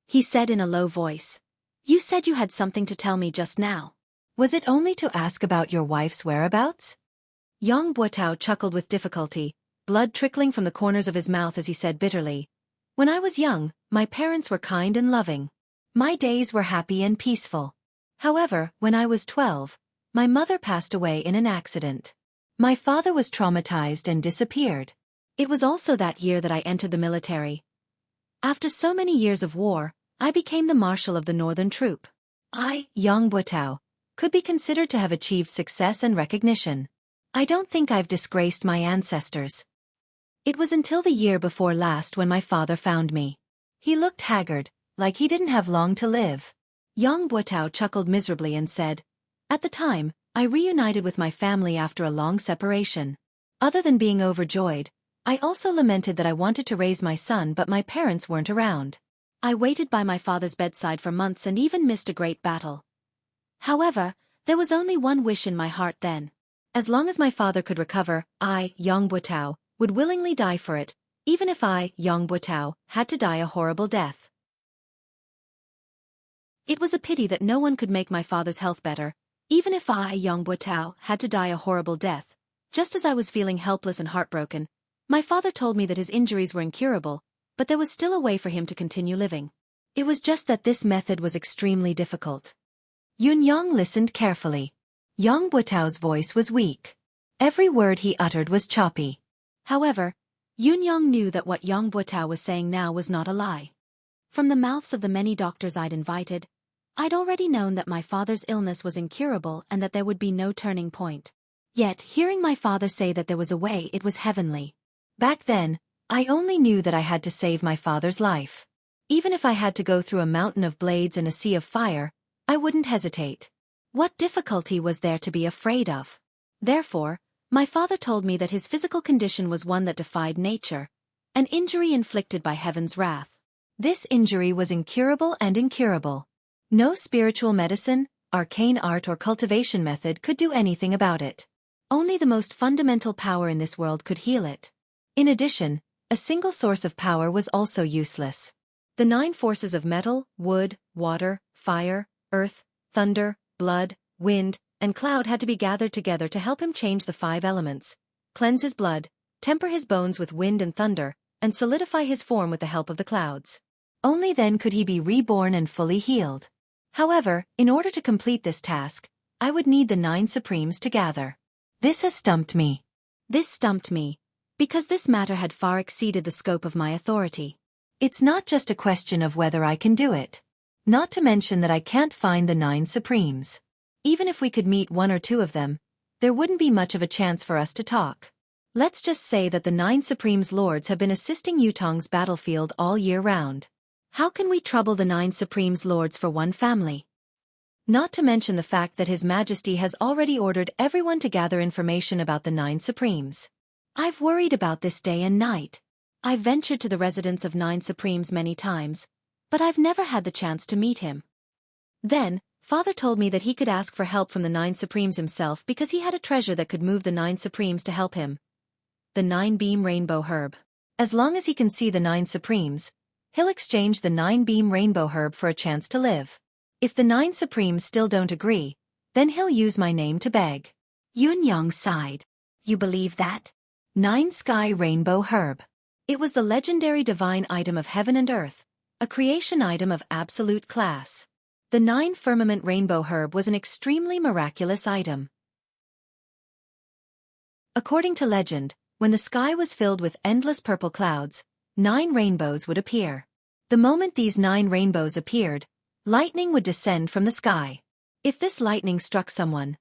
He said in a low voice, "You said you had something to tell me just now. Was it only to ask about your wife's whereabouts?" Yang Butao chuckled with difficulty, blood trickling from the corners of his mouth as he said bitterly, "When I was young, my parents were kind and loving. My days were happy and peaceful. However, when I was 12, my mother passed away in an accident. My father was traumatized and disappeared. It was also that year that I entered the military. After so many years of war, I became the marshal of the northern troop. I, Yang Butao, could be considered to have achieved success and recognition. I don't think I've disgraced my ancestors. It was until the year before last when my father found me. He looked haggard, like he didn't have long to live." Yang Butao chuckled miserably and said, "At the time, I reunited with my family after a long separation. Other than being overjoyed, I also lamented that I wanted to raise my son but my parents weren't around. I waited by my father's bedside for months and even missed a great battle. However, there was only one wish in my heart then. As long as my father could recover, I, Yang Buotao, would willingly die for it, even if I, Yang Buotao, had to die a horrible death. It was a pity that no one could make my father's health better, even if I, Yang Buotao, had to die a horrible death. Just as I was feeling helpless and heartbroken, my father told me that his injuries were incurable, but there was still a way for him to continue living. It was just that this method was extremely difficult. Yun Yang listened carefully. Yang Buotao's voice was weak. Every word he uttered was choppy. However, Yun Yang knew that what Yang Buotao was saying now was not a lie. From the mouths of the many doctors I'd invited, I'd already known that my father's illness was incurable and that there would be no turning point. Yet, hearing my father say that there was a way, it was heavenly. Back then, I only knew that I had to save my father's life. Even if I had to go through a mountain of blades and a sea of fire, I wouldn't hesitate. What difficulty was there to be afraid of? Therefore, my father told me that his physical condition was one that defied nature, an injury inflicted by heaven's wrath. This injury was incurable and incurable. No spiritual medicine, arcane art or cultivation method could do anything about it. Only the most fundamental power in this world could heal it. In addition, a single source of power was also useless. The 9 forces of metal, wood, water, fire, earth, thunder, blood, wind, and cloud had to be gathered together to help him change the 5 elements, cleanse his blood, temper his bones with wind and thunder, and solidify his form with the help of the clouds. Only then could he be reborn and fully healed. However, in order to complete this task, I would need the 9 supremes to gather. This has stumped me. This stumped me, because this matter had far exceeded the scope of my authority. It's not just a question of whether I can do it. Not to mention that I can't find the 9 supremes. Even if we could meet 1 or 2 of them, there wouldn't be much of a chance for us to talk. Let's just say that the 9 supremes lords have been assisting Yutong's battlefield all year round. How can we trouble the 9 supremes lords for one family? Not to mention the fact that His Majesty has already ordered everyone to gather information about the 9 supremes. I've worried about this day and night. I've ventured to the residence of 9 supremes many times, but I've never had the chance to meet him. Then, Father told me that he could ask for help from the 9 supremes himself because he had a treasure that could move the 9 supremes to help him. The 9-beam rainbow herb. As long as he can see the 9 supremes, he'll exchange the 9-beam rainbow herb for a chance to live. If the 9 supremes still don't agree, then he'll use my name to beg. Yun Yang sighed. You believe that? 9 sky rainbow herb. It was the legendary divine item of heaven and earth, a creation item of absolute class. The 9 firmament rainbow herb was an extremely miraculous item. According to legend, when the sky was filled with endless purple clouds, 9 rainbows would appear. The moment these 9 rainbows appeared, lightning would descend from the sky. If this lightning struck someone,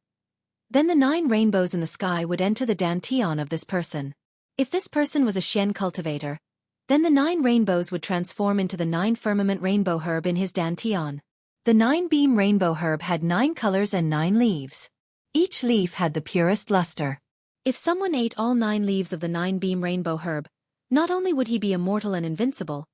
then the 9 rainbows in the sky would enter the dantian of this person. If this person was a Xian cultivator, then the 9 rainbows would transform into the 9 firmament rainbow herb in his dantian. The 9-beam rainbow herb had 9 colors and 9 leaves. Each leaf had the purest luster. If someone ate all 9 leaves of the 9-beam rainbow herb, not only would he be immortal and invincible,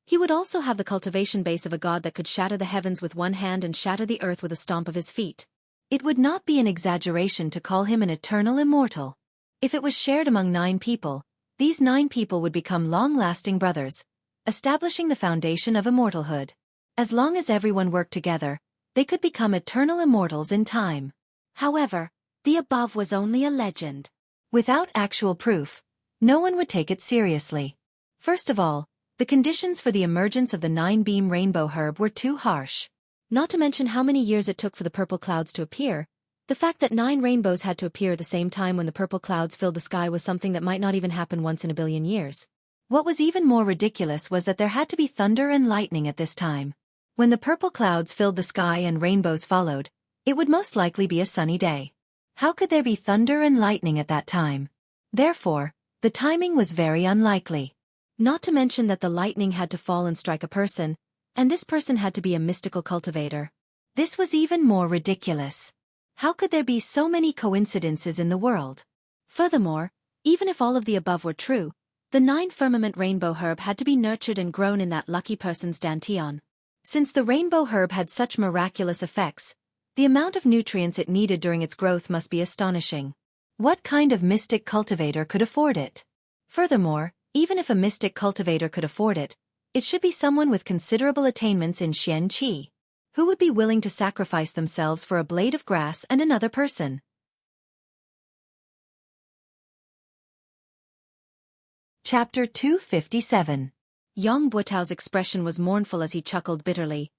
he would also have the cultivation base of a god that could shatter the heavens with one hand and shatter the earth with a stomp of his feet. It would not be an exaggeration to call him an eternal immortal. If it was shared among 9 people, these 9 people would become long-lasting brothers, establishing the foundation of immortalhood. As long as everyone worked together, they could become eternal immortals in time. However, the above was only a legend. Without actual proof, no one would take it seriously. First of all, the conditions for the emergence of the 9-beam rainbow herb were too harsh. Not to mention how many years it took for the purple clouds to appear. The fact that 9 rainbows had to appear at the same time when the purple clouds filled the sky was something that might not even happen once in a billion years. What was even more ridiculous was that there had to be thunder and lightning at this time. When the purple clouds filled the sky and rainbows followed, it would most likely be a sunny day. How could there be thunder and lightning at that time? Therefore, the timing was very unlikely. Not to mention that the lightning had to fall and strike a person, and this person had to be a mystical cultivator. This was even more ridiculous. How could there be so many coincidences in the world? Furthermore, Even if all of the above were true, the 9 firmament rainbow herb had to be nurtured and grown in that lucky person's dantian. Since the rainbow herb had such miraculous effects, the amount of nutrients it needed during its growth must be astonishing. What kind of mystic cultivator could afford it? Furthermore, even if a mystic cultivator could afford it, it should be someone with considerable attainments in Xueqi. Who would be willing to sacrifice themselves for a blade of grass and another person? Chapter 257. Yang Buotao's expression was mournful as he chuckled bitterly.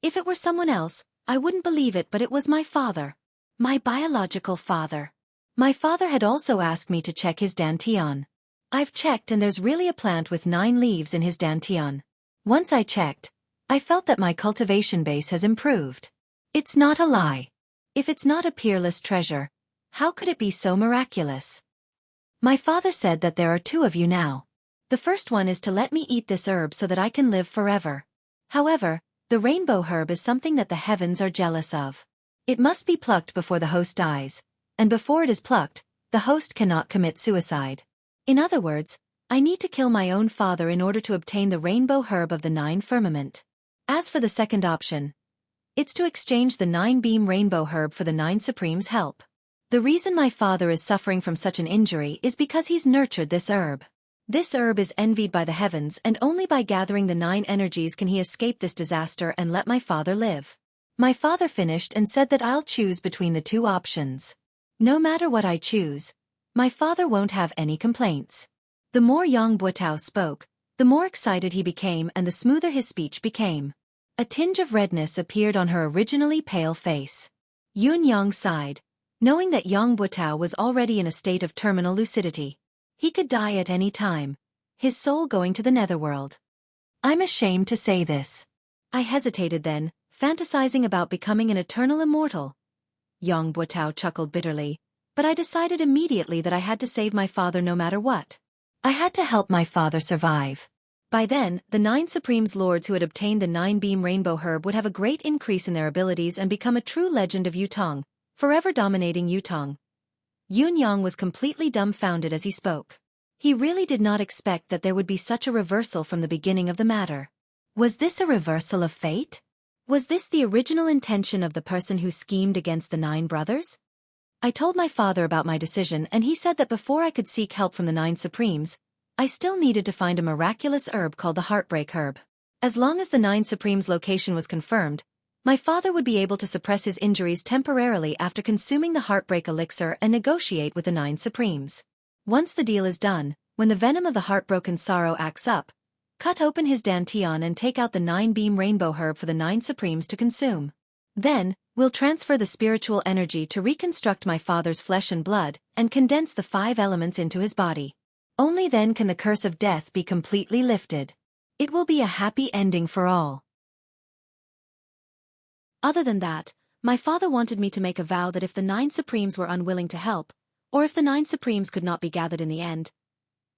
If it were someone else, I wouldn't believe it, but it was my father. My biological father. My father had also asked me to check his dantian. I've checked and there's really a plant with 9 leaves in his dantian. Once I checked, I felt that my cultivation base has improved. It's not a lie. If it's not a peerless treasure, how could it be so miraculous? My father said that there are 2 of you now. The first one is to let me eat this herb so that I can live forever. However, the rainbow herb is something that the heavens are jealous of. It must be plucked before the host dies, and before it is plucked, the host cannot commit suicide. In other words, I need to kill my own father in order to obtain the rainbow herb of the 9 firmament. As for the second option, it's to exchange the 9-beam rainbow herb for the 9 supremes' help. The reason my father is suffering from such an injury is because he's nurtured this herb. This herb is envied by the heavens, and only by gathering the 9 energies can he escape this disaster and let my father live. My father finished and said that I'll choose between the 2 options. No matter what I choose, my father won't have any complaints. The more Yang Buotao spoke, the more excited he became and the smoother his speech became. A tinge of redness appeared on her originally pale face. Yun Yang sighed, knowing that Yang Buotao was already in a state of terminal lucidity. He could die at any time, his soul going to the netherworld. I'm ashamed to say this. I hesitated then, fantasizing about becoming an eternal immortal. Yang Buotao chuckled bitterly, but I decided immediately that I had to save my father no matter what. I had to help my father survive. By then, the 9 Supremes Lords who had obtained the 9-beam rainbow herb would have a great increase in their abilities and become a true legend of Yutong, forever dominating Yutong. Yun Yang was completely dumbfounded as he spoke. He really did not expect that there would be such a reversal from the beginning of the matter. Was this a reversal of fate? Was this the original intention of the person who schemed against the 9 brothers? I told my father about my decision, and he said that before I could seek help from the 9 Supremes, I still needed to find a miraculous herb called the Heartbreak Herb. As long as the 9 Supremes' location was confirmed, my father would be able to suppress his injuries temporarily after consuming the Heartbreak Elixir and negotiate with the 9 Supremes. Once the deal is done, when the venom of the heartbroken sorrow acts up, cut open his dantian and take out the 9-beam rainbow herb for the 9 Supremes to consume. Then, we'll transfer the spiritual energy to reconstruct my father's flesh and blood and condense the 5 elements into his body. Only then can the curse of death be completely lifted. It will be a happy ending for all. Other than that, my father wanted me to make a vow that if the 9 Supremes were unwilling to help, or if the 9 Supremes could not be gathered in the end,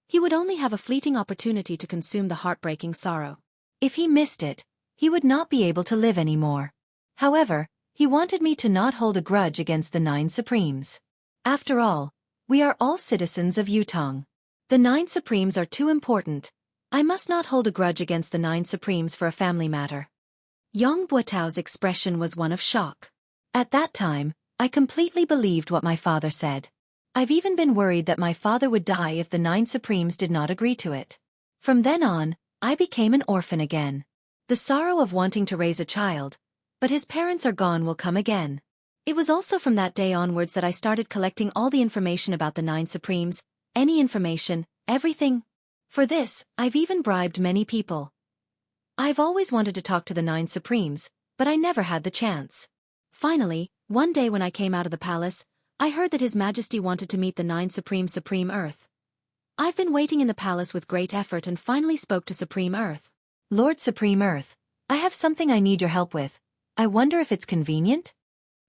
he would only have a fleeting opportunity to consume the heartbreaking sorrow. If he missed it, he would not be able to live anymore. However, he wanted me to not hold a grudge against the 9 Supremes. After all, we are all citizens of Yutong. The 9 Supremes are too important. I must not hold a grudge against the 9 Supremes for a family matter. Yang Buotao's expression was one of shock. At that time, I completely believed what my father said. I've even been worried that my father would die if the 9 Supremes did not agree to it. From then on, I became an orphan again. The sorrow of wanting to raise a child, but his parents are gone, will come again. It was also from that day onwards that I started collecting all the information about the 9 Supremes, any information, everything. For this, I've even bribed many people. I've always wanted to talk to the 9 Supremes, but I never had the chance. Finally, one day when I came out of the palace, I heard that His Majesty wanted to meet the 9 Supreme Earth. I've been waiting in the palace with great effort and finally spoke to Supreme Earth. Lord Supreme Earth, I have something I need your help with. I wonder if it's convenient?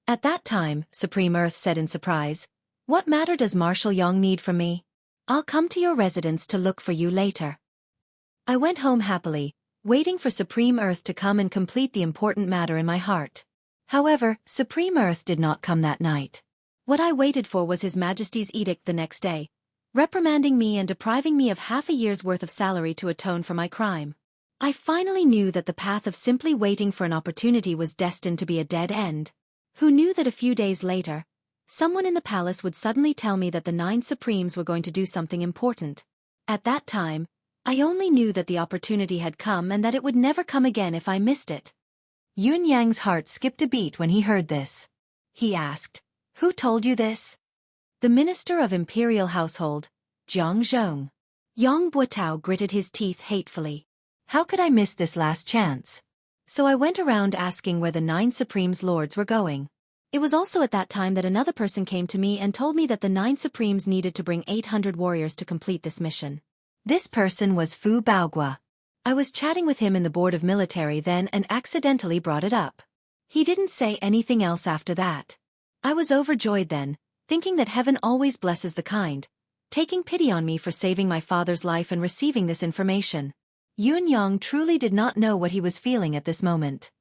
At that time, Supreme Earth said in surprise, "What matter does Marshal Yang need from me? I'll come to your residence to look for you later." I went home happily, waiting for Supreme Earth to come and complete the important matter in my heart. However, Supreme Earth did not come that night. What I waited for was His Majesty's edict the next day, reprimanding me and depriving me of half a year's worth of salary to atone for my crime. I finally knew that the path of simply waiting for an opportunity was destined to be a dead end. Who knew that a few days later, someone in the palace would suddenly tell me that the 9 Supremes were going to do something important. At that time, I only knew that the opportunity had come and that it would never come again if I missed it. Yun Yang's heart skipped a beat when he heard this. He asked, "Who told you this?" The Minister of Imperial Household, Jiang Zhong. Yang Buotao gritted his teeth hatefully. How could I miss this last chance? So I went around asking where the 9 Supremes Lords were going. It was also at that time that another person came to me and told me that the 9 Supremes needed to bring 800 warriors to complete this mission. This person was Fu Baogua. I was chatting with him in the Board of Military then and accidentally brought it up. He didn't say anything else after that. I was overjoyed then, thinking that heaven always blesses the kind, taking pity on me for saving my father's life and receiving this information. Yun Yang truly did not know what he was feeling at this moment.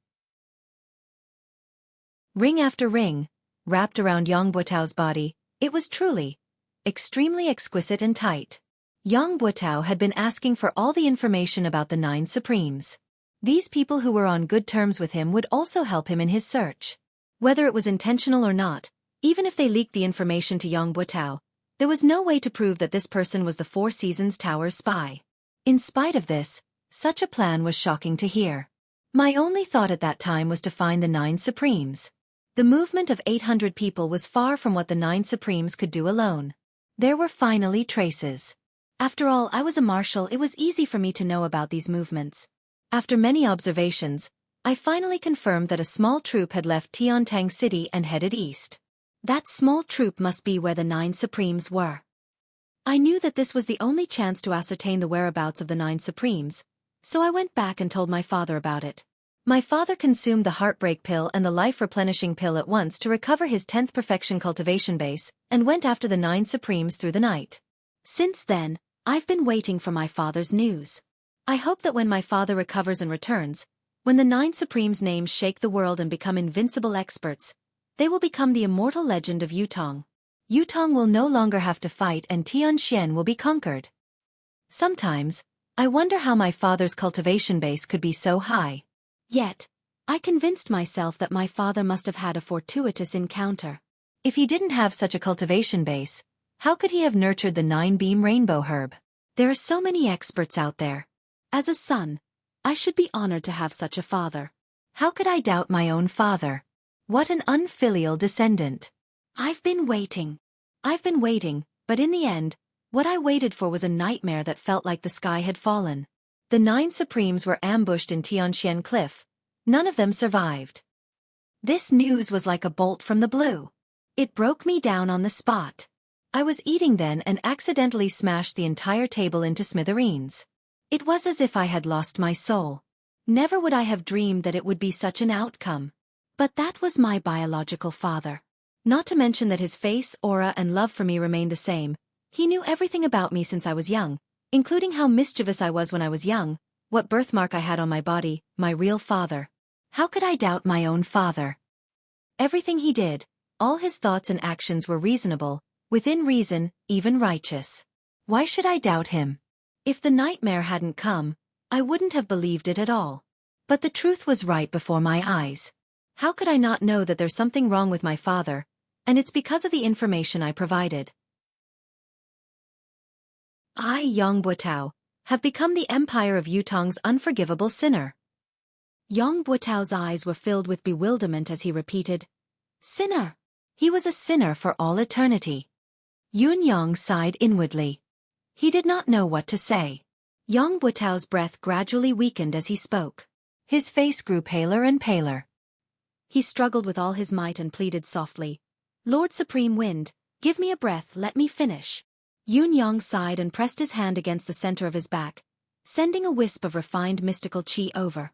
Ring after ring, wrapped around Yang Buotao's body, it was truly extremely exquisite and tight. Yang Buotao had been asking for all the information about the 9 Supremes. These people who were on good terms with him would also help him in his search. Whether it was intentional or not, even if they leaked the information to Yang Buotao, there was no way to prove that this person was the Four Seasons Tower's spy. In spite of this, such a plan was shocking to hear. My only thought at that time was to find the 9 Supremes. The movement of 800 people was far from what the 9 Supremes could do alone. There were finally traces. After all, I was a marshal, it was easy for me to know about these movements. After many observations, I finally confirmed that a small troop had left Tiantang City and headed east. That small troop must be where the 9 Supremes were. I knew that this was the only chance to ascertain the whereabouts of the 9 Supremes, so I went back and told my father about it. My father consumed the heartbreak pill and the life-replenishing pill at once to recover his 10th perfection cultivation base, and went after the 9 Supremes through the night. Since then, I've been waiting for my father's news. I hope that when my father recovers and returns, when the 9 Supremes' names shake the world and become invincible experts, they will become the immortal legend of Yutong. Yutong will no longer have to fight and Tianxian will be conquered. Sometimes, I wonder how my father's cultivation base could be so high. Yet, I convinced myself that my father must have had a fortuitous encounter. If he didn't have such a cultivation base, how could he have nurtured the 9-beam rainbow herb? There are so many experts out there. As a son, I should be honored to have such a father. How could I doubt my own father? What an unfilial descendant. I've been waiting, but in the end, what I waited for was a nightmare that felt like the sky had fallen. The 9 Supremes were ambushed in Tianxian Cliff. None of them survived. This news was like a bolt from the blue. It broke me down on the spot. I was eating then and accidentally smashed the entire table into smithereens. It was as if I had lost my soul. Never would I have dreamed that it would be such an outcome. But that was my biological father. Not to mention that his face, aura, and love for me remained the same. He knew everything about me since I was young, including how mischievous I was when I was young, what birthmark I had on my body, my real father. How could I doubt my own father? Everything he did, all his thoughts and actions were reasonable, within reason, even righteous. Why should I doubt him? If the nightmare hadn't come, I wouldn't have believed it at all. But the truth was right before my eyes. How could I not know that there's something wrong with my father, and it's because of the information I provided. I, Yang Buotao, have become the empire of Yutong's unforgivable sinner. Yang Buotao's eyes were filled with bewilderment as he repeated, "Sinner." He was a sinner for all eternity. Yun Yang sighed inwardly. He did not know what to say. Yang Buotao's breath gradually weakened as he spoke. His face grew paler and paler. He struggled with all his might and pleaded softly, "Lord Supreme Wind, give me a breath, let me finish." Yun Yang sighed and pressed his hand against the center of his back, sending a wisp of refined mystical qi over.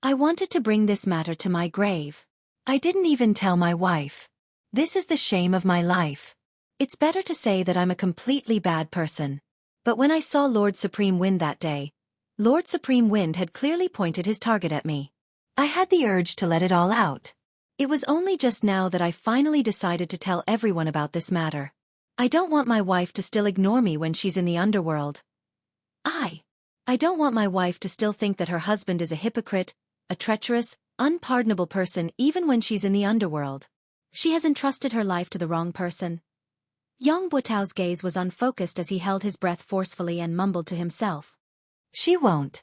I wanted to bring this matter to my grave. I didn't even tell my wife. This is the shame of my life. It's better to say that I'm a completely bad person. But when I saw Lord Supreme Wind that day, Lord Supreme Wind had clearly pointed his target at me. I had the urge to let it all out. It was only just now that I finally decided to tell everyone about this matter. I don't want my wife to still ignore me when she's in the underworld. I don't want my wife to still think that her husband is a hypocrite, a treacherous, unpardonable person even when she's in the underworld. She has entrusted her life to the wrong person. Yang Buotao's gaze was unfocused as he held his breath forcefully and mumbled to himself. She won't.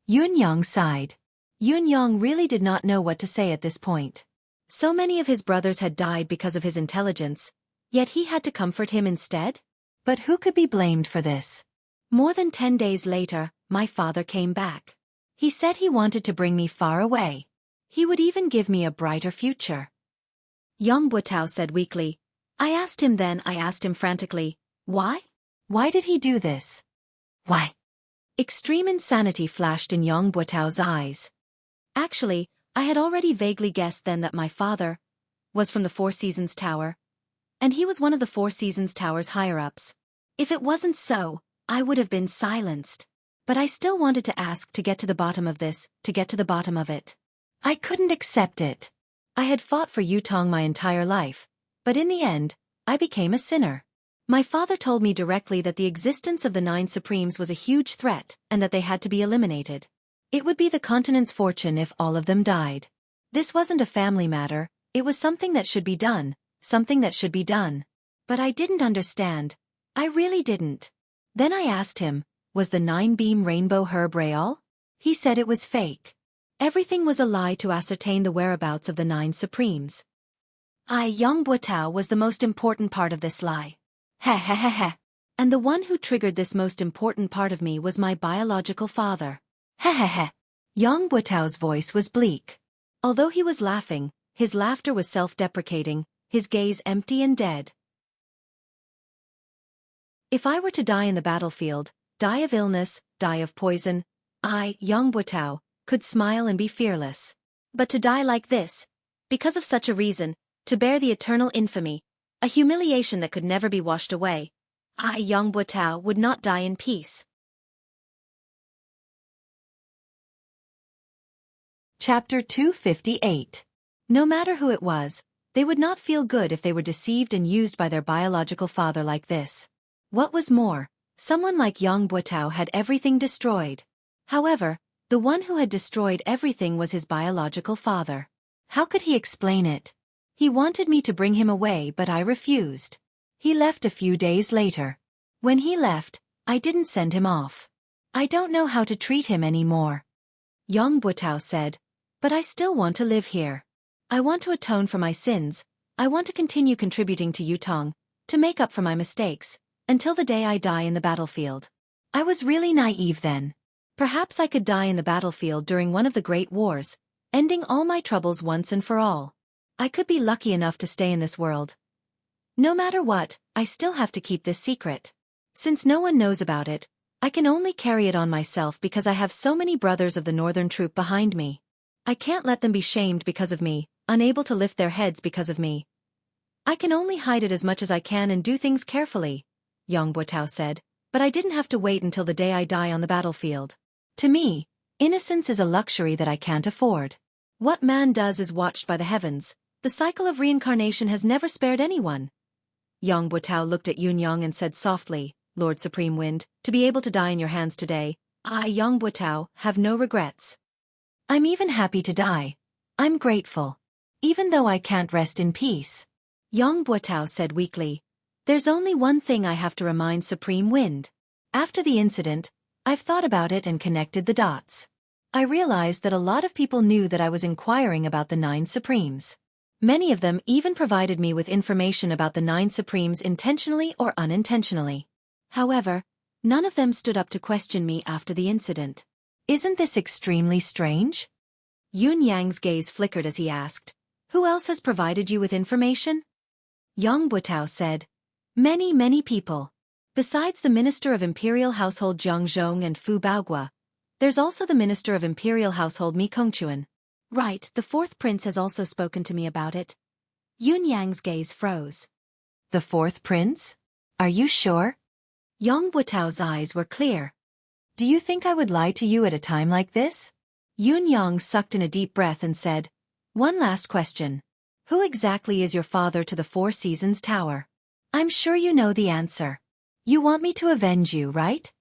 Yun Yang sighed. Yun Yang really did not know what to say at this point. So many of his brothers had died because of his intelligence, yet he had to comfort him instead? But who could be blamed for this? More than 10 days later, my father came back. He said he wanted to bring me far away. He would even give me a brighter future. Yang Buotao said weakly. I asked him frantically, why? Why did he do this? Why? Extreme insanity flashed in Yang Buotao's eyes. Actually, I had already vaguely guessed then that my father was from the Four Seasons Tower, and he was one of the Four Seasons Tower's higher-ups. If it wasn't so, I would have been silenced. But I still wanted to ask to get to the bottom of this, to get to the bottom of it. I couldn't accept it. I had fought for Yutong my entire life, but in the end, I became a sinner. My father told me directly that the existence of the Nine Supremes was a huge threat and that they had to be eliminated. It would be the continent's fortune if all of them died. This wasn't a family matter, it was something that should be done, something that should be done. But I didn't understand. I really didn't. Then I asked him, was the nine-beam rainbow herb real? He said it was fake. Everything was a lie to ascertain the whereabouts of the Nine Supremes. Yang Buotao was the most important part of this lie. Heh. And the one who triggered this most important part of me was my biological father. Heh. Yang Buotao's voice was bleak. Although he was laughing, his laughter was self-deprecating, his gaze empty and dead. If I were to die in the battlefield, die of illness, die of poison, I, Yang Buotao, could smile and be fearless. But to die like this, because of such a reason, to bear the eternal infamy, a humiliation that could never be washed away, I, Yang Buotao, would not die in peace. Chapter 258. No matter who it was, they would not feel good if they were deceived and used by their biological father like this. What was more, someone like Yang Buotao had everything destroyed. However, the one who had destroyed everything was his biological father. How could he explain it? He wanted me to bring him away, but I refused. He left a few days later. When he left, I didn't send him off. I don't know how to treat him anymore. Yang Buotao said, but I still want to live here. I want to atone for my sins, I want to continue contributing to Yutong, to make up for my mistakes, until the day I die in the battlefield. I was really naive then. Perhaps I could die in the battlefield during one of the great wars, ending all my troubles once and for all. I could be lucky enough to stay in this world. No matter what, I still have to keep this secret. Since no one knows about it, I can only carry it on myself because I have so many brothers of the Northern Troop behind me. I can't let them be shamed because of me, unable to lift their heads because of me. I can only hide it as much as I can and do things carefully, Yang Buotao said, but I didn't have to wait until the day I die on the battlefield. To me, innocence is a luxury that I can't afford. What man does is watched by the heavens. The cycle of reincarnation has never spared anyone. Yang Buotao looked at Yun Yang and said softly, Lord Supreme Wind, to be able to die in your hands today, I, Yang Buotao, have no regrets. I'm even happy to die. I'm grateful. Even though I can't rest in peace. Yang Buotao said weakly, there's only one thing I have to remind Supreme Wind. After the incident, I've thought about it and connected the dots. I realized that a lot of people knew that I was inquiring about the Nine Supremes. Many of them even provided me with information about the Nine Supremes intentionally or unintentionally. However, none of them stood up to question me after the incident. Isn't this extremely strange? Yun Yang's gaze flickered as he asked, who else has provided you with information? Yang Buotao said, many people. Besides the Minister of Imperial Household Jiang Zhong and Fu Baogua, there's also the Minister of Imperial Household Mi Kongquan. Right, the fourth prince has also spoken to me about it. Yun Yang's gaze froze. The fourth prince? Are you sure? Yang Buotao's eyes were clear. Do you think I would lie to you at a time like this? Yun Yang sucked in a deep breath and said, one last question. Who exactly is your father to the Four Seasons Tower? I'm sure you know the answer. You want me to avenge you, right?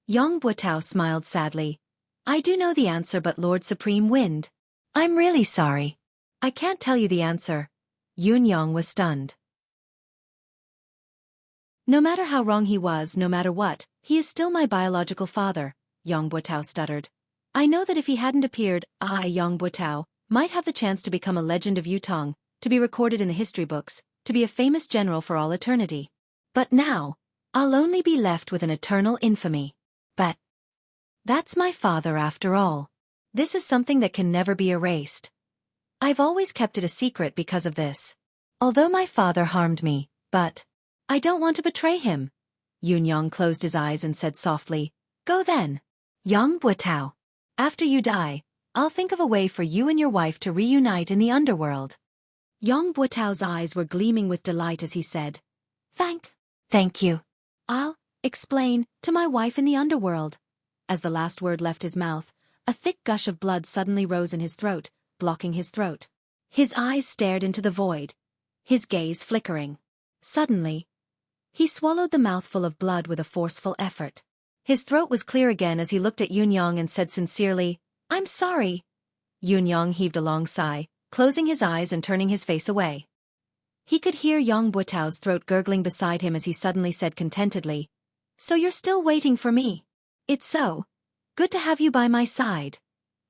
Yang Buotao smiled sadly. I do know the answer, but Lord Supreme Wind. I'm really sorry. I can't tell you the answer. Yun Yang was stunned. No matter how wrong he was, no matter what, he is still my biological father, Yang Buotao stuttered. I know that if he hadn't appeared, I, Yang Buotao, might have the chance to become a legend of Yutong, to be recorded in the history books, to be a famous general for all eternity. But now, I'll only be left with an eternal infamy. But that's my father after all. This is something that can never be erased. I've always kept it a secret because of this. Although my father harmed me, but I don't want to betray him. Yun Yang closed his eyes and said softly, Go then. Yang Buotao. After you die, I'll think of a way for you and your wife to reunite in the underworld. Yang Buotao's eyes were gleaming with delight as he said, Thank you. I'll explain to my wife in the underworld. As the last word left his mouth, a thick gush of blood suddenly rose in his throat, blocking his throat. His eyes stared into the void, his gaze flickering. Suddenly, he swallowed the mouthful of blood with a forceful effort. His throat was clear again as he looked at Yun Yang and said sincerely, I'm sorry. Yun Yang heaved a long sigh, closing his eyes and turning his face away. He could hear Yang Buotao's throat gurgling beside him as he suddenly said contentedly, So you're still waiting for me? It's so good to have you by my side.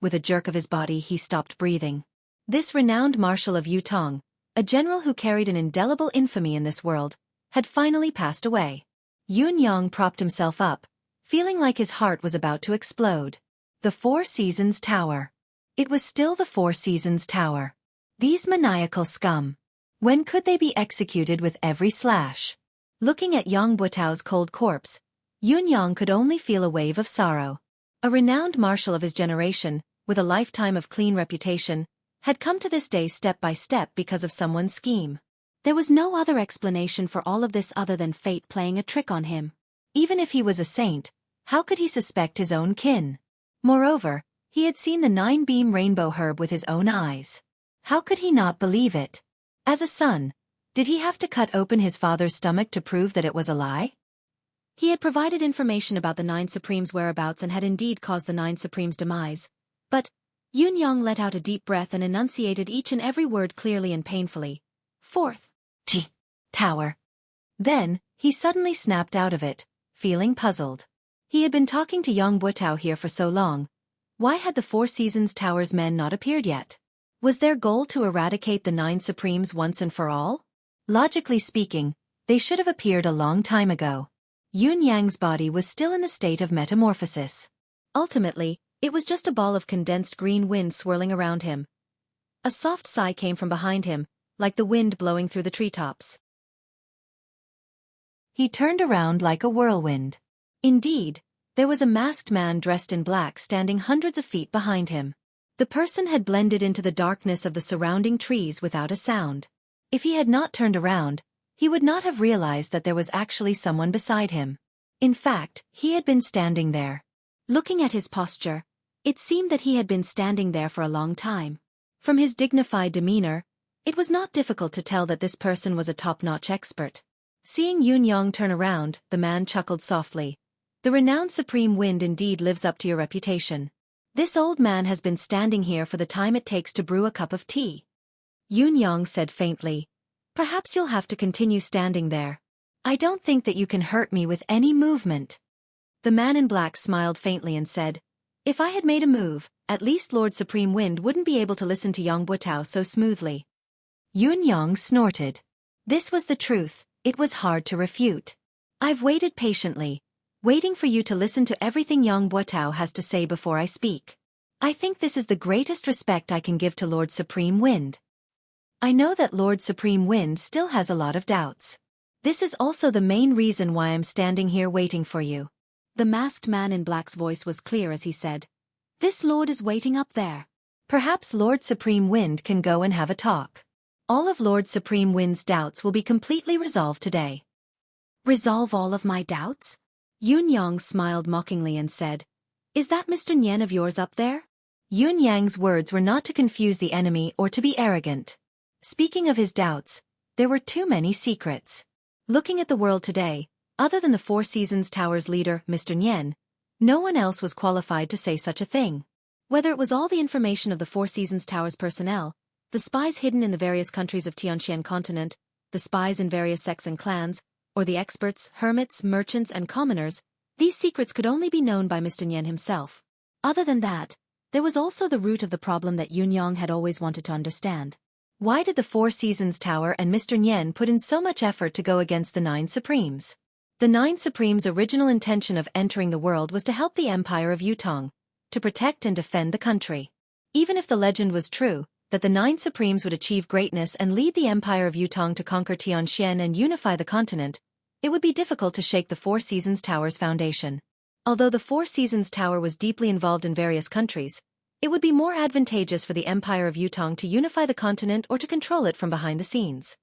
With a jerk of his body he stopped breathing. This renowned marshal of Yutong, a general who carried an indelible infamy in this world, had finally passed away. Yun Yang propped himself up, feeling like his heart was about to explode. The Four Seasons Tower. It was still the Four Seasons Tower. These maniacal scum. When could they be executed with every slash? Looking at Yang Buotao's cold corpse, Yun Yang could only feel a wave of sorrow. A renowned marshal of his generation, with a lifetime of clean reputation, had come to this day step by step because of someone's scheme. There was no other explanation for all of this other than fate playing a trick on him. Even if he was a saint, how could he suspect his own kin? Moreover, he had seen the 9-beam rainbow herb with his own eyes. How could he not believe it? As a son, did he have to cut open his father's stomach to prove that it was a lie? He had provided information about the 9 Supremes' whereabouts and had indeed caused the 9 Supremes' demise. But Yun Yang let out a deep breath and enunciated each and every word clearly and painfully. Fourth Tower. Then, he suddenly snapped out of it, feeling puzzled. He had been talking to Yang Buotao here for so long. Why had the Four Seasons Tower's men not appeared yet? Was their goal to eradicate the 9 Supremes once and for all? Logically speaking, they should have appeared a long time ago. Yun Yang's body was still in the state of metamorphosis. Ultimately, it was just a ball of condensed green wind swirling around him. A soft sigh came from behind him, like the wind blowing through the treetops. He turned around like a whirlwind. Indeed, there was a masked man dressed in black standing hundreds of feet behind him. The person had blended into the darkness of the surrounding trees without a sound. If he had not turned around, he would not have realized that there was actually someone beside him. In fact, he had been standing there. Looking at his posture, it seemed that he had been standing there for a long time. From his dignified demeanor, it was not difficult to tell that this person was a top-notch expert. Seeing Yun Yang turn around, the man chuckled softly. The renowned Supreme Wind indeed lives up to your reputation. This old man has been standing here for the time it takes to brew a cup of tea. Yun Yang said faintly, Perhaps you'll have to continue standing there. I don't think that you can hurt me with any movement. The man in black smiled faintly and said, If I had made a move, at least Lord Supreme Wind wouldn't be able to listen to Yang Buotao so smoothly. Yun Yang snorted. This was the truth. It was hard to refute. I've waited patiently, waiting for you to listen to everything Yang Buotao has to say before I speak. I think this is the greatest respect I can give to Lord Supreme Wind. I know that Lord Supreme Wind still has a lot of doubts. This is also the main reason why I'm standing here waiting for you. The masked man in black's voice was clear as he said, This lord is waiting up there. Perhaps Lord Supreme Wind can go and have a talk. All of Lord Supreme Wind's doubts will be completely resolved today. Resolve all of my doubts? Yun Yang smiled mockingly and said, Is that Mr. Nian of yours up there? Yun Yang's words were not to confuse the enemy or to be arrogant. Speaking of his doubts, there were too many secrets. Looking at the world today, other than the Four Seasons Tower's leader, Mr. Nian, no one else was qualified to say such a thing. Whether it was all the information of the Four Seasons Tower's personnel, the spies hidden in the various countries of Tianxian continent, the spies in various sects and clans, or the experts, hermits, merchants, and commoners, these secrets could only be known by Mr. Nian himself. Other than that, there was also the root of the problem that Yunyang had always wanted to understand. Why did the Four Seasons Tower and Mr. Nian put in so much effort to go against the Nine Supremes? The Nine Supremes' original intention of entering the world was to help the Empire of Yutong, to protect and defend the country. Even if the legend was true, that the Nine Supremes would achieve greatness and lead the Empire of Yutong to conquer Tianxian and unify the continent, it would be difficult to shake the Four Seasons Tower's foundation. Although the Four Seasons Tower was deeply involved in various countries, it would be more advantageous for the Empire of Yutong to unify the continent or to control it from behind the scenes.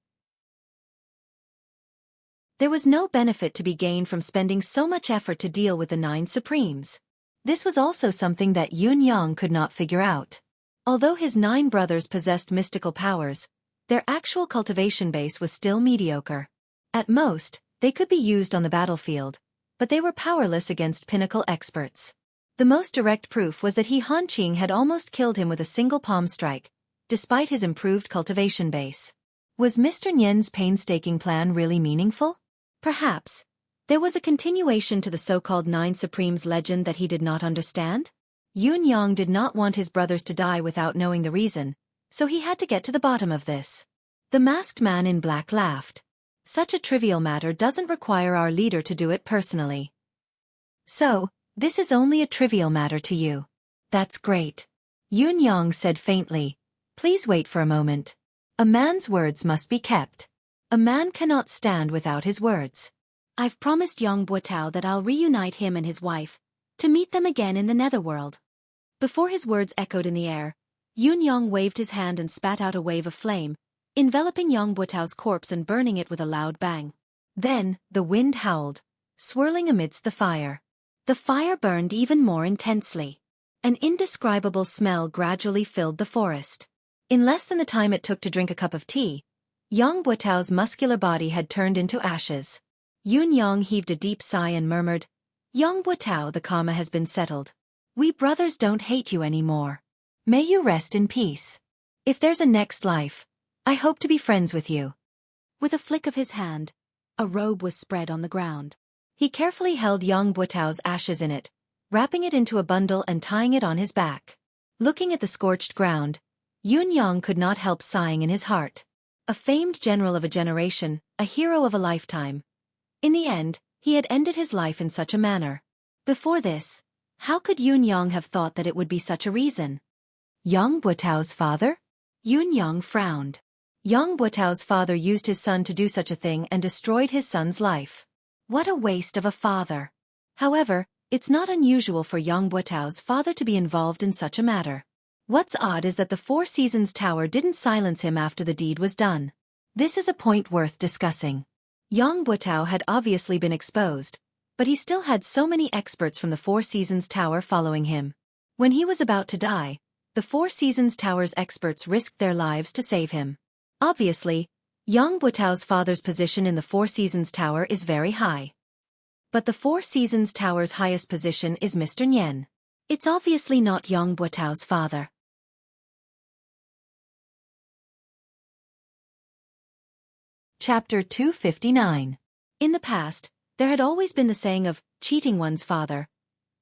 There was no benefit to be gained from spending so much effort to deal with the Nine Supremes. This was also something that Yunyang could not figure out. Although his 9 brothers possessed mystical powers, their actual cultivation base was still mediocre. At most, they could be used on the battlefield, but they were powerless against pinnacle experts. The most direct proof was that Han Qing had almost killed him with a single palm strike, despite his improved cultivation base. Was Mr. Nian's painstaking plan really meaningful? Perhaps. There was a continuation to the so-called Nine Supremes legend that he did not understand. Yunyang did not want his brothers to die without knowing the reason, so he had to get to the bottom of this. The masked man in black laughed. Such a trivial matter doesn't require our leader to do it personally. So, this is only a trivial matter to you. That's great. Yunyang said faintly. Please wait for a moment. A man's words must be kept. A man cannot stand without his words. I've promised Yang Buotao that I'll reunite him and his wife, to meet them again in the netherworld. Before his words echoed in the air, Yunyang waved his hand and spat out a wave of flame, enveloping Yang Buotao's corpse and burning it with a loud bang. Then, the wind howled, swirling amidst the fire. The fire burned even more intensely. An indescribable smell gradually filled the forest. In less than the time it took to drink a cup of tea, Yang Buotao's muscular body had turned into ashes. Yunyang heaved a deep sigh and murmured, Yang Buotao, the karma has been settled. We brothers don't hate you anymore. May you rest in peace. If there's a next life, I hope to be friends with you. With a flick of his hand, a robe was spread on the ground. He carefully held Yang Buotao's ashes in it, wrapping it into a bundle and tying it on his back. Looking at the scorched ground, Yunyang could not help sighing in his heart. A famed general of a generation, a hero of a lifetime. In the end, he had ended his life in such a manner. Before this, how could Yunyang have thought that it would be such a reason? Yang Buotao's father? Yunyang frowned. Yang Buotao's father used his son to do such a thing and destroyed his son's life. What a waste of a father. However, it's not unusual for Yang Buotao's father to be involved in such a matter. What's odd is that the Four Seasons Tower didn't silence him after the deed was done. This is a point worth discussing. Yang Buotao had obviously been exposed, but he still had so many experts from the Four Seasons Tower following him. When he was about to die, the Four Seasons Tower's experts risked their lives to save him. Obviously, Yang Buotao's father's position in the Four Seasons Tower is very high. But the Four Seasons Tower's highest position is Mr. Nian. It's obviously not Yang Buotao's father. Chapter 259. In the past, there had always been the saying of cheating one's father.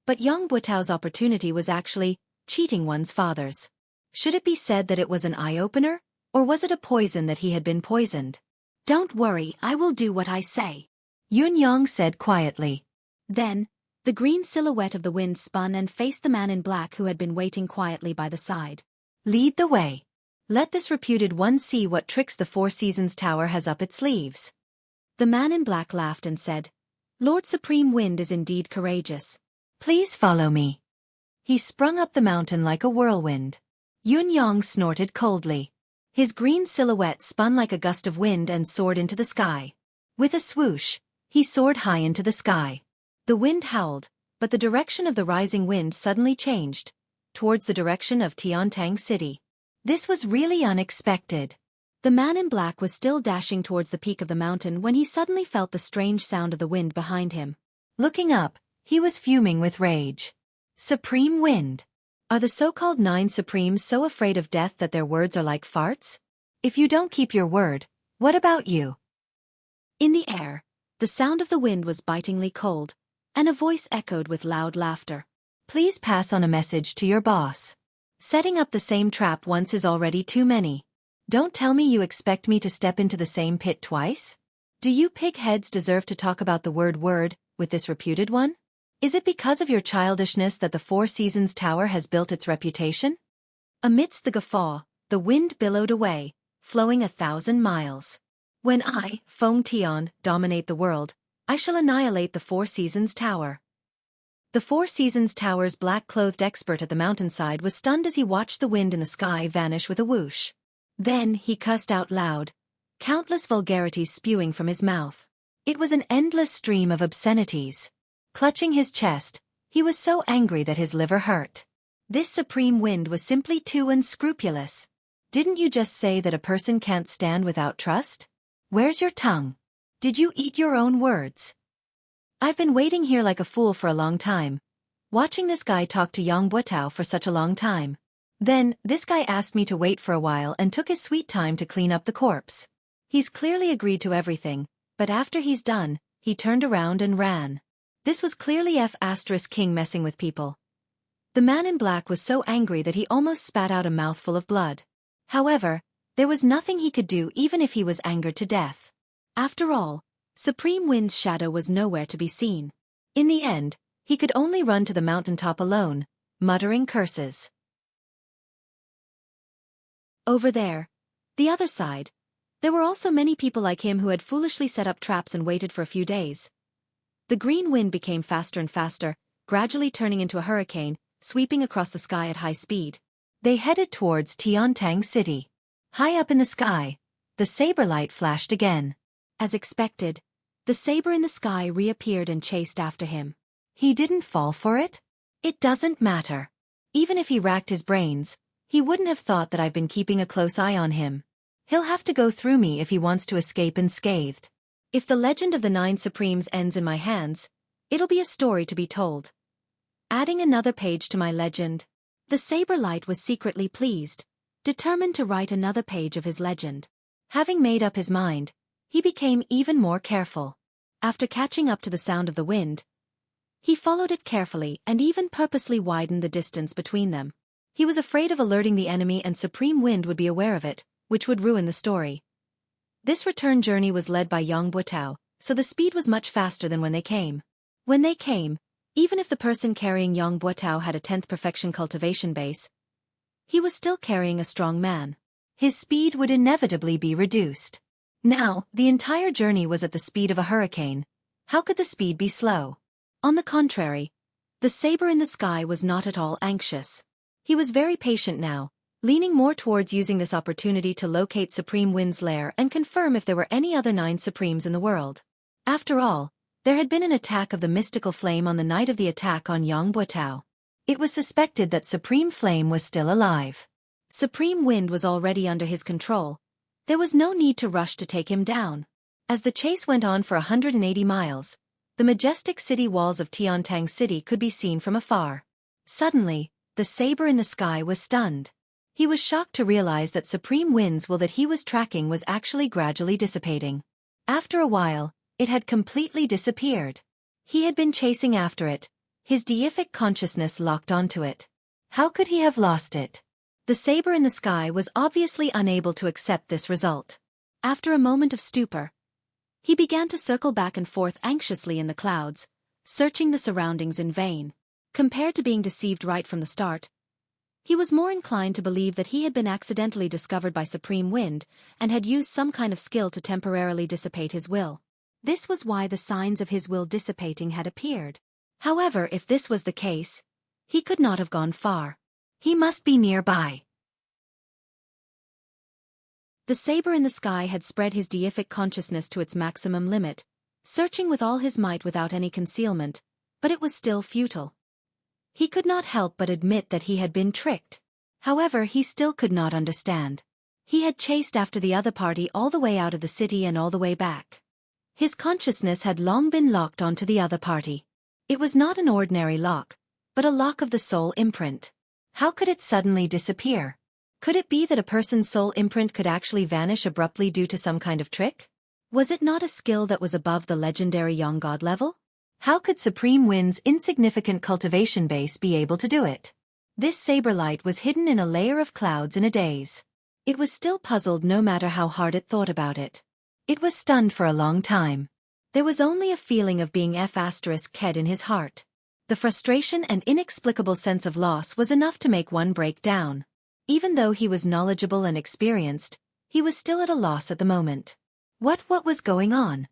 But Yang Buotao's opportunity was actually cheating one's father's. Should it be said that it was an eye-opener, or was it a poison that he had been poisoned? Don't worry, I will do what I say, Yunyang said quietly. Then, the green silhouette of the wind spun and faced the man in black who had been waiting quietly by the side. Lead the way. Let this reputed one see what tricks the Four Seasons Tower has up its sleeves. The man in black laughed and said, Lord Supreme Wind is indeed courageous. Please follow me. He sprung up the mountain like a whirlwind. Yunyang snorted coldly. His green silhouette spun like a gust of wind and soared into the sky. With a swoosh, he soared high into the sky. The wind howled, but the direction of the rising wind suddenly changed, towards the direction of Tiantang City. This was really unexpected. The man in black was still dashing towards the peak of the mountain when he suddenly felt the strange sound of the wind behind him. Looking up, he was fuming with rage. Supreme Wind. Are the so-called 9 Supremes so afraid of death that their words are like farts? If you don't keep your word, what about you? In the air, the sound of the wind was bitingly cold, and a voice echoed with loud laughter. Please pass on a message to your boss. Setting up the same trap once is already too many. Don't tell me you expect me to step into the same pit twice? Do you pig-heads deserve to talk about the word with this reputed one? Is it because of your childishness that the Four Seasons Tower has built its reputation? Amidst the guffaw, the wind billowed away, flowing 1,000 miles. When I, Feng Tian, dominate the world, I shall annihilate the Four Seasons Tower. The Four Seasons Tower's black-clothed expert at the mountainside was stunned as he watched the wind in the sky vanish with a whoosh. Then he cussed out loud, countless vulgarities spewing from his mouth. It was an endless stream of obscenities. Clutching his chest, he was so angry that his liver hurt. This supreme wind was simply too unscrupulous. Didn't you just say that a person can't stand without trust? Where's your tongue? Did you eat your own words? I've been waiting here like a fool for a long time, watching this guy talk to Yang Buotao for such a long time. Then, this guy asked me to wait for a while and took his sweet time to clean up the corpse. He's clearly agreed to everything, but after he's done, he turned around and ran. This was clearly King messing with people. The man in black was so angry that he almost spat out a mouthful of blood. However, there was nothing he could do even if he was angered to death. After all, Supreme Wind's shadow was nowhere to be seen. In the end, he could only run to the mountaintop alone, muttering curses. Over there, the other side, there were also many people like him who had foolishly set up traps and waited for a few days. The green wind became faster and faster, gradually turning into a hurricane, sweeping across the sky at high speed. They headed towards Tiantang City. High up in the sky, the saber light flashed again. As expected, the saber in the sky reappeared and chased after him. He didn't fall for it? It doesn't matter. Even if he racked his brains, he wouldn't have thought that I've been keeping a close eye on him. He'll have to go through me if he wants to escape unscathed. If the legend of the 9 Supremes ends in my hands, it'll be a story to be told. Adding another page to my legend. The saber light was secretly pleased, determined to write another page of his legend. Having made up his mind, he became even more careful. After catching up to the sound of the wind, he followed it carefully and even purposely widened the distance between them. He was afraid of alerting the enemy and Supreme Wind would be aware of it, which would ruin the story. This return journey was led by Yang Buotao, so the speed was much faster than when they came. When they came, even if the person carrying Yang Buotao had a 10th perfection cultivation base, he was still carrying a strong man. His speed would inevitably be reduced. Now, the entire journey was at the speed of a hurricane. How could the speed be slow? On the contrary, the saber in the sky was not at all anxious. He was very patient now, leaning more towards using this opportunity to locate Supreme Wind's lair and confirm if there were any other 9 Supremes in the world. After all, there had been an attack of the mystical flame on the night of the attack on Yang Buotao. It was suspected that Supreme Flame was still alive. Supreme Wind was already under his control. There was no need to rush to take him down. As the chase went on for 180 miles, the majestic city walls of Tiantang City could be seen from afar. Suddenly, the saber in the sky was stunned. He was shocked to realize that Supreme Wind's will that he was tracking was actually gradually dissipating. After a while, it had completely disappeared. He had been chasing after it, his deific consciousness locked onto it. How could he have lost it? The saber in the sky was obviously unable to accept this result. After a moment of stupor, he began to circle back and forth anxiously in the clouds, searching the surroundings in vain. Compared to being deceived right from the start, he was more inclined to believe that he had been accidentally discovered by Supreme Wind and had used some kind of skill to temporarily dissipate his will. This was why the signs of his will dissipating had appeared. However, if this was the case, he could not have gone far. He must be nearby. The saber in the sky had spread his deific consciousness to its maximum limit, searching with all his might without any concealment, but it was still futile. He could not help but admit that he had been tricked. However, he still could not understand. He had chased after the other party all the way out of the city and all the way back. His consciousness had long been locked onto the other party. It was not an ordinary lock, but a lock of the soul imprint. How could it suddenly disappear? Could it be that a person's soul imprint could actually vanish abruptly due to some kind of trick? Was it not a skill that was above the legendary young god level? How could Supreme Wind's insignificant cultivation base be able to do it? This saber light was hidden in a layer of clouds in a daze. It was still puzzled no matter how hard it thought about it. It was stunned for a long time. There was only a feeling of being F***ked in his heart. The frustration and inexplicable sense of loss was enough to make one break down. Even though he was knowledgeable and experienced, he was still at a loss at the moment. What was going on?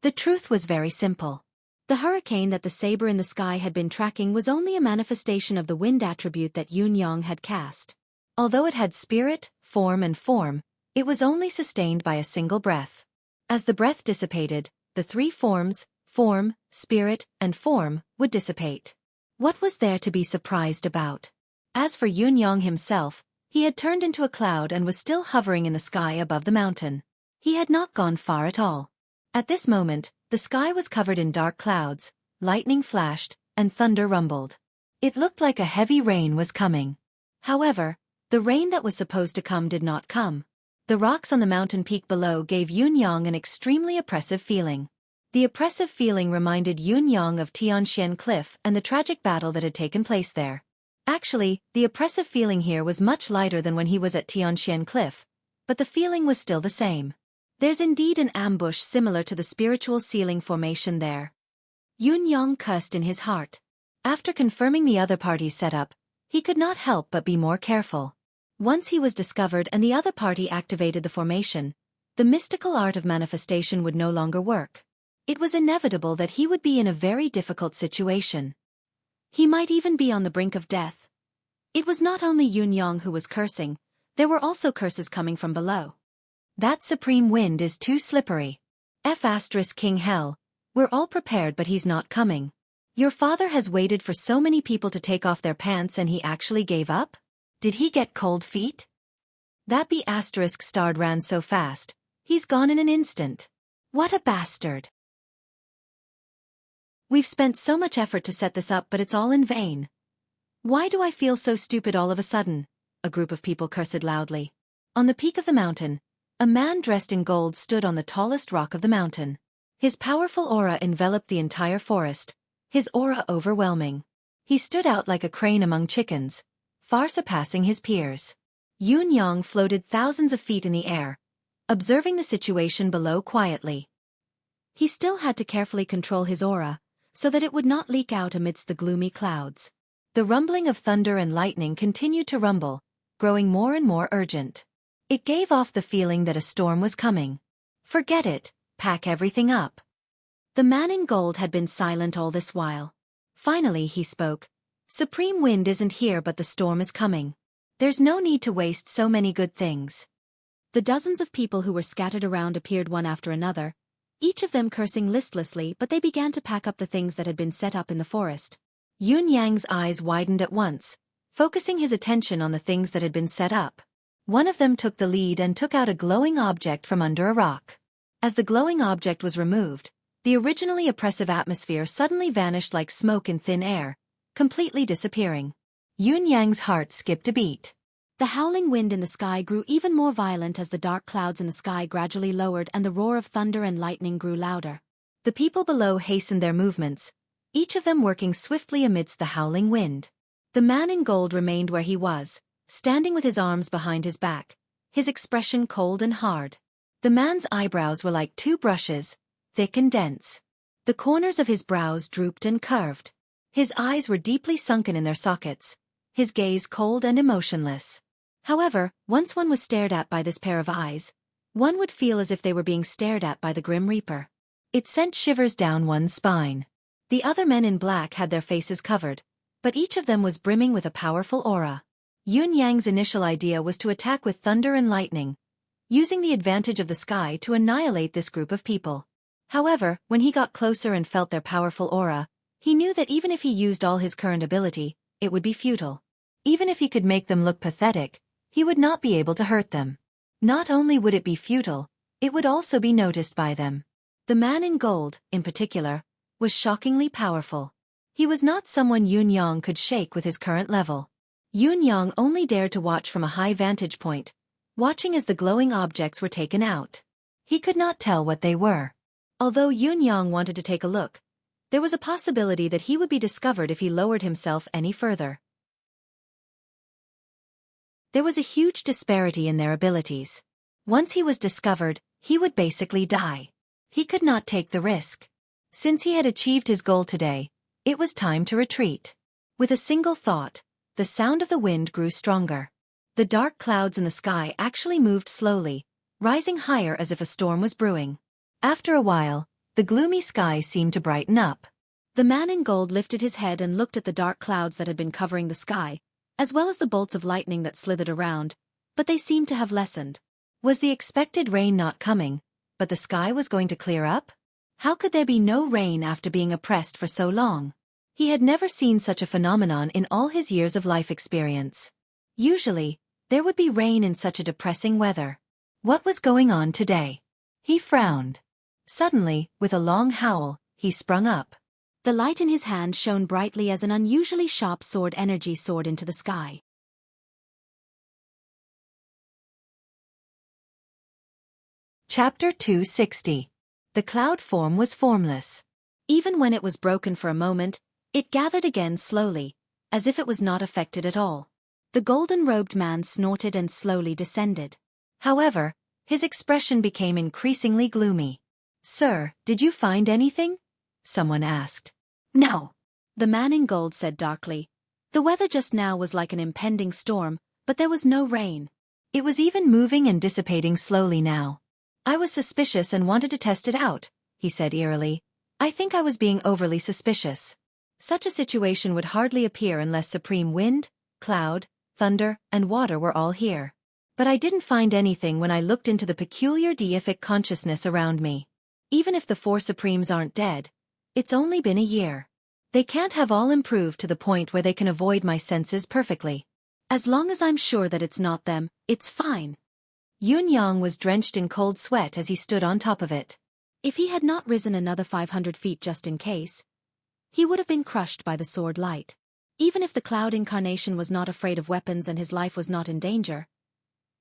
The truth was very simple. The hurricane that the saber in the sky had been tracking was only a manifestation of the wind attribute that Yun Yang had cast. Although it had spirit, form, it was only sustained by a single breath. As the breath dissipated, the three forms, form, spirit, and form, would dissipate. What was there to be surprised about? As for Yun Yang himself, he had turned into a cloud and was still hovering in the sky above the mountain. He had not gone far at all. At this moment, the sky was covered in dark clouds, lightning flashed, and thunder rumbled. It looked like a heavy rain was coming. However, the rain that was supposed to come did not come. The rocks on the mountain peak below gave Yun Yang an extremely oppressive feeling. The oppressive feeling reminded Yun Yang of Tianxian Cliff and the tragic battle that had taken place there. Actually, the oppressive feeling here was much lighter than when he was at Tianxian Cliff, but the feeling was still the same. There's indeed an ambush similar to the spiritual ceiling formation there. Yun Yang cursed in his heart. After confirming the other party's setup, he could not help but be more careful. Once he was discovered and the other party activated the formation, the mystical art of manifestation would no longer work. It was inevitable that he would be in a very difficult situation. He might even be on the brink of death. It was not only Yun Yang who was cursing, there were also curses coming from below. That supreme wind is too slippery. King Hell, we're all prepared but he's not coming. Your father has waited for so many people to take off their pants and he actually gave up? Did he get cold feet? That B***starred ran so fast, he's gone in an instant. What a bastard. We've spent so much effort to set this up but it's all in vain. Why do I feel so stupid all of a sudden? A group of people cursed loudly. On the peak of the mountain, a man dressed in gold stood on the tallest rock of the mountain. His powerful aura enveloped the entire forest, his aura overwhelming. He stood out like a crane among chickens, far surpassing his peers. Yun Yang floated thousands of feet in the air, observing the situation below quietly. He still had to carefully control his aura, so that it would not leak out amidst the gloomy clouds. The rumbling of thunder and lightning continued to rumble, growing more and more urgent. It gave off the feeling that a storm was coming. Forget it, pack everything up. The man in gold had been silent all this while. Finally he spoke. Supreme Wind isn't here but the storm is coming. There's no need to waste so many good things. The dozens of people who were scattered around appeared one after another, each of them cursing listlessly, but they began to pack up the things that had been set up in the forest. Yun Yang's eyes widened at once, focusing his attention on the things that had been set up. One of them took the lead and took out a glowing object from under a rock. As the glowing object was removed, the originally oppressive atmosphere suddenly vanished like smoke in thin air, completely disappearing. Yun Yang's heart skipped a beat. The howling wind in the sky grew even more violent as the dark clouds in the sky gradually lowered and the roar of thunder and lightning grew louder. The people below hastened their movements, each of them working swiftly amidst the howling wind. The man in gold remained where he was, standing with his arms behind his back, his expression cold and hard. The man's eyebrows were like two brushes, thick and dense. The corners of his brows drooped and curved. His eyes were deeply sunken in their sockets, his gaze cold and emotionless. However, once one was stared at by this pair of eyes, one would feel as if they were being stared at by the Grim Reaper. It sent shivers down one's spine. The other men in black had their faces covered, but each of them was brimming with a powerful aura. Yun Yang's initial idea was to attack with thunder and lightning, using the advantage of the sky to annihilate this group of people. However, when he got closer and felt their powerful aura, he knew that even if he used all his current ability, it would be futile. Even if he could make them look pathetic, he would not be able to hurt them. Not only would it be futile, it would also be noticed by them. The man in gold, in particular, was shockingly powerful. He was not someone Yun Yang could shake with his current level. Yun Yang only dared to watch from a high vantage point, watching as the glowing objects were taken out. He could not tell what they were. Although Yun Yang wanted to take a look, there was a possibility that he would be discovered if he lowered himself any further. There was a huge disparity in their abilities. Once he was discovered, he would basically die. He could not take the risk. Since he had achieved his goal today, it was time to retreat. With a single thought, the sound of the wind grew stronger. The dark clouds in the sky actually moved slowly, rising higher as if a storm was brewing. After a while, the gloomy sky seemed to brighten up. The man in gold lifted his head and looked at the dark clouds that had been covering the sky, as well as the bolts of lightning that slithered around, but they seemed to have lessened. Was the expected rain not coming, but the sky was going to clear up? How could there be no rain after being oppressed for so long? He had never seen such a phenomenon in all his years of life experience. Usually, there would be rain in such a depressing weather. What was going on today? He frowned. Suddenly, with a long howl, he sprung up. The light in his hand shone brightly as an unusually sharp sword energy soared into the sky. Chapter 260. The cloud form was formless. Even when it was broken for a moment, it gathered again slowly, as if it was not affected at all. The golden-robed man snorted and slowly descended. However, his expression became increasingly gloomy. "Sir, did you find anything?" someone asked. "No," the man in gold said darkly. The weather just now was like an impending storm, but there was no rain. It was even moving and dissipating slowly now. "I was suspicious and wanted to test it out," he said eerily. "I think I was being overly suspicious. Such a situation would hardly appear unless supreme wind, cloud, thunder, and water were all here. But I didn't find anything when I looked into the peculiar deific consciousness around me. Even if the four supremes aren't dead, it's only been a year. They can't have all improved to the point where they can avoid my senses perfectly. As long as I'm sure that it's not them, it's fine." Yun Yang was drenched in cold sweat as he stood on top of it. If he had not risen another 500 feet just in case, he would have been crushed by the sword light. Even if the cloud incarnation was not afraid of weapons and his life was not in danger,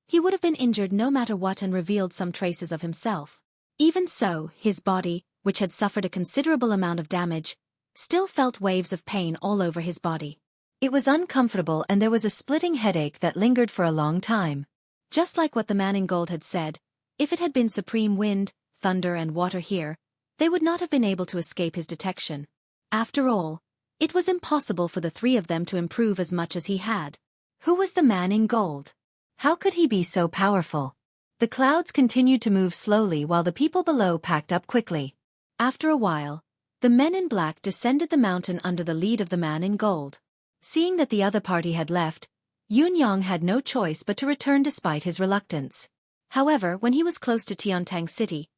he would have been injured no matter what and revealed some traces of himself. Even so, his body, which had suffered a considerable amount of damage, still felt waves of pain all over his body. It was uncomfortable and there was a splitting headache that lingered for a long time. Just like what the man in gold had said, if it had been supreme wind, thunder and water here, they would not have been able to escape his detection. After all, it was impossible for the three of them to improve as much as he had. Who was the man in gold? How could he be so powerful? The clouds continued to move slowly while the people below packed up quickly. After a while, the men in black descended the mountain under the lead of the man in gold. Seeing that the other party had left, Yun Yang had no choice but to return despite his reluctance. However, when he was close to Tiantang City,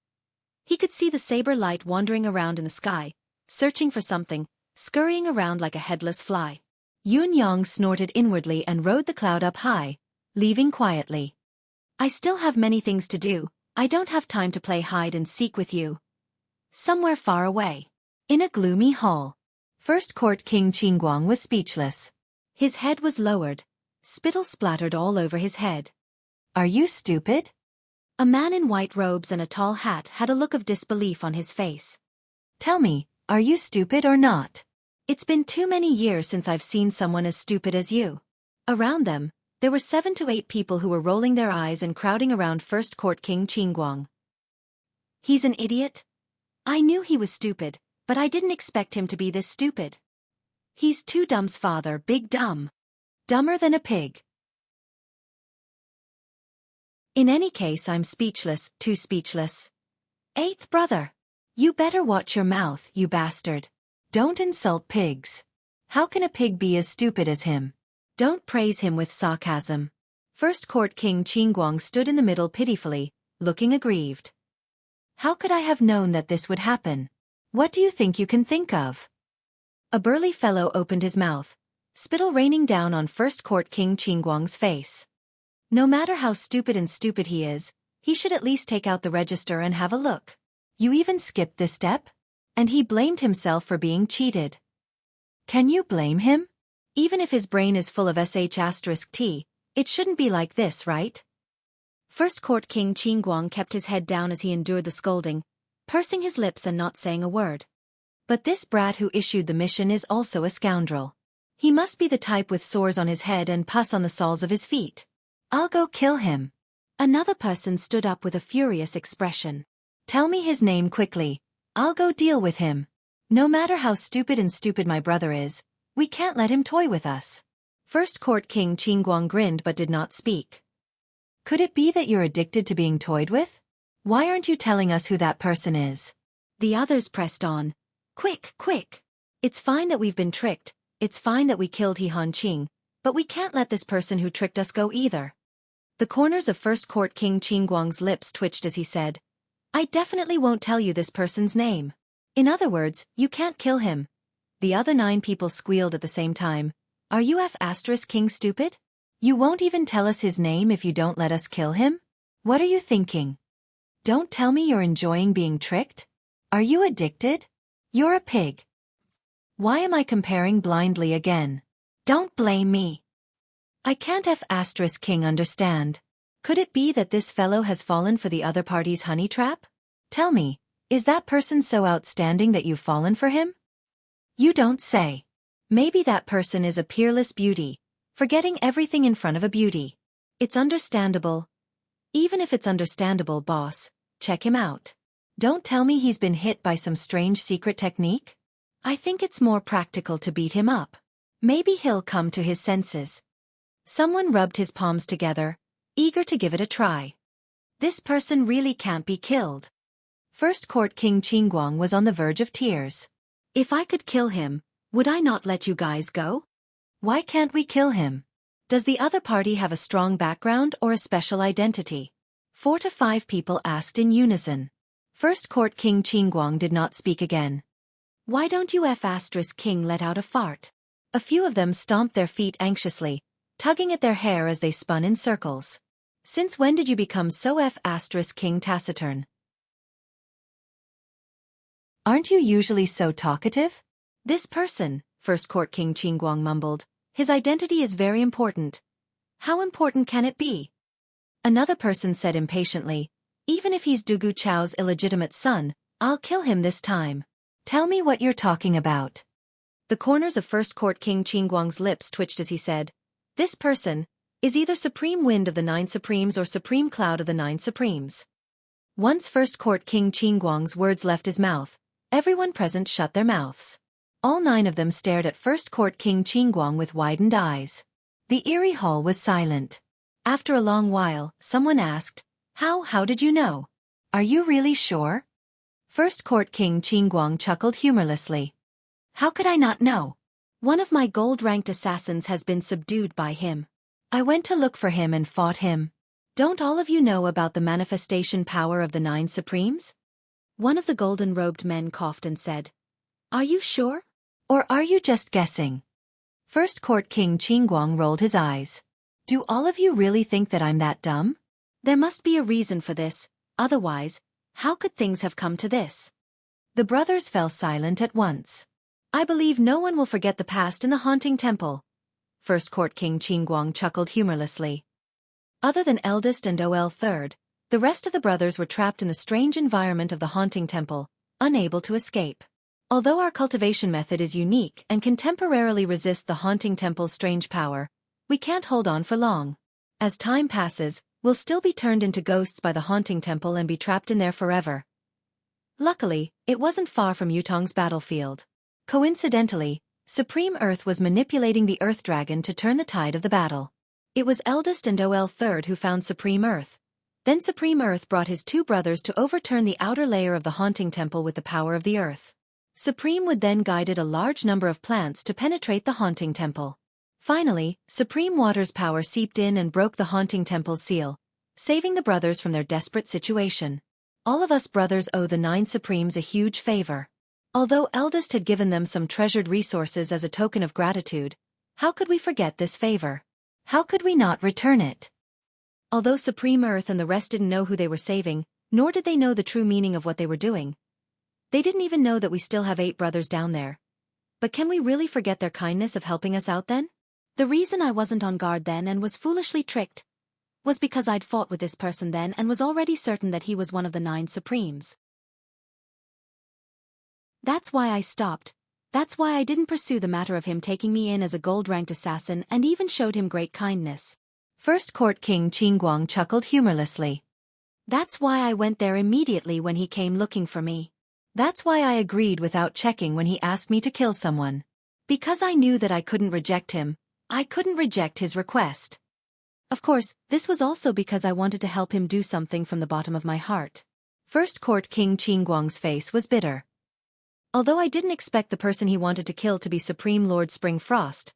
he could see the saber light wandering around in the sky, searching for something, scurrying around like a headless fly. Yun Yang snorted inwardly and rode the cloud up high, leaving quietly. "I still have many things to do. I don't have time to play hide and seek with you." Somewhere far away, in a gloomy hall, First Court King Qingguang was speechless. His head was lowered. Spittle splattered all over his head. "Are you stupid?" A man in white robes and a tall hat had a look of disbelief on his face. "Tell me, are you stupid or not? It's been too many years since I've seen someone as stupid as you." Around them, there were 7 to 8 people who were rolling their eyes and crowding around First Court King Qingguang. "He's an idiot? I knew he was stupid, but I didn't expect him to be this stupid. He's too dumb's father, big dumb. Dumber than a pig." "In any case, I'm speechless, too speechless. 8th brother. You better watch your mouth, you bastard. Don't insult pigs. How can a pig be as stupid as him? Don't praise him with sarcasm." First Court King Qingguang stood in the middle pitifully, looking aggrieved. "How could I have known that this would happen? What do you think you can think of?" A burly fellow opened his mouth, spittle raining down on First Court King Qingguang's face. No matter how stupid he is, he should at least take out the register and have a look. You even skipped this step? And he blamed himself for being cheated. Can you blame him? Even if his brain is full of sh*t, it shouldn't be like this, right? First Court King Qingguang kept his head down as he endured the scolding, pursing his lips and not saying a word. But this brat who issued the mission is also a scoundrel. He must be the type with sores on his head and pus on the soles of his feet. I'll go kill him. Another person stood up with a furious expression. Tell me his name quickly. I'll go deal with him. No matter how stupid my brother is, we can't let him toy with us. First Court King Qingguang grinned but did not speak. Could it be that you're addicted to being toyed with? Why aren't you telling us who that person is? The others pressed on. Quick, quick. It's fine that we've been tricked, it's fine that we killed He Hanqing, but we can't let this person who tricked us go either. The corners of First Court King Qingguang's lips twitched as he said, I definitely won't tell you this person's name. In other words, you can't kill him. The other 9 people squealed at the same time. Are you King stupid? You won't even tell us his name if you don't let us kill him? What are you thinking? Don't tell me you're enjoying being tricked? Are you addicted? You're a pig. Why am I comparing blindly again? Don't blame me. I can't King understand. Could it be that this fellow has fallen for the other party's honey trap? Tell me, is that person so outstanding that you've fallen for him? You don't say. Maybe that person is a peerless beauty, forgetting everything in front of a beauty. It's understandable. Even if it's understandable, boss, check him out. Don't tell me he's been hit by some strange secret technique? I think it's more practical to beat him up. Maybe he'll come to his senses. Someone rubbed his palms together, eager to give it a try. This person really can't be killed. First Court King Qingguang was on the verge of tears. If I could kill him, would I not let you guys go? Why can't we kill him? Does the other party have a strong background or a special identity? 4 to 5 people asked in unison. First Court King Qingguang did not speak again. Why don't you King let out a fart? A few of them stomped their feet anxiously, tugging at their hair as they spun in circles. Since when did you become so King taciturn? Aren't you usually so talkative? This person, First Court King Qingguang mumbled, his identity is very important. How important can it be? Another person said impatiently, even if he's Dugu Chao's illegitimate son, I'll kill him this time. Tell me what you're talking about. The corners of First Court King Qingguang's lips twitched as he said, this person is either Supreme Wind of the 9 Supremes or Supreme Cloud of the 9 Supremes. Once First Court King Qingguang's words left his mouth, everyone present shut their mouths. All 9 of them stared at First Court King Qingguang with widened eyes. The eerie hall was silent. After a long while, someone asked, How did you know? Are you really sure? First Court King Qingguang chuckled humorlessly. How could I not know? One of my gold-ranked assassins has been subdued by him. I went to look for him and fought him. Don't all of you know about the manifestation power of the 9 Supremes? One of the golden-robed men coughed and said, Are you sure? Or are you just guessing? First Court King Qingguang rolled his eyes. Do all of you really think that I'm that dumb? There must be a reason for this, otherwise, how could things have come to this? The brothers fell silent at once. I believe no one will forget the past in the haunting temple. First Court King Qingguang chuckled humorlessly. Other than eldest and OL third, the rest of the brothers were trapped in the strange environment of the haunting temple, unable to escape. Although our cultivation method is unique and can temporarily resist the haunting temple's strange power, we can't hold on for long. As time passes, we'll still be turned into ghosts by the haunting temple and be trapped in there forever. Luckily, it wasn't far from Yutong's battlefield. Coincidentally, Supreme Earth was manipulating the Earth Dragon to turn the tide of the battle. It was eldest and OL third who found Supreme Earth. Then Supreme Earth brought his 2 brothers to overturn the outer layer of the haunting temple with the power of the earth. Supreme would then guided a large number of plants to penetrate the haunting temple. Finally, Supreme Water's power seeped in and broke the haunting temple's seal, saving the brothers from their desperate situation. All of us brothers owe the 9 Supremes a huge favor. Although Eldest had given them some treasured resources as a token of gratitude, how could we forget this favor? How could we not return it? Although Supreme Earth and the rest didn't know who they were saving, nor did they know the true meaning of what they were doing. They didn't even know that we still have 8 brothers down there. But can we really forget their kindness of helping us out then? The reason I wasn't on guard then and was foolishly tricked was because I'd fought with this person then and was already certain that he was one of the 9 Supremes. That's why I stopped. That's why I didn't pursue the matter of him taking me in as a gold-ranked assassin and even showed him great kindness. First Court King Qingguang chuckled humorlessly. That's why I went there immediately when he came looking for me. That's why I agreed without checking when he asked me to kill someone. Because I knew that I couldn't reject him. I couldn't reject his request. Of course, this was also because I wanted to help him do something from the bottom of my heart. First Court King Qingguang's face was bitter. Although I didn't expect the person he wanted to kill to be Supreme Lord Spring Frost,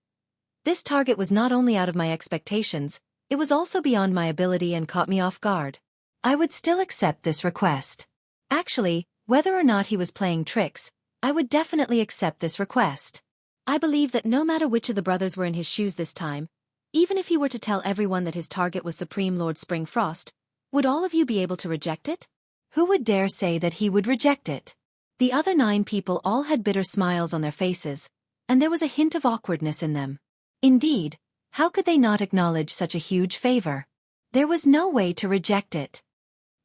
this target was not only out of my expectations, it was also beyond my ability and caught me off guard. I would still accept this request. Actually, whether or not he was playing tricks, I would definitely accept this request. I believe that no matter which of the brothers were in his shoes this time, even if he were to tell everyone that his target was Supreme Lord Spring Frost, would all of you be able to reject it? Who would dare say that he would reject it? The other 9 people all had bitter smiles on their faces, and there was a hint of awkwardness in them. Indeed, how could they not acknowledge such a huge favor? There was no way to reject it.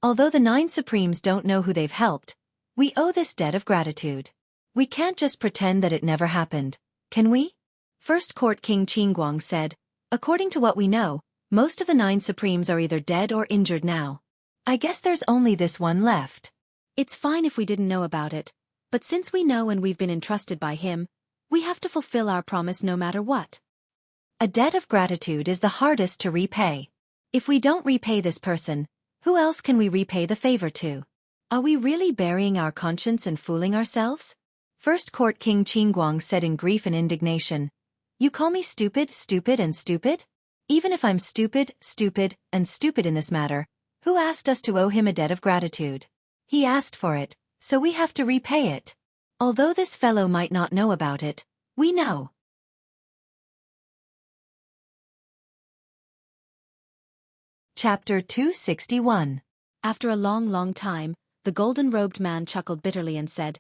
Although the 9 Supremes don't know who they've helped, we owe this debt of gratitude. We can't just pretend that it never happened, can we? First Court King Qingguang said, according to what we know, most of the 9 Supremes are either dead or injured now. I guess there's only this one left. It's fine if we didn't know about it, but since we know and we've been entrusted by him, we have to fulfill our promise no matter what. A debt of gratitude is the hardest to repay. If we don't repay this person, who else can we repay the favor to? Are we really burying our conscience and fooling ourselves? First Court King Qingguang said in grief and indignation, you call me stupid, stupid, and stupid? Even if I'm stupid, stupid, and stupid in this matter, who asked us to owe him a debt of gratitude? He asked for it, so we have to repay it. Although this fellow might not know about it, we know. Chapter 261. After a long time, the golden-robed man chuckled bitterly and said,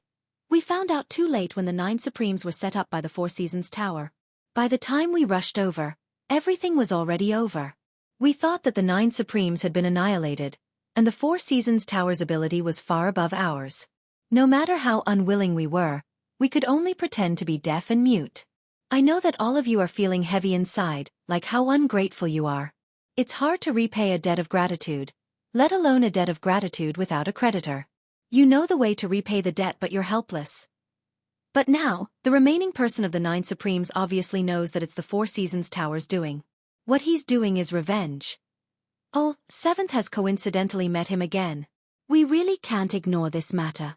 we found out too late when the 9 Supremes were set up by the 4 Seasons Tower. By the time we rushed over, everything was already over. We thought that the 9 Supremes had been annihilated, and the 4 Seasons Tower's ability was far above ours. No matter how unwilling we were, we could only pretend to be deaf and mute. I know that all of you are feeling heavy inside, like how ungrateful you are. It's hard to repay a debt of gratitude, let alone a debt of gratitude without a creditor. You know the way to repay the debt but you're helpless. But now, the remaining person of the 9 Supremes obviously knows that it's the 4 Seasons Tower's doing. What he's doing is revenge. Oh, 7th has coincidentally met him again. We really can't ignore this matter.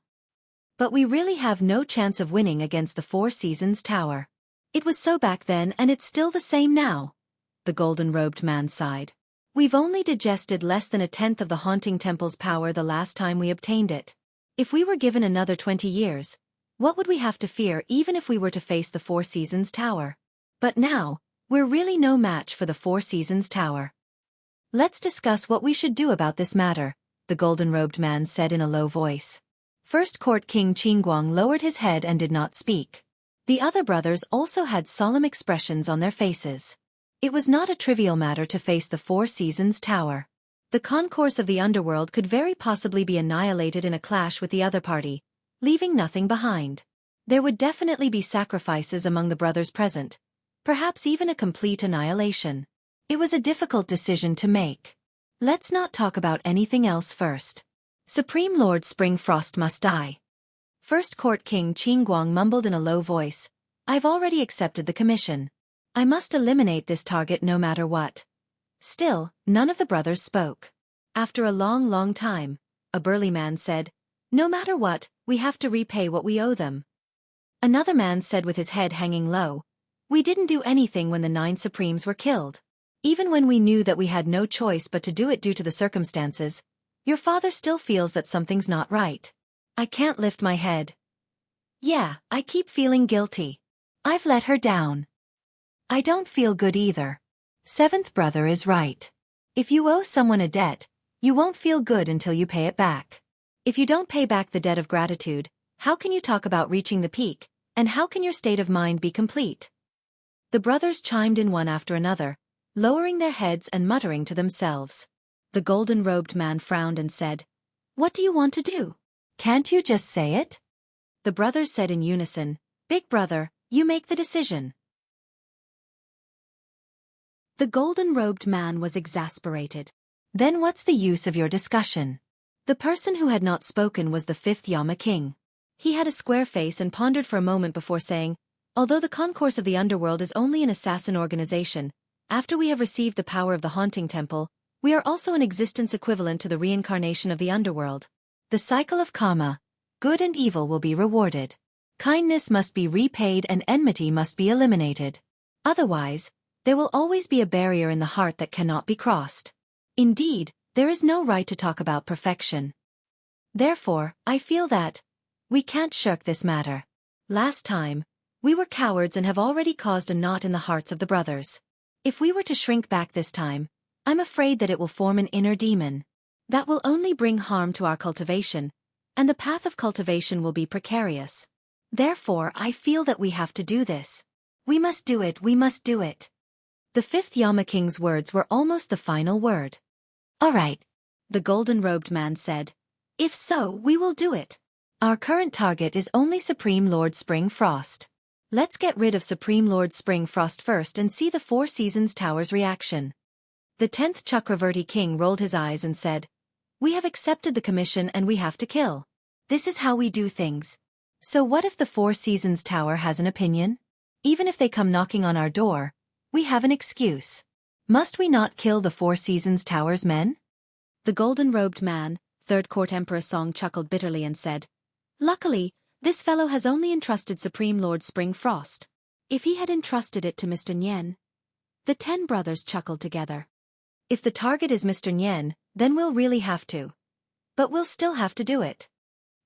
But we really have no chance of winning against the 4 Seasons Tower. It was so back then and it's still the same now. The golden-robed man sighed. We've only digested less than 1/10 of the Haunting Temple's power the last time we obtained it. If we were given another 20 years, what would we have to fear even if we were to face the 4 Seasons Tower? But now, we're really no match for the 4 Seasons Tower. Let's discuss what we should do about this matter, the golden-robed man said in a low voice. First Court King Qingguang lowered his head and did not speak. The other brothers also had solemn expressions on their faces. It was not a trivial matter to face the 4 Seasons Tower. The concourse of the underworld could very possibly be annihilated in a clash with the other party, leaving nothing behind. There would definitely be sacrifices among the brothers present, perhaps even a complete annihilation. It was a difficult decision to make. Let's not talk about anything else first. Supreme Lord Spring Frost must die. First Court King Qingguang mumbled in a low voice, I've already accepted the commission. I must eliminate this target no matter what. Still, none of the brothers spoke. After a long time, a burly man said, no matter what, we have to repay what we owe them. Another man said with his head hanging low, we didn't do anything when the 9 Supremes were killed. Even when we knew that we had no choice but to do it due to the circumstances, your father still feels that something's not right. I can't lift my head. Yeah, I keep feeling guilty. I've let her down. I don't feel good either. 7th brother is right. If you owe someone a debt, you won't feel good until you pay it back. If you don't pay back the debt of gratitude, how can you talk about reaching the peak, and how can your state of mind be complete? The brothers chimed in one after another, lowering their heads and muttering to themselves. The golden-robed man frowned and said, "What do you want to do? Can't you just say it?" The brothers said in unison, "Big brother, you make the decision." The golden-robed man was exasperated. "Then what's the use of your discussion?" The person who had not spoken was the fifth Yama king. He had a square face and pondered for a moment before saying, "Although the concourse of the underworld is only an assassin organization, after we have received the power of the haunting temple, we are also an existence equivalent to the reincarnation of the underworld. The cycle of karma, good and evil will be rewarded. Kindness must be repaid and enmity must be eliminated. Otherwise, there will always be a barrier in the heart that cannot be crossed. Indeed, there is no right to talk about perfection. Therefore, I feel that we can't shirk this matter. Last time, we were cowards and have already caused a knot in the hearts of the brothers. If we were to shrink back this time, I'm afraid that it will form an inner demon. That will only bring harm to our cultivation, and the path of cultivation will be precarious. Therefore, I feel that we have to do this. We must do it, we must do it." The fifth Yama king's words were almost the final word. "All right," the golden-robed man said. "If so, we will do it. Our current target is only Supreme Lord Spring Frost. Let's get rid of Supreme Lord Spring Frost first and see the Four Seasons Tower's reaction." The 10th Chakravarti king rolled his eyes and said, "We have accepted the commission and we have to kill. This is how we do things. So what if the Four Seasons Tower has an opinion? Even if they come knocking on our door, we have an excuse. Must we not kill the Four Seasons Tower's men?" The golden-robed man, 3rd Court Emperor Song, chuckled bitterly and said, "Luckily, this fellow has only entrusted Supreme Lord Spring Frost. If he had entrusted it to Mr. Nyen..." The 10 brothers chuckled together. "If the target is Mr. Nyen, then we'll really have to. But we'll still have to do it."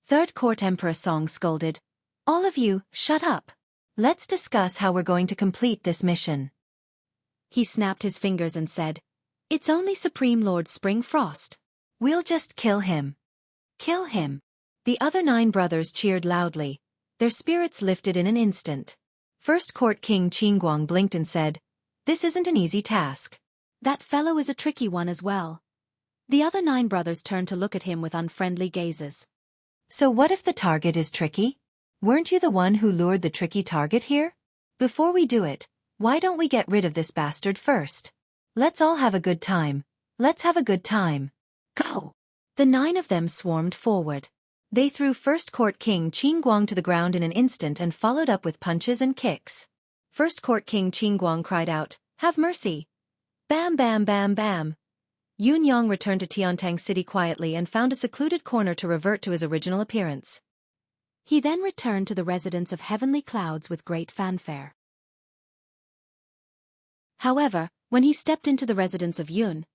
3rd Court Emperor Song scolded, "All of you, shut up. Let's discuss how we're going to complete this mission." He snapped his fingers and said, "It's only Supreme Lord Spring Frost. We'll just kill him. Kill him." The other 9 brothers cheered loudly. Their spirits lifted in an instant. 1st Court King Qingguang blinked and said, "This isn't an easy task. That fellow is a tricky one as well." The other 9 brothers turned to look at him with unfriendly gazes. "So what if the target is tricky? Weren't you the one who lured the tricky target here? Before we do it, why don't we get rid of this bastard first? Let's all have a good time. Let's have a good time. Go!" The 9 of them swarmed forward. They threw 1st Court King Qingguang to the ground in an instant and followed up with punches and kicks. 1st Court King Qingguang cried out, "Have mercy!" Bam bam bam bam. Yun Yang returned to Tiantang City quietly and found a secluded corner to revert to his original appearance. He then returned to the residence of Heavenly Clouds with great fanfare. However, when he stepped into the residence of Yun,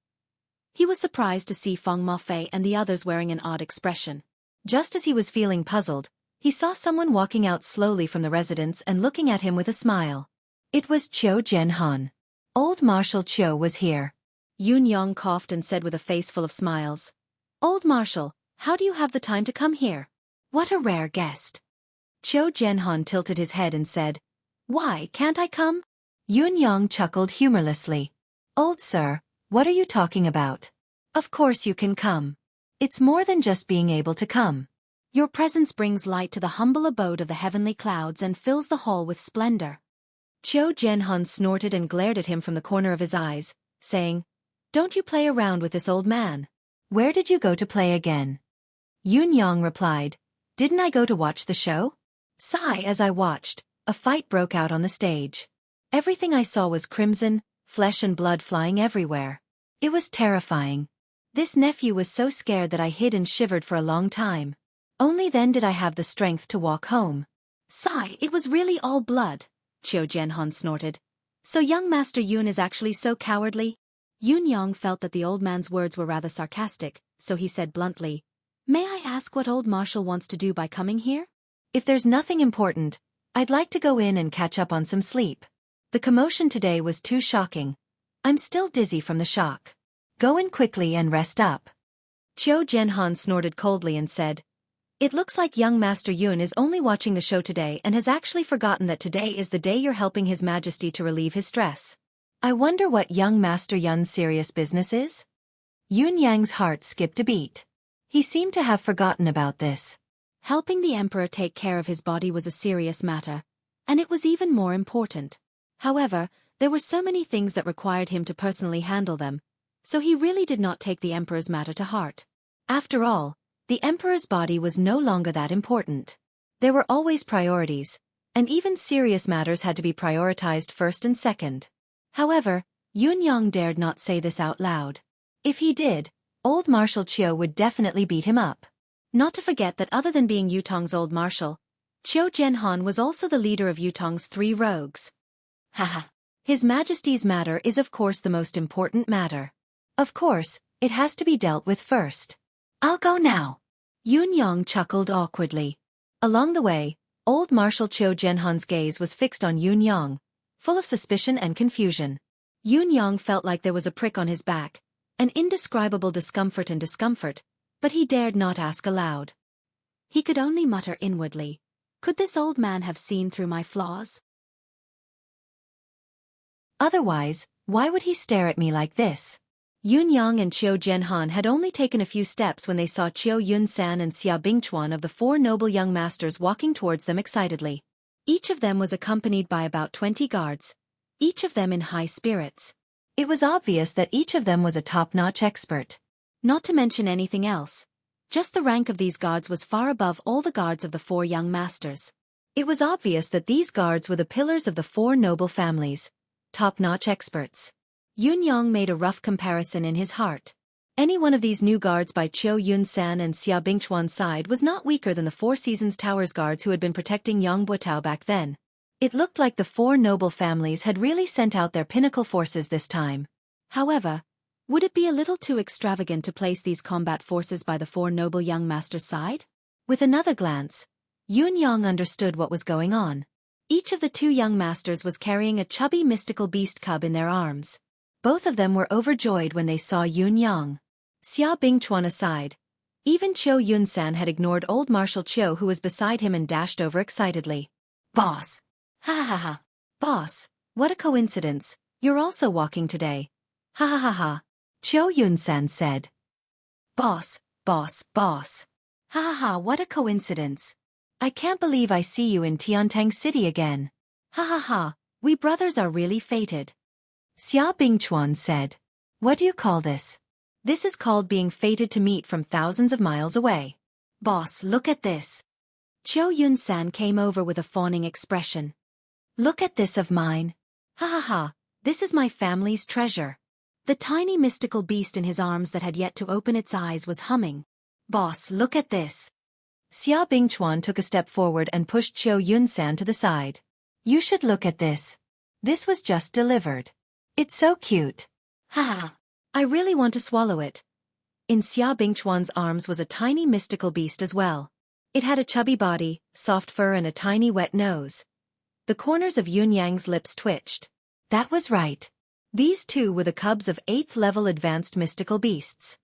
he was surprised to see Feng Mafei and the others wearing an odd expression. Just as he was feeling puzzled, he saw someone walking out slowly from the residence and looking at him with a smile. It was Qiu Jianhan. Old Marshal Qiu was here. Yun Yang coughed and said with a face full of smiles, "Old Marshal, how do you have the time to come here? What a rare guest." Qiu Jianhan tilted his head and said, "Why can't I come?" Yun Yang chuckled humorlessly. "Old sir, what are you talking about? Of course you can come. It's more than just being able to come. Your presence brings light to the humble abode of the heavenly clouds and fills the hall with splendor." Qiu Jianhan snorted and glared at him from the corner of his eyes, saying, "Don't you play around with this old man. Where did you go to play again?" Yun Yang replied, "Didn't I go to watch the show?" Sigh. As I watched, a fight broke out on the stage. Everything I saw was crimson, flesh and blood flying everywhere. It was terrifying. This nephew was so scared that I hid and shivered for a long time. Only then did I have the strength to walk home. Sigh. It was really all blood. Qiu Jianhan snorted. "So young Master Yun is actually so cowardly?" Yun Yang felt that the old man's words were rather sarcastic, so he said bluntly, "May I ask what old Marshal wants to do by coming here?" "If there's nothing important, I'd like to go in and catch up on some sleep. The commotion today was too shocking. I'm still dizzy from the shock." Go in quickly and rest up. Qiu Jianhan snorted coldly and said, "It looks like young Master Yun is only watching the show today and has actually forgotten that today is the day you're helping His Majesty to relieve his stress. I wonder what young Master Yun's serious business is?" Yun Yang's heart skipped a beat. He seemed to have forgotten about this. Helping the emperor take care of his body was a serious matter, and it was even more important. However, there were so many things that required him to personally handle them, so he really did not take the emperor's matter to heart. After all, the emperor's body was no longer that important. There were always priorities, and even serious matters had to be prioritized first and second. However, Yun Yang dared not say this out loud. If he did, old Marshal Qiu would definitely beat him up. Not to forget that other than being Yutong's old marshal, Qiu Jianhan was also the leader of Yutong's 3 rogues. Haha. His Majesty's matter is of course the most important matter. Of course, it has to be dealt with first. I'll go now. Yun Yang chuckled awkwardly. Along the way, old Marshal Qiu Jianhan's gaze was fixed on Yun Yang, full of suspicion and confusion. Yun Yang felt like there was a prick on his back, an indescribable discomfort, but he dared not ask aloud. He could only mutter inwardly, "Could this old man have seen through my flaws? Otherwise, why would he stare at me like this?" Yun Yang and Qiu Jianhan had only taken a few steps when they saw Qiu Yunsan and Xia Bingchuan of the 4 noble young masters walking towards them excitedly. Each of them was accompanied by about 20 guards, each of them in high spirits. It was obvious that each of them was a top-notch expert. Not to mention anything else, just the rank of these guards was far above all the guards of the 4 young masters. It was obvious that these guards were the pillars of the 4 noble families, top-notch experts. Yun Yang made a rough comparison in his heart. Any one of these new guards by Qiu Yunsan and Xia Bingchuan's side was not weaker than the 4 Seasons Towers guards who had been protecting Yang Buotao back then. It looked like the 4 noble families had really sent out their pinnacle forces this time. However, would it be a little too extravagant to place these combat forces by the 4 noble young masters' side? With another glance, Yun Yang understood what was going on. Each of the 2 young masters was carrying a chubby mystical beast cub in their arms. Both of them were overjoyed when they saw Yun Yang. Xia Bingchuan aside, even Qiu Yunsan had ignored old Marshal Qiu who was beside him and dashed over excitedly. "Boss! Ha ha ha ha! Boss, what a coincidence, you're also walking today. Ha ha ha ha!" Qiu Yunsan said. Boss! Ha ha ha, what a coincidence. I can't believe I see you in Tiantang City again. Ha ha ha, we brothers are really fated. Xia Bingchuan said. What do you call this? This is called being fated to meet from thousands of miles away. Boss, look at this. Qiu Yunsan came over with a fawning expression. Look at this of mine. Ha ha ha, this is my family's treasure. The tiny mystical beast in his arms that had yet to open its eyes was humming. Boss, look at this. Xia Bingchuan took a step forward and pushed Qiu Yunsan to the side. You should look at this. This was just delivered. It's so cute. Ha ha. I really want to swallow it. In Xia Bingchuan's arms was a tiny mystical beast as well. It had a chubby body, soft fur and a tiny wet nose. The corners of Yun Yang's lips twitched. That was right. These 2 were the cubs of 8th level advanced mystical beasts.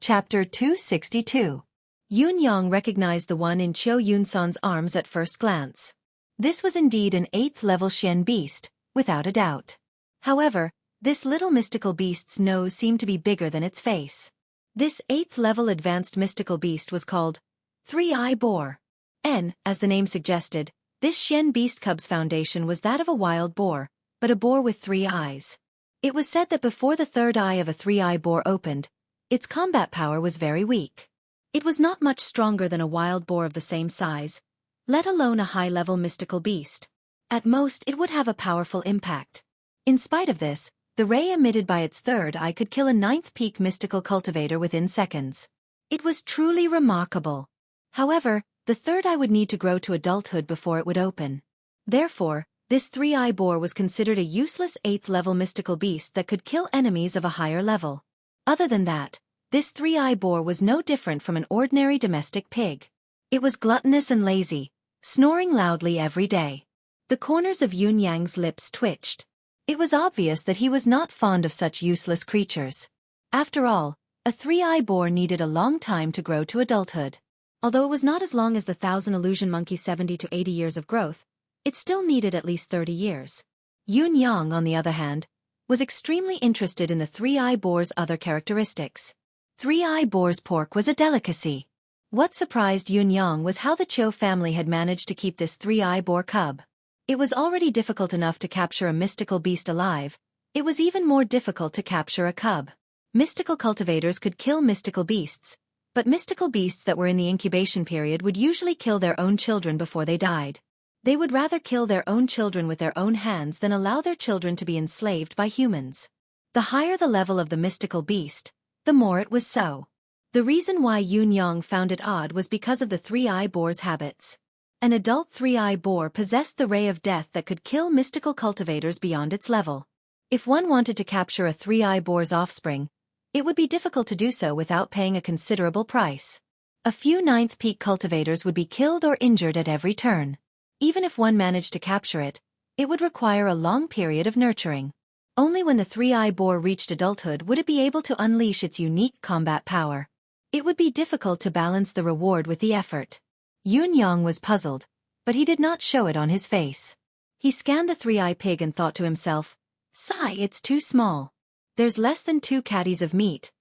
Chapter 262. Yun Yang recognized the one in Qiu Yunsan's arms at first glance. This was indeed an 8th level Xian beast, without a doubt. However, this little mystical beast's nose seemed to be bigger than its face. This 8th level advanced mystical beast was called Three-Eye Boar. As the name suggested, this Xian beast cub's foundation was that of a wild boar, but a boar with 3 eyes. It was said that before the 3rd eye of a 3-eye boar opened, its combat power was very weak. It was not much stronger than a wild boar of the same size, let alone a high-level mystical beast. At most it would have a powerful impact. In spite of this, the ray emitted by its 3rd eye could kill a 9th peak mystical cultivator within seconds. It was truly remarkable. However, the 3rd eye would need to grow to adulthood before it would open. Therefore, this 3-eye boar was considered a useless 8th level mystical beast that could kill enemies of a higher level. Other than that, this 3-eye boar was no different from an ordinary domestic pig. It was gluttonous and lazy, snoring loudly every day. The corners of Yun Yang's lips twitched. It was obvious that he was not fond of such useless creatures. After all, a three-eye boar needed a long time to grow to adulthood. Although it was not as long as the 1,000 illusion monkey's 70 to 80 years of growth, it still needed at least 30 years. Yun Yang, on the other hand, was extremely interested in the three-eye boar's other characteristics. Three-eye boar's pork was a delicacy. What surprised Yun Yang was how the Cho family had managed to keep this three-eye boar cub. It was already difficult enough to capture a mystical beast alive. It was even more difficult to capture a cub. Mystical cultivators could kill mystical beasts, but mystical beasts that were in the incubation period would usually kill their own children before they died. They would rather kill their own children with their own hands than allow their children to be enslaved by humans. The higher the level of the mystical beast, the more it was so. The reason why Yun Yang found it odd was because of the three-eye boar's habits. An adult three-eye boar possessed the ray of death that could kill mystical cultivators beyond its level. If one wanted to capture a three-eye boar's offspring, it would be difficult to do so without paying a considerable price. A few ninth peak cultivators would be killed or injured at every turn. Even if one managed to capture it, it would require a long period of nurturing. Only when the three-eye boar reached adulthood would it be able to unleash its unique combat power. It would be difficult to balance the reward with the effort. Yun Yang was puzzled, but he did not show it on his face. He scanned the three-eye pig and thought to himself, "Sigh, it's too small. There's less than 2 caddies of meat.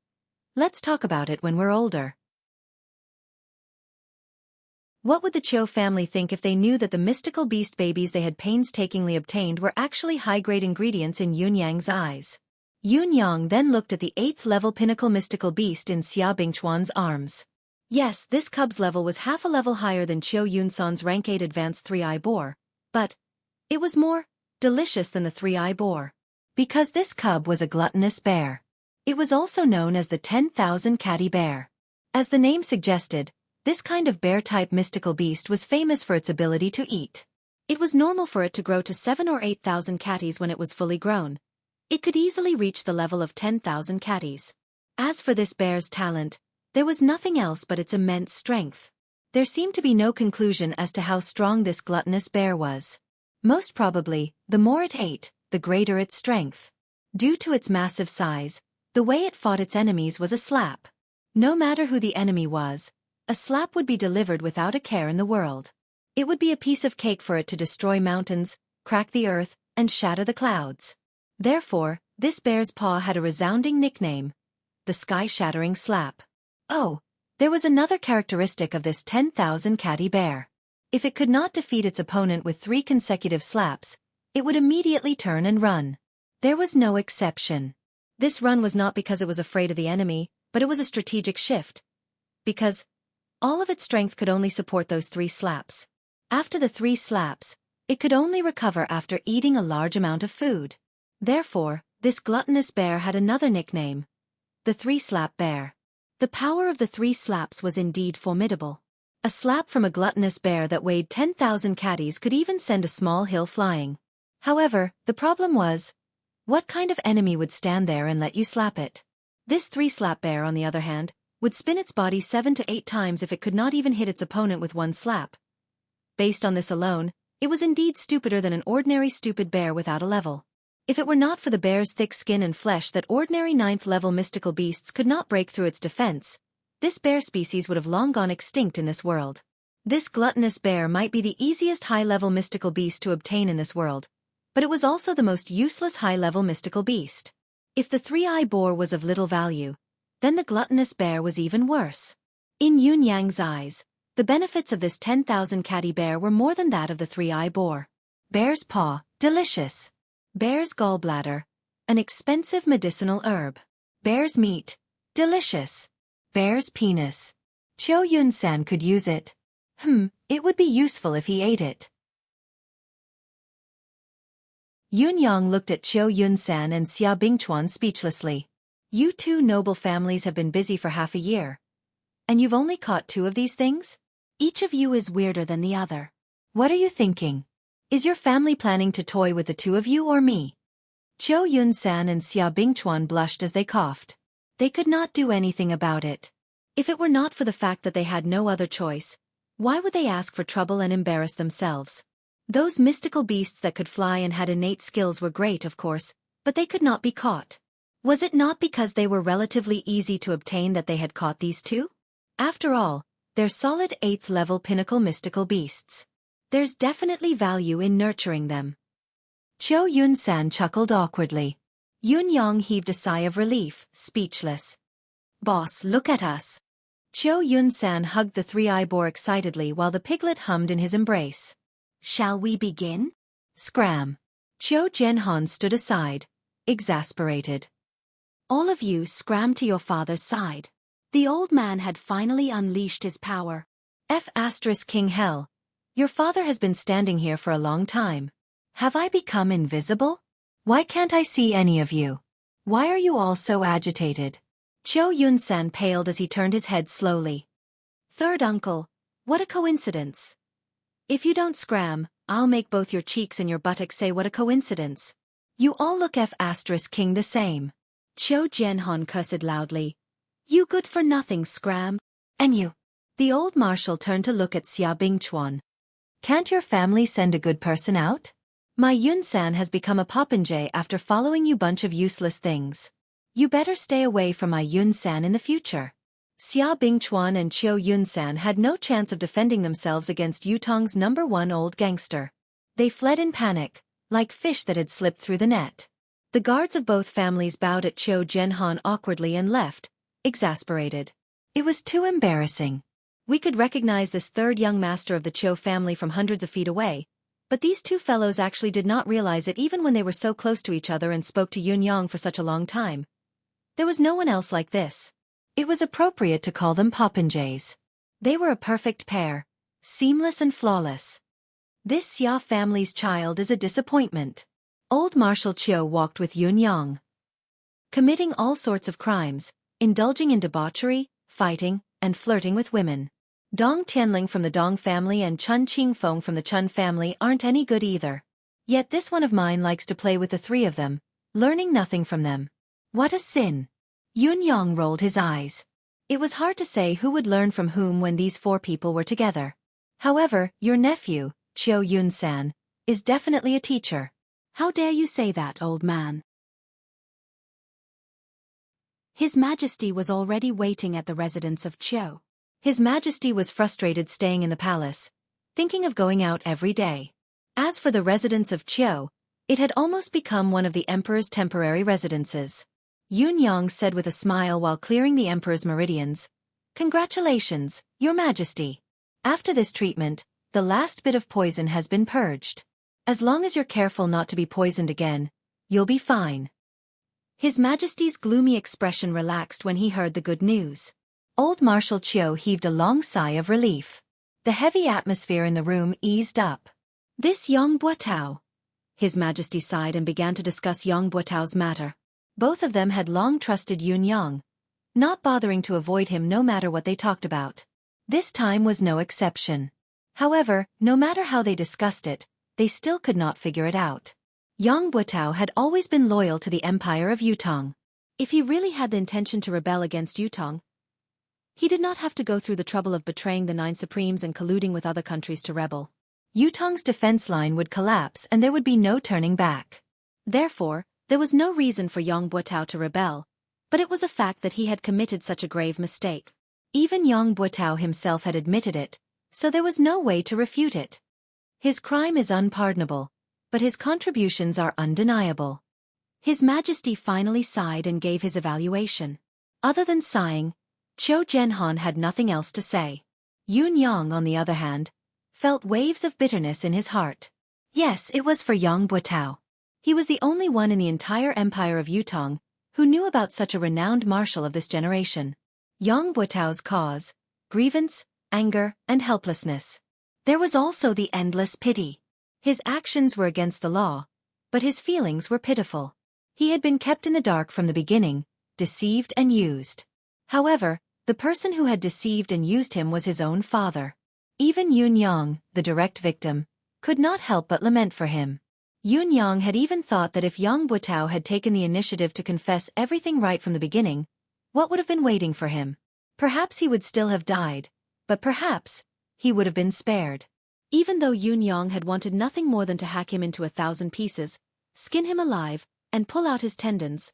Let's talk about it when we're older." What would the Cho family think if they knew that the mystical beast babies they had painstakingly obtained were actually high-grade ingredients in Yun Yang's eyes? Yun Yang then looked at the 8th-level pinnacle mystical beast in Xia Bingchuan's arms. Yes, this cub's level was half a level higher than Cho Yun-san's rank 8 advanced three-eye boar, but it was more delicious than the three-eye boar. Because this cub was a gluttonous bear. It was also known as the 10,000 catty bear. As the name suggested, this kind of bear-type mystical beast was famous for its ability to eat. It was normal for it to grow to 7 or 8,000 catties when it was fully grown. It could easily reach the level of 10,000 catties. As for this bear's talent, there was nothing else but its immense strength. There seemed to be no conclusion as to how strong this gluttonous bear was. Most probably, the more it ate, the greater its strength. Due to its massive size, the way it fought its enemies was a slap. No matter who the enemy was, a slap would be delivered without a care in the world. It would be a piece of cake for it to destroy mountains, crack the earth, and shatter the clouds. Therefore, this bear's paw had a resounding nickname: the sky-shattering slap. Oh, there was another characteristic of this 10,000 catty bear. If it could not defeat its opponent with 3 consecutive slaps, it would immediately turn and run. There was no exception. This run was not because it was afraid of the enemy, but it was a strategic shift. Because all of its strength could only support those 3 slaps. After the 3 slaps, it could only recover after eating a large amount of food. Therefore, this gluttonous bear had another nickname: the 3-slap bear. The power of the 3 slaps was indeed formidable. A slap from a gluttonous bear that weighed 10,000 catties could even send a small hill flying. However, the problem was, what kind of enemy would stand there and let you slap it? This 3-slap bear, on the other hand, would spin its body 7 to 8 times if it could not even hit its opponent with 1 slap. Based on this alone, it was indeed stupider than an ordinary stupid bear without a level. If it were not for the bear's thick skin and flesh that ordinary 9th-level mystical beasts could not break through its defense, this bear species would have long gone extinct in this world. This gluttonous bear might be the easiest high-level mystical beast to obtain in this world, but it was also the most useless high-level mystical beast. If the 3-eye boar was of little value, then the gluttonous bear was even worse. In Yun Yang's eyes, the benefits of this 10,000 catty bear were more than that of the 3-eye boar. Bear's paw, delicious. Bear's gallbladder, an expensive medicinal herb. Bear's meat, delicious. Bear's penis. Cho Yun-san could use it. It would be useful if he ate it. Yun Yang looked at Cho Yun-san and Xia Bingchuan speechlessly. You 2 noble families have been busy for half a year. And you've only caught 2 of these things? Each of you is weirder than the other. What are you thinking? Is your family planning to toy with the 2 of you or me? Cho Yun-san and Xia Bingchuan blushed as they coughed. They could not do anything about it. If it were not for the fact that they had no other choice, why would they ask for trouble and embarrass themselves? Those mystical beasts that could fly and had innate skills were great, of course, but they could not be caught. Was it not because they were relatively easy to obtain that they had caught these two? After all, they're solid 8th level pinnacle mystical beasts. There's definitely value in nurturing them. Qiu Yun-san chuckled awkwardly. Yun Yang heaved a sigh of relief, speechless. Boss, look at us. Qiu Yun-san hugged the three-eye boar excitedly while the piglet hummed in his embrace. Shall we begin? Scram. Qiu Zhenhan stood aside, exasperated. All of you scram to your father's side. The old man had finally unleashed his power. King Hell. Your father has been standing here for a long time. Have I become invisible? Why can't I see any of you? Why are you all so agitated? Qiu Yun-san paled as he turned his head slowly. Third uncle, what a coincidence. If you don't scram, I'll make both your cheeks and your buttocks say what a coincidence. You all look King the same. Qiu Zhenhan cursed loudly. You good-for-nothing scram. And you. The old marshal turned to look at Xia Bingchuan. Can't your family send a good person out? My Yun-san has become a popinjay after following you bunch of useless things. You better stay away from my Yun-san in the future. Xia Bingchuan and Qiu Yun-san had no chance of defending themselves against Yutong's #1 old gangster. They fled in panic, like fish that had slipped through the net. The guards of both families bowed at Qiu Zhenhan awkwardly and left, exasperated. It was too embarrassing. We could recognize this third young master of the Qiu family from hundreds of feet away, but these two fellows actually did not realize it even when they were so close to each other and spoke to Yun Yang for such a long time. There was no one else like this. It was appropriate to call them popinjays. They were a perfect pair, seamless and flawless. This Xia family's child is a disappointment. Old Marshal Qiu walked with Yun Yang, committing all sorts of crimes, indulging in debauchery, fighting, and flirting with women. Dong Tianling from the Dong family and Chun Qingfeng from the Chun family aren't any good either. Yet this one of mine likes to play with the three of them, learning nothing from them. What a sin! Yun Yang rolled his eyes. It was hard to say who would learn from whom when these four people were together. However, your nephew, Qiu Yun-san, is definitely a teacher. How dare you say that, old man? His Majesty was already waiting at the residence of Qiu. His Majesty was frustrated staying in the palace, thinking of going out every day. As for the residence of Qiu, it had almost become one of the emperor's temporary residences. Yun Yang said with a smile while clearing the emperor's meridians, "Congratulations, your Majesty. After this treatment, the last bit of poison has been purged. As long as you're careful not to be poisoned again, you'll be fine." His Majesty's gloomy expression relaxed when he heard the good news. Old Marshal Qiu heaved a long sigh of relief. The heavy atmosphere in the room eased up. This Yang Buotao. His Majesty sighed and began to discuss Yang Buotao's matter. Both of them had long trusted Yun Yang, not bothering to avoid him no matter what they talked about. This time was no exception. However, no matter how they discussed it, they still could not figure it out. Yang Buotao had always been loyal to the Empire of Yutong. If he really had the intention to rebel against Yutong, he did not have to go through the trouble of betraying the 9 Supremes and colluding with other countries to rebel. Yutong's defense line would collapse and there would be no turning back. Therefore, there was no reason for Yang Buotao to rebel, but it was a fact that he had committed such a grave mistake. Even Yang Buotao himself had admitted it, so there was no way to refute it. His crime is unpardonable, but his contributions are undeniable. His Majesty finally sighed and gave his evaluation. Other than sighing, Qiu Zhenhan had nothing else to say. Yun Yang, on the other hand, felt waves of bitterness in his heart. Yes, it was for Yang Buotao. He was the only one in the entire Empire of Yutong who knew about such a renowned marshal of this generation. Yang Buotao's cause, grievance, anger, and helplessness. There was also the endless pity. His actions were against the law, but his feelings were pitiful. He had been kept in the dark from the beginning, deceived and used. However, the person who had deceived and used him was his own father. Even Yun Yang, the direct victim, could not help but lament for him. Yun Yang had even thought that if Yang Buotao had taken the initiative to confess everything right from the beginning, what would have been waiting for him? Perhaps he would still have died, but perhaps he would have been spared. Even though Yun Yang had wanted nothing more than to hack him into 1,000 pieces, skin him alive, and pull out his tendons,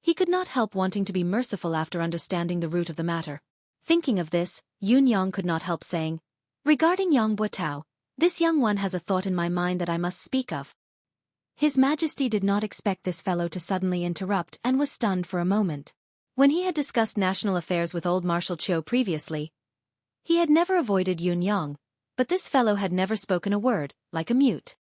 he could not help wanting to be merciful after understanding the root of the matter. Thinking of this, Yun Yang could not help saying, "Regarding Yang Buotao, this young one has a thought in my mind that I must speak of." His Majesty did not expect this fellow to suddenly interrupt and was stunned for a moment. When he had discussed national affairs with old Marshal Qiu previously, he had never avoided Yun Yang, but this fellow had never spoken a word, like a mute.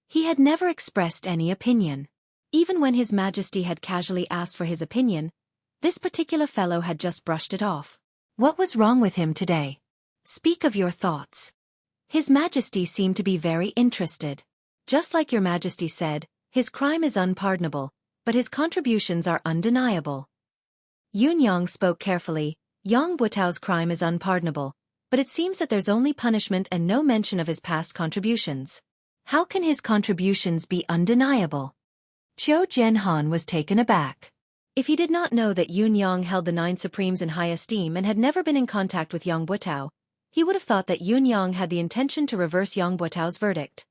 He had never expressed any opinion. Even when His Majesty had casually asked for his opinion, this particular fellow had just brushed it off. What was wrong with him today? Speak of your thoughts. His Majesty seemed to be very interested. Just like your Majesty said, his crime is unpardonable, but his contributions are undeniable. Yun Yang spoke carefully. Yang Buotao's crime is unpardonable, but it seems that there's only punishment and no mention of his past contributions. How can his contributions be undeniable? Qiu Jianhan was taken aback. If he did not know that Yun Yang held the 9 Supremes in high esteem and had never been in contact with Yang Buotao, he would have thought that Yun Yang had the intention to reverse Yang Buotao's verdict.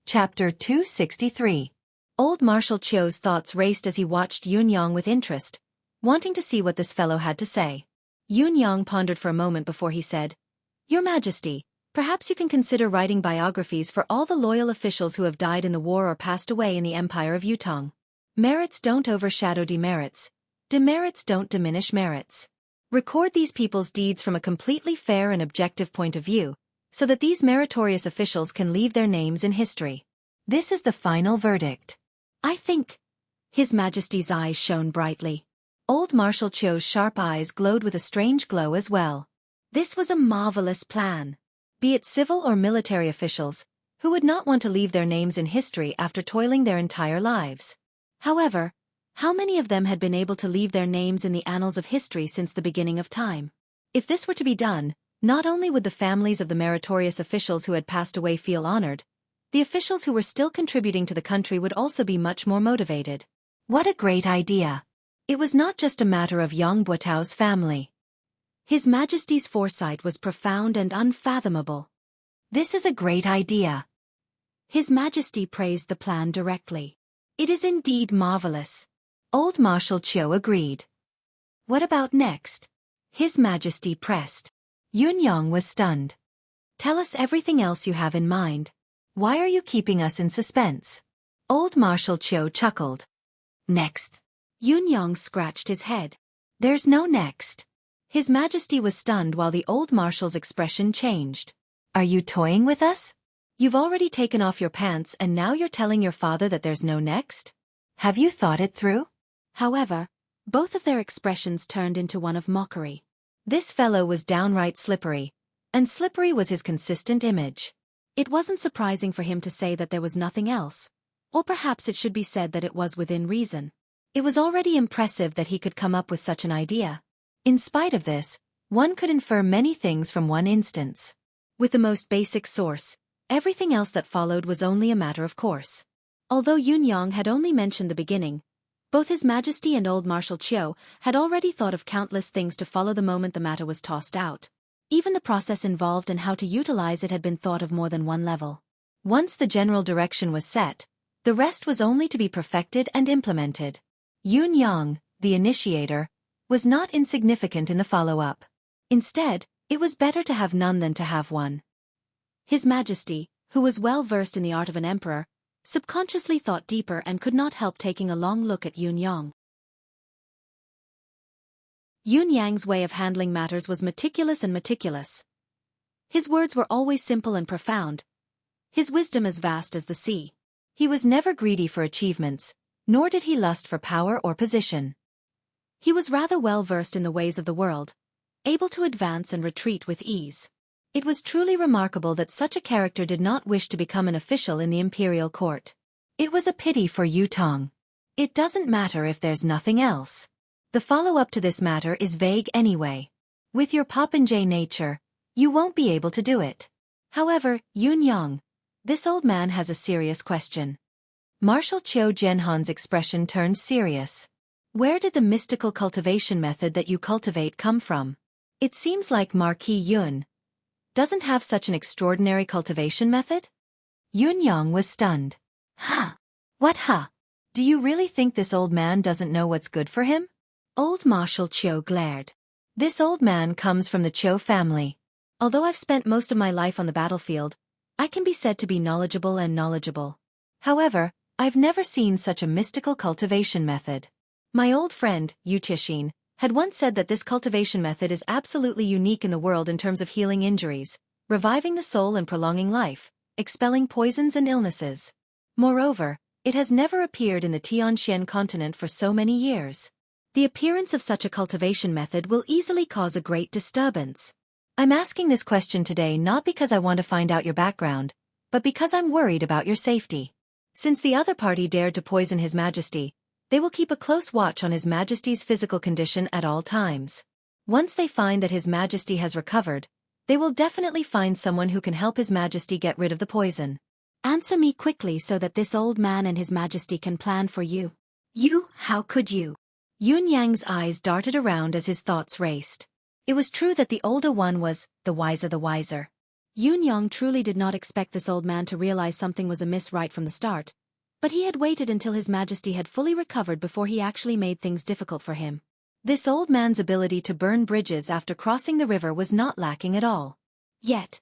Chapter 263. Old Marshal Qiu's thoughts raced as he watched Yun Yang with interest, wanting to see what this fellow had to say. Yun Yang pondered for a moment before he said, "Your Majesty, perhaps you can consider writing biographies for all the loyal officials who have died in the war or passed away in the Empire of Yutong. Merits don't overshadow demerits. Demerits don't diminish merits. Record these people's deeds from a completely fair and objective point of view, so that these meritorious officials can leave their names in history. This is the final verdict. I think." His Majesty's eyes shone brightly. Old Marshal Qiu's sharp eyes glowed with a strange glow as well. This was a marvelous plan. Be it civil or military officials, who would not want to leave their names in history after toiling their entire lives? However, how many of them had been able to leave their names in the annals of history since the beginning of time? If this were to be done, not only would the families of the meritorious officials who had passed away feel honored, the officials who were still contributing to the country would also be much more motivated. What a great idea! It was not just a matter of Yang Buotao's family. His Majesty's foresight was profound and unfathomable. This is a great idea. His Majesty praised the plan directly. It is indeed marvelous. Old Marshal Qiu agreed. What about next? His Majesty pressed. Yun Yang was stunned. Tell us everything else you have in mind. Why are you keeping us in suspense? Old Marshal Qiu chuckled. Next. Yun Yang scratched his head. There's no next. His Majesty was stunned while the old Marshal's expression changed. Are you toying with us? You've already taken off your pants and now you're telling your father that there's no next? Have you thought it through? However, both of their expressions turned into one of mockery. This fellow was downright slippery, and slippery was his consistent image. It wasn't surprising for him to say that there was nothing else, or perhaps it should be said that it was within reason. It was already impressive that he could come up with such an idea. In spite of this, one could infer many things from one instance. With the most basic source, everything else that followed was only a matter of course. Although Yun Yang had only mentioned the beginning, both His Majesty and old Marshal Qiu had already thought of countless things to follow the moment the matter was tossed out. Even the process involved and how to utilize it had been thought of more than one level. Once the general direction was set, the rest was only to be perfected and implemented. Yun Yang, the initiator, was not insignificant in the follow-up. Instead, it was better to have none than to have one. His Majesty, who was well versed in the art of an emperor, subconsciously thought deeper and could not help taking a long look at Yun Yang. Yun Yang's way of handling matters was meticulous and meticulous. His words were always simple and profound, his wisdom as vast as the sea. He was never greedy for achievements, nor did he lust for power or position. He was rather well versed in the ways of the world, able to advance and retreat with ease. It was truly remarkable that such a character did not wish to become an official in the imperial court. It was a pity for Yutong. It doesn't matter if there's nothing else. The follow-up to this matter is vague anyway. With your popinjay nature, you won't be able to do it. However, Yun Yang, this old man has a serious question. Marshal Qiu Jianhan's expression turned serious. Where did the mystical cultivation method that you cultivate come from? It seems like Marquis Yun doesn't have such an extraordinary cultivation method? Yun Yang was stunned. Huh? What huh? Do you really think this old man doesn't know what's good for him? Old Marshal Qiu glared. This old man comes from the Qiu family. Although I've spent most of my life on the battlefield, I can be said to be knowledgeable. However, I've never seen such a mystical cultivation method. My old friend, Yu Tixin, had once said that this cultivation method is absolutely unique in the world in terms of healing injuries, reviving the soul and prolonging life, expelling poisons and illnesses. Moreover, it has never appeared in the Tianxian continent for so many years. The appearance of such a cultivation method will easily cause a great disturbance. I'm asking this question today not because I want to find out your background, but because I'm worried about your safety. Since the other party dared to poison His Majesty, they will keep a close watch on His Majesty's physical condition at all times. Once they find that His Majesty has recovered, they will definitely find someone who can help His Majesty get rid of the poison. Answer me quickly so that this old man and His Majesty can plan for you. You, how could you? Yun Yang's eyes darted around as his thoughts raced. It was true that the older one was the wiser. Yun Yang truly did not expect this old man to realize something was amiss right from the start, but he had waited until His Majesty had fully recovered before he actually made things difficult for him. This old man's ability to burn bridges after crossing the river was not lacking at all. Yet,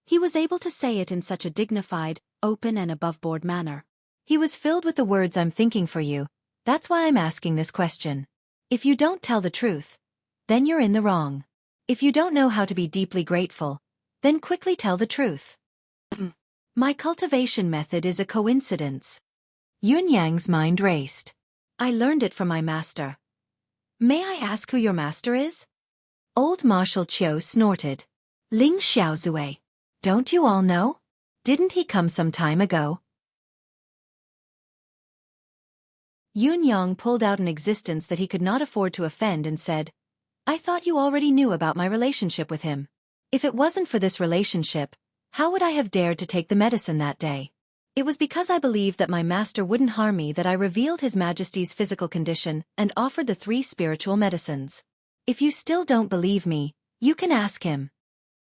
he was able to say it in such a dignified, open and above-board manner. He was filled with the words, "I'm thinking for you, that's why I'm asking this question. If you don't tell the truth, then you're in the wrong. If you don't know how to be deeply grateful, then quickly tell the truth." My cultivation method is a coincidence. Yun Yang's mind raced. I learned it from my master. May I ask who your master is? Old Marshal Qiu snorted. Ling Xiaozue. Don't you all know? Didn't he come some time ago? Yun Yang pulled out an existence that he could not afford to offend and said, I thought you already knew about my relationship with him. If it wasn't for this relationship, how would I have dared to take the medicine that day? It was because I believed that my master wouldn't harm me that I revealed His Majesty's physical condition and offered the 3 spiritual medicines. If you still don't believe me, you can ask him.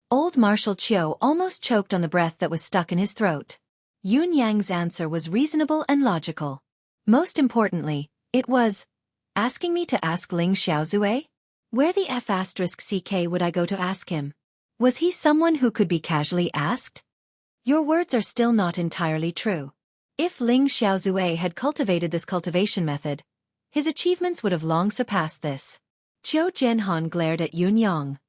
Old Marshal Qiu almost choked on the breath that was stuck in his throat. Yun Yang's answer was reasonable and logical. Most importantly, it was, asking me to ask Ling Xiaozue? Where the F*CK would I go to ask him? Was he someone who could be casually asked? Your words are still not entirely true. If Ling Xiaozue had cultivated this cultivation method, his achievements would have long surpassed this. Qiu Jianhan glared at Yun Yang.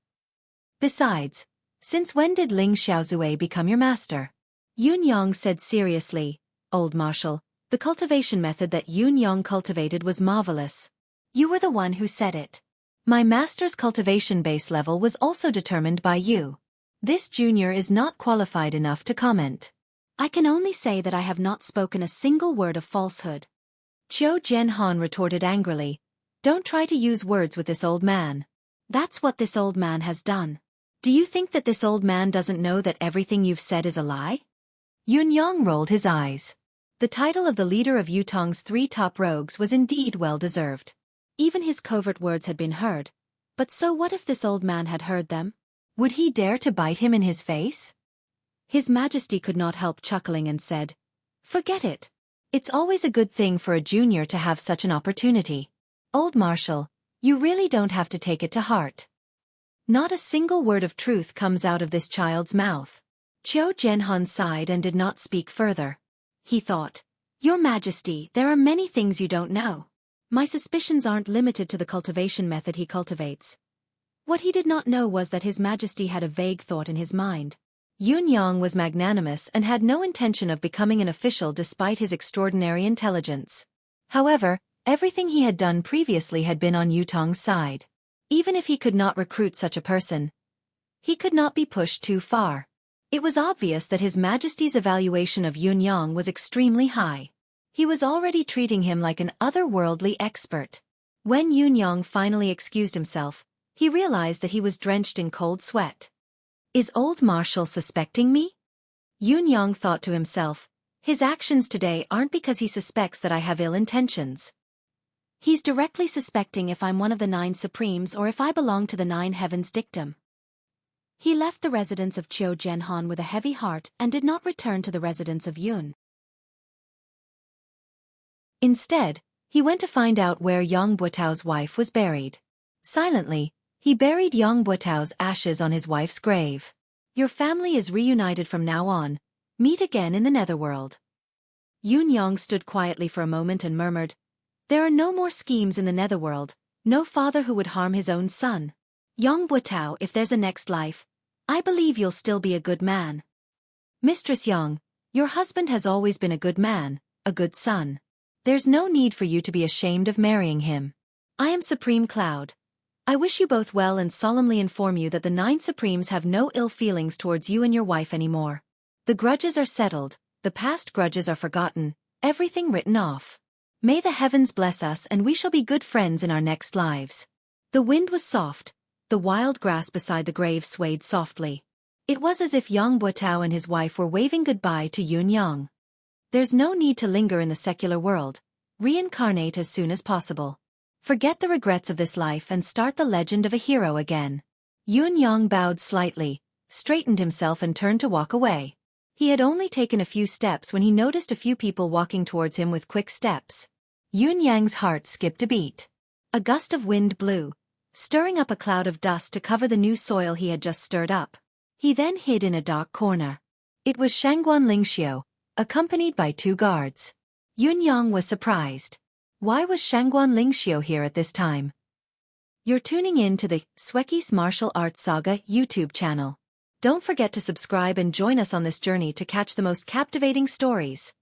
Besides, since when did Ling Xiaozue become your master? Yun Yang said seriously, Old Marshal, the cultivation method that Yun Yang cultivated was marvelous. You were the one who said it. My master's cultivation base level was also determined by you. This junior is not qualified enough to comment. I can only say that I have not spoken a single word of falsehood. Qiu Jianhan retorted angrily, Don't try to use words with this old man. That's what this old man has done. Do you think that this old man doesn't know that everything you've said is a lie? Yun Yang rolled his eyes. The title of the leader of Yutong's 3 top rogues was indeed well-deserved. Even his covert words had been heard, but so what if this old man had heard them? Would he dare to bite him in his face? His Majesty could not help chuckling and said, Forget it. It's always a good thing for a junior to have such an opportunity. Old Marshal, you really don't have to take it to heart. Not a single word of truth comes out of this child's mouth. Qiu Jianhan sighed and did not speak further. He thought, Your Majesty, there are many things you don't know. My suspicions aren't limited to the cultivation method he cultivates. What he did not know was that His Majesty had a vague thought in his mind. Yun Yang was magnanimous and had no intention of becoming an official despite his extraordinary intelligence. However, everything he had done previously had been on Yutong's side. Even if he could not recruit such a person, he could not be pushed too far. It was obvious that His Majesty's evaluation of Yun Yang was extremely high. He was already treating him like an otherworldly expert. When Yun Yang finally excused himself, he realized that he was drenched in cold sweat. Is Old Marshal suspecting me? Yun Yang thought to himself, his actions today aren't because he suspects that I have ill intentions. He's directly suspecting if I'm one of the 9 Supremes or if I belong to the 9 Heavens dictum. He left the residence of Qiu Jianhan with a heavy heart and did not return to the residence of Yun. Instead, he went to find out where Yang Buotao's wife was buried. Silently, he buried Yang Buotao's ashes on his wife's grave. Your family is reunited from now on. Meet again in the netherworld. Yun Yang stood quietly for a moment and murmured, "There are no more schemes in the netherworld, no father who would harm his own son. Yang Buotao, if there's a next life, I believe you'll still be a good man. Mistress Yang, your husband has always been a good man, a good son. There's no need for you to be ashamed of marrying him. I am Supreme Cloud. I wish you both well and solemnly inform you that the 9 Supremes have no ill feelings towards you and your wife anymore. The grudges are settled, the past grudges are forgotten, everything written off. May the heavens bless us and we shall be good friends in our next lives." The wind was soft, the wild grass beside the grave swayed softly. It was as if Yang Buotao and his wife were waving goodbye to Yun Yang. There's no need to linger in the secular world. Reincarnate as soon as possible. Forget the regrets of this life and start the legend of a hero again. Yun Yang bowed slightly, straightened himself and turned to walk away. He had only taken a few steps when he noticed a few people walking towards him with quick steps. Yun Yang's heart skipped a beat. A gust of wind blew, stirring up a cloud of dust to cover the new soil he had just stirred up. He then hid in a dark corner. It was Shangguan Lingxiu, accompanied by 2 guards. Yun Yang was surprised. Why was Shangguan Lingxiu here at this time? You're tuning in to the Xueqi's Martial Arts Saga YouTube channel. Don't forget to subscribe and join us on this journey to catch the most captivating stories.